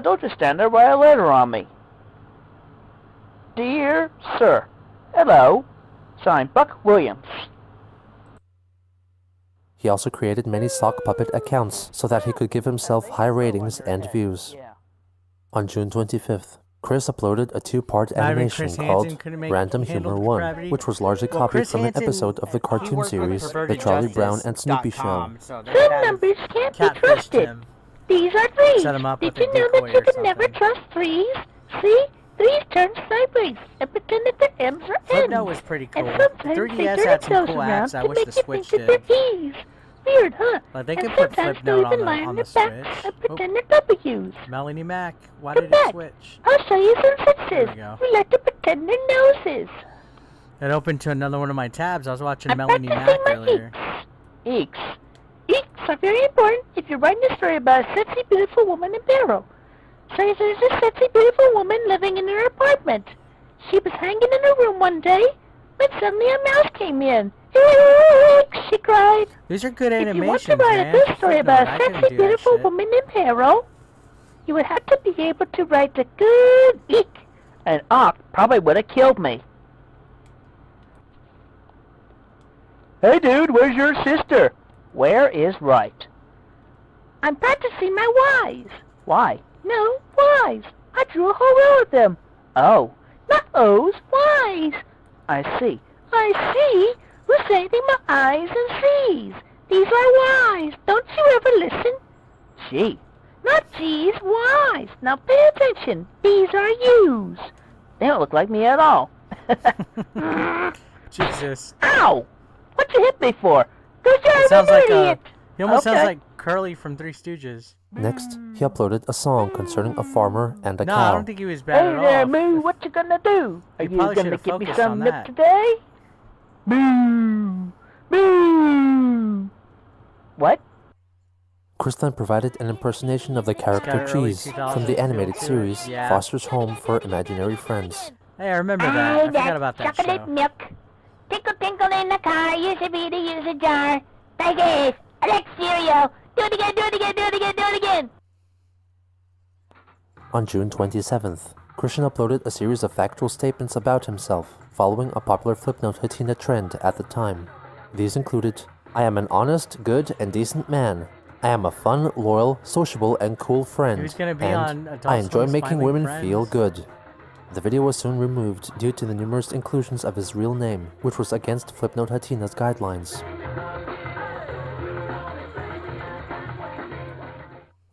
don't just stand there while I letter on me. Dear Sir. Hello. Signed, Buck Williams. He also created many sock puppet accounts so that he could give himself high ratings and views. Yeah. On June 25th, Chris uploaded a 2-part Not even animation Chris called Hansen couldn't make Random handle Humor 1, gravity. which was largely Well, copied Chris from an Hansen, episode of the he cartoon worked with series The perverted Charlie Brown and Snoopy Show. justice.com, so they Some had him numbers can't be catfished trusted. him. These are threes. Set 'em up Did with a you know decoy that you or can never something. trust threes? See? Threes turn sideways and pretend that their M's are N's. Flipnote was pretty cool. And The sometimes 3DS they turn had some themselves cool around apps. I to wish make the you Switch think did. that they're E's. Weird, huh? Like, they And could put sometimes Flipnote they'll on even lie the on their backs Switch. and pretend they're W's. Melanie Mac, why Come did back. it switch? I'll show you some There sixes. we go. We like to pretend they're noses. It opened to another one of my tabs. I was watching I'm Melanie practicing Mac my earlier. Eeks. Eeks are very important if you're writing a story about a sexy, beautiful woman in peril. So there's a sexy, beautiful woman living in her apartment. She was hanging in her room one day when suddenly a mouse came in. Eeks, she cried. These are good If you want animations, to write man. a good story Flipnote, about I a couldn't sexy, do that beautiful shit. woman in peril, you would have to be able to write a good eek. An ox probably would have killed me. Hey dude, where's your sister? Where is right? I'm practicing my Y's. Why? No, Y's. I drew a whole row of them. Oh, not O's, Y's. I see. I see. Who's saying my I's and C's? These are Y's. Don't you ever listen? Gee. Not G's, Y's. Now pay attention. These are U's. They don't look like me at all. Jesus. Ow! What'd you hit me for? Because It you're sounds an like idiot. he almost sounds Okay. like Curly from Three Stooges. Next, he uploaded a song concerning a farmer and a No, I cow. don't think he was bad Hey at there, all. Moo, what you gonna do? Are You you probably gonna should've give me focused on some nip that. today? Moo! Moo! What? Chris then provided an impersonation of the character got early Cheese 2000s from the animated feel to it. series Yeah. Foster's Home for Imaginary Friends. Hey, I remember that. I forgot about that chocolate show. milk. Tinkle, tinkle in the car. Use a beat, use a jar. Tigers, I like cereal. Do it again, do it again, do it again, do it again. On June 27th, Christian uploaded a series of factual statements about himself, following a popular Flipnote Hatina trend at the time. These included, I am an honest, good, and decent man. I am a fun, loyal, sociable, and cool friend. He was gonna be and on Adult I enjoy Swim's making Finding women Friends. feel good. The video was soon removed due to the numerous inclusions of his real name, which was against Flipnote Hatina's guidelines.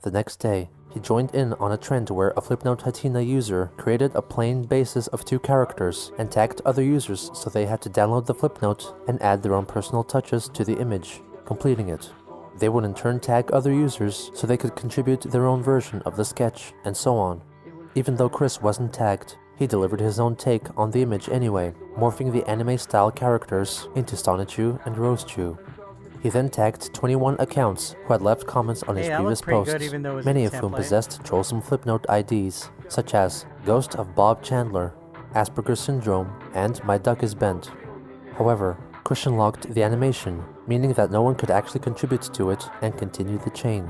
The next day, he joined in on a trend where a Flipnote Hatina user created a plain basis of 2 characters and tagged other users so they had to download the Flipnote and add their own personal touches to the image, completing it. They would in turn tag other users so they could contribute their own version of the sketch, and so on. Even though Chris wasn't tagged, he delivered his own take on the image anyway, morphing the anime-style characters into Sonichu and Rosechu. He then tagged 21 accounts who had left comments on his previous posts, many of whom possessed troublesome Flipnote IDs, such as Ghost of Bob Chandler, Asperger's Syndrome, and My Duck is Bent. However, Christian logged the animation, meaning that no one could actually contribute to it and continue the chain.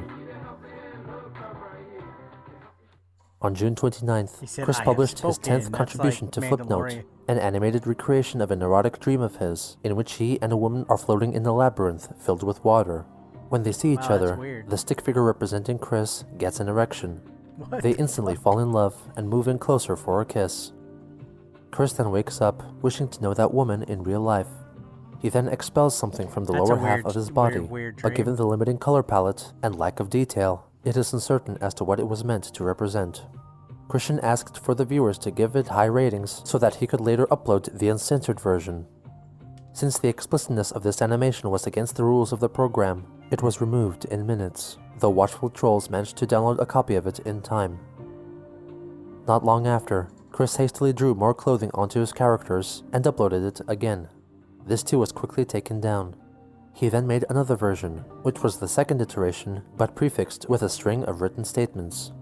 On June 29th, Chris published his 10th contribution to Flipnote, an animated recreation of an erotic dream of his, in which he and a woman are floating in a labyrinth filled with water. When they see each other, the stick figure representing Chris gets an erection. They instantly fall in love and move in closer for a kiss. Chris then wakes up, wishing to know that woman in real life. He then expels something from the lower half of his body, but given the limiting color palette and lack of detail, it is uncertain as to what it was meant to represent. Christian asked for the viewers to give it high ratings so that he could later upload the uncensored version. Since the explicitness of this animation was against the rules of the program, it was removed in minutes, though watchful trolls managed to download a copy of it in time. Not long after, Chris hastily drew more clothing onto his characters and uploaded it again. This too was quickly taken down. He then made another version, which was the second iteration, but prefixed with a string of written statements.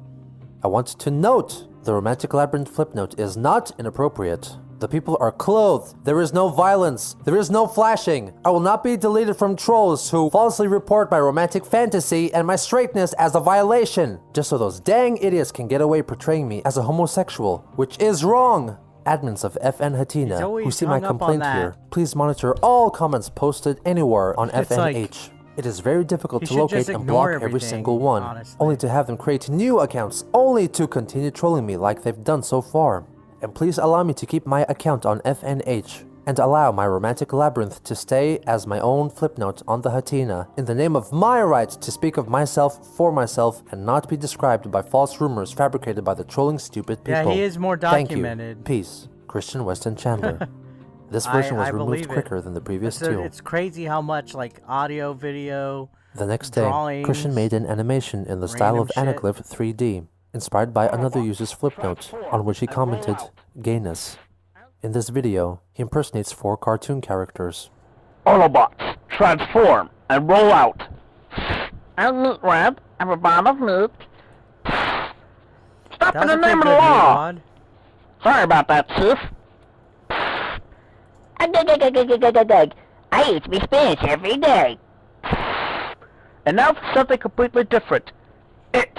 I want to note, the romantic labyrinth Flipnote is not inappropriate. The people are clothed, there is no violence, there is no flashing. I will not be deleted from trolls who falsely report my romantic fantasy and my straightness as a violation, just so those dang idiots can get away portraying me as a homosexual, which is wrong. Admins of FN Hatina who see my complaint here, please monitor all comments posted anywhere on FNH. It is very difficult to locate and block every single one, only to have them create new accounts only to continue trolling me like they've done so far. And please allow me to keep my account on FNH, and allow my romantic labyrinth to stay as my own Flipnote on the Hatina, in the name of my right to speak of myself for myself and not be described by false rumors fabricated by the trolling stupid people. Yeah, he is more documented. Thank you. Peace. Christian Weston Chandler. This version was removed quicker than the previous two. It's crazy how much, like, audio, video, The next day, Christian made an animation in the style of Anaglyph 3D, inspired by another user's Flipnote, on which he commented, gayness. In this video, he impersonates 4 cartoon characters. Autobots, transform and roll out. I'm Meat Web, I'm a bomb of meat. Stop in the name of the law! Sorry about that, Chief. I eat me spinach every day. And now for something completely different. It's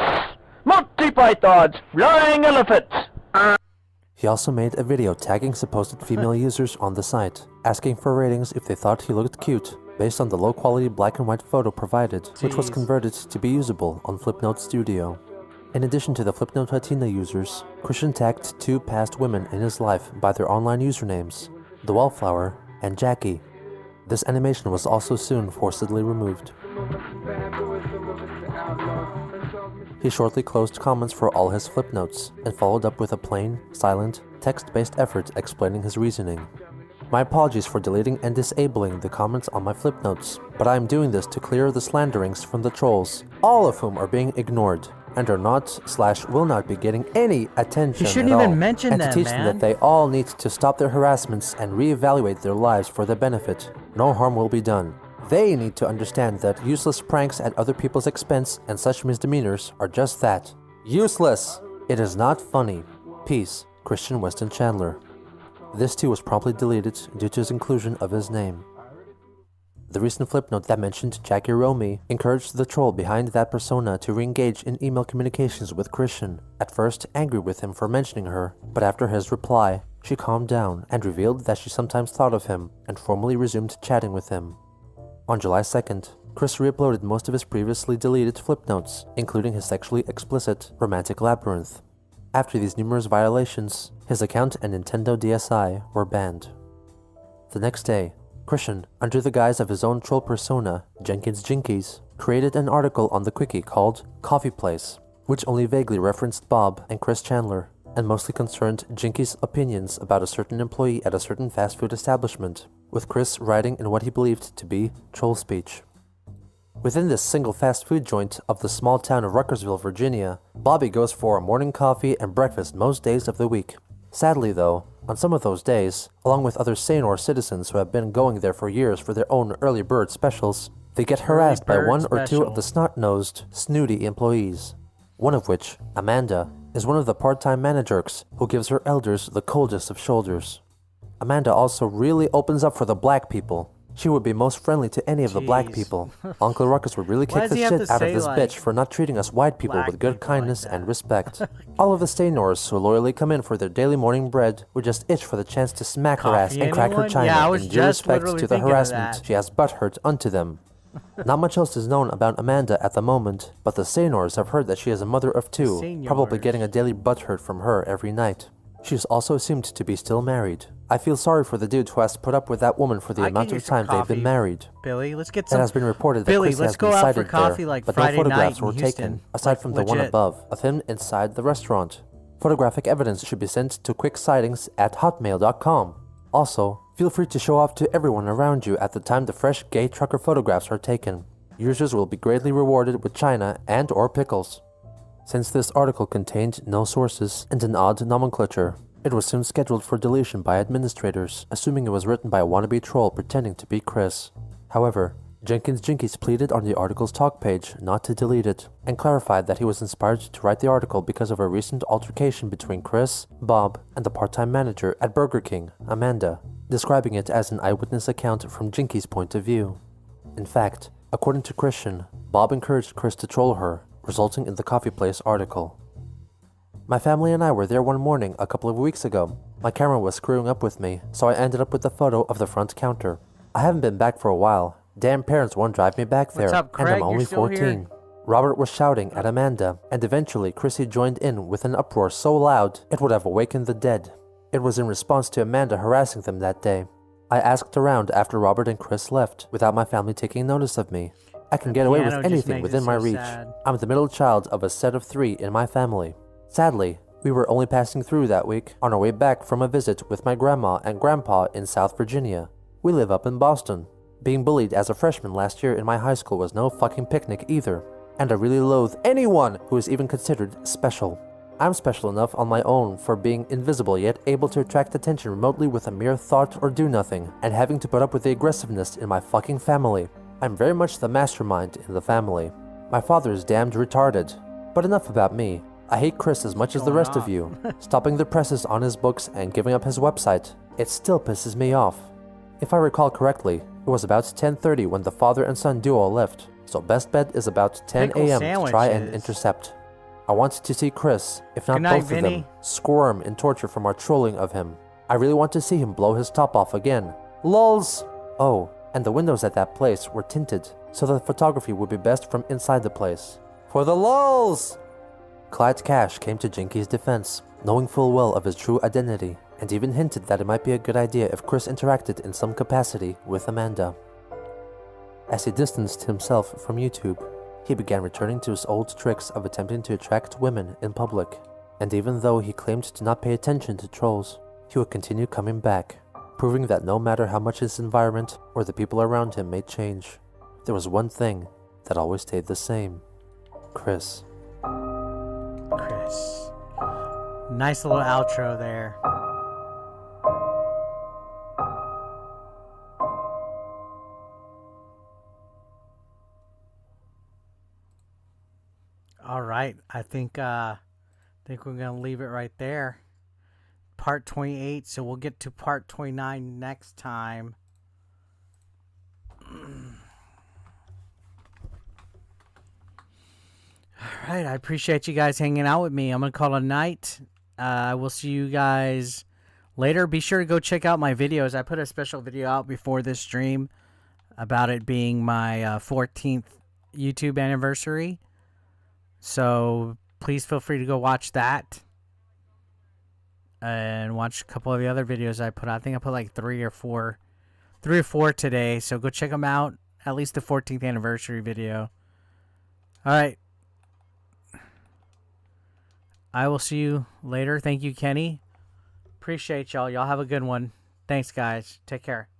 Monty Python's Flying Elephants! He also made a video tagging supposed female users on the site, asking for ratings if they thought he looked cute, based on the low-quality black and white photo provided, which was converted to be usable on Flipnote Studio. In addition to the Flipnote Hatina users, Christian tagged 2 past women in his life by their online usernames, The Wallflower and Jackie. This animation was also soon forcibly removed. He shortly closed comments for all his Flipnotes and followed up with a plain, silent, text-based effort explaining his reasoning. My apologies for deleting and disabling the comments on my Flipnotes, but I am doing this to clear the slanderings from the trolls, all of whom are being ignored, and are not/will not be getting any attention You shouldn't at even all, mention and them, to teach them that they all need to stop their harassments and reevaluate their lives for their benefit. No harm will be done. They need to understand that useless pranks at other people's expense and such misdemeanors are just that. Useless! It is not funny. Peace, Christian Weston Chandler. This too was promptly deleted due to his inclusion of his name. The recent flipnote that mentioned Jackie Romy encouraged the troll behind that persona to re-engage in email communications with Christian, at first angry with him for mentioning her, but after his reply, she calmed down and revealed that she sometimes thought of him and formally resumed chatting with him. On July 2nd, Chris re-uploaded most of his previously deleted flipnotes, including his sexually explicit Romantic Labyrinth. After these numerous violations, his account and Nintendo DSi were banned. The next day, Christian, under the guise of his own troll persona, Jenkins Jinkies, created an article on the Quickie called Coffee Place, which only vaguely referenced Bob and Chris Chandler, and mostly concerned Jinkies' opinions about a certain employee at a certain fast food establishment, with Chris writing in what he believed to be troll speech. Within this single fast food joint of the small town of Ruckersville, Virginia, Bobby goes for a morning coffee and breakfast most days of the week. Sadly though, on some of those days, along with other Sanor citizens who have been going there for years for their own early bird specials, they get harassed by one or two of the snot-nosed, snooty employees. One of which, Amanda, is one of the part-time managers who gives her elders the coldest of shoulders. Amanda also really opens up for the black people. She would be most friendly to any of the black people. Uncle Ruckus would really kick the shit out of this bitch for not treating us white people with good kindness and respect. All of the Stanors who loyally come in for their daily morning bread would just itch for the chance to smack her ass and crack her china in due respect to the harassment she has butthurt unto them. Not much else is known about Amanda at the moment, but the Sanors have heard that she is a mother of two, probably getting a daily butthurt from her every night. She is also assumed to be still married. I feel sorry for the dude who has to put up with that woman for the amount of time they've been married. Billy, let's get some. It has been reported that Chris has been sighted there, but no photographs were taken, aside from the one above, of him inside the restaurant. Photographic evidence should be sent to quicksightings@hotmail.com. Also, feel free to show off to everyone around you at the time the fresh gay trucker photographs are taken. Users will be greatly rewarded with china and or pickles. Since this article contained no sources and an odd nomenclature, it was soon scheduled for deletion by administrators, assuming it was written by a wannabe troll pretending to be Chris. However, Jenkins Jinkies pleaded on the article's talk page not to delete it, and clarified that he was inspired to write the article because of a recent altercation between Chris, Bob, and the part-time manager at Burger King, Amanda, describing it as an eyewitness account from Jinkies' point of view. In fact, according to Christian, Bob encouraged Chris to troll her, resulting in the Coffee Place article. My family and I were there one morning a couple of weeks ago. My camera was screwing up with me, so I ended up with the photo of the front counter. I haven't been back for a while. Damn parents won't drive me back there, up, Craig? and I'm only You're still 14. here? Robert was shouting at Amanda, and eventually Chrissy joined in with an uproar so loud it would have awakened the dead. It was in response to Amanda harassing them that day. I asked around after Robert and Chris left, without my family taking notice of me. I can get away with anything within my reach. I'm the middle child of a set of 3 in my family. Sadly, we were only passing through that week on our way back from a visit with my grandma and grandpa in South Virginia. We live up in Boston. Being bullied as a freshman last year in my high school was no fucking picnic either, and I really loathe anyone who is even considered special. I'm special enough on my own for being invisible yet able to attract attention remotely with a mere thought or do nothing, and having to put up with the aggressiveness in my fucking family. I'm very much the mastermind in the family. My father is damned retarded. But enough about me. I hate Chris as much as the rest of you. Stopping the presses on his books and giving up his website, it still pisses me off. If I recall correctly, it was about 10:30 when the father and son duo left, so best bet is about 10 a.m. to try and intercept. I want to see Chris, if not both of them, squirm in torture from our trolling of him. I really want to see him blow his top off again. LOLs! Oh, and the windows at that place were tinted, so the photography would be best from inside the place. For the LOLs! Clyde Cash came to Jinky's defense, knowing full well of his true identity, and even hinted that it might be a good idea if Chris interacted in some capacity with Amanda. As he distanced himself from YouTube, he began returning to his old tricks of attempting to attract women in public, and even though he claimed to not pay attention to trolls, he would continue coming back, proving that no matter how much his environment or the people around him may change, there was one thing that always stayed the same. Chris. Chris. Nice little outro there. All right, I think we're gonna leave it right there. part 28, so we'll get to part 29 next time. All right, I appreciate you guys hanging out with me. I'm going to call it a night. I will see you guys later. Be sure to go check out my videos. I put a special video out before this stream about it being my 14th YouTube anniversary. So please feel free to go watch that. And watch a couple of the other videos I put out. I think I put like 3 or 4 today. So go check them out. At least the 14th anniversary video. All right. I will see you later. Thank you, Kenny. Appreciate y'all. Y'all have a good one. Thanks, guys. Take care.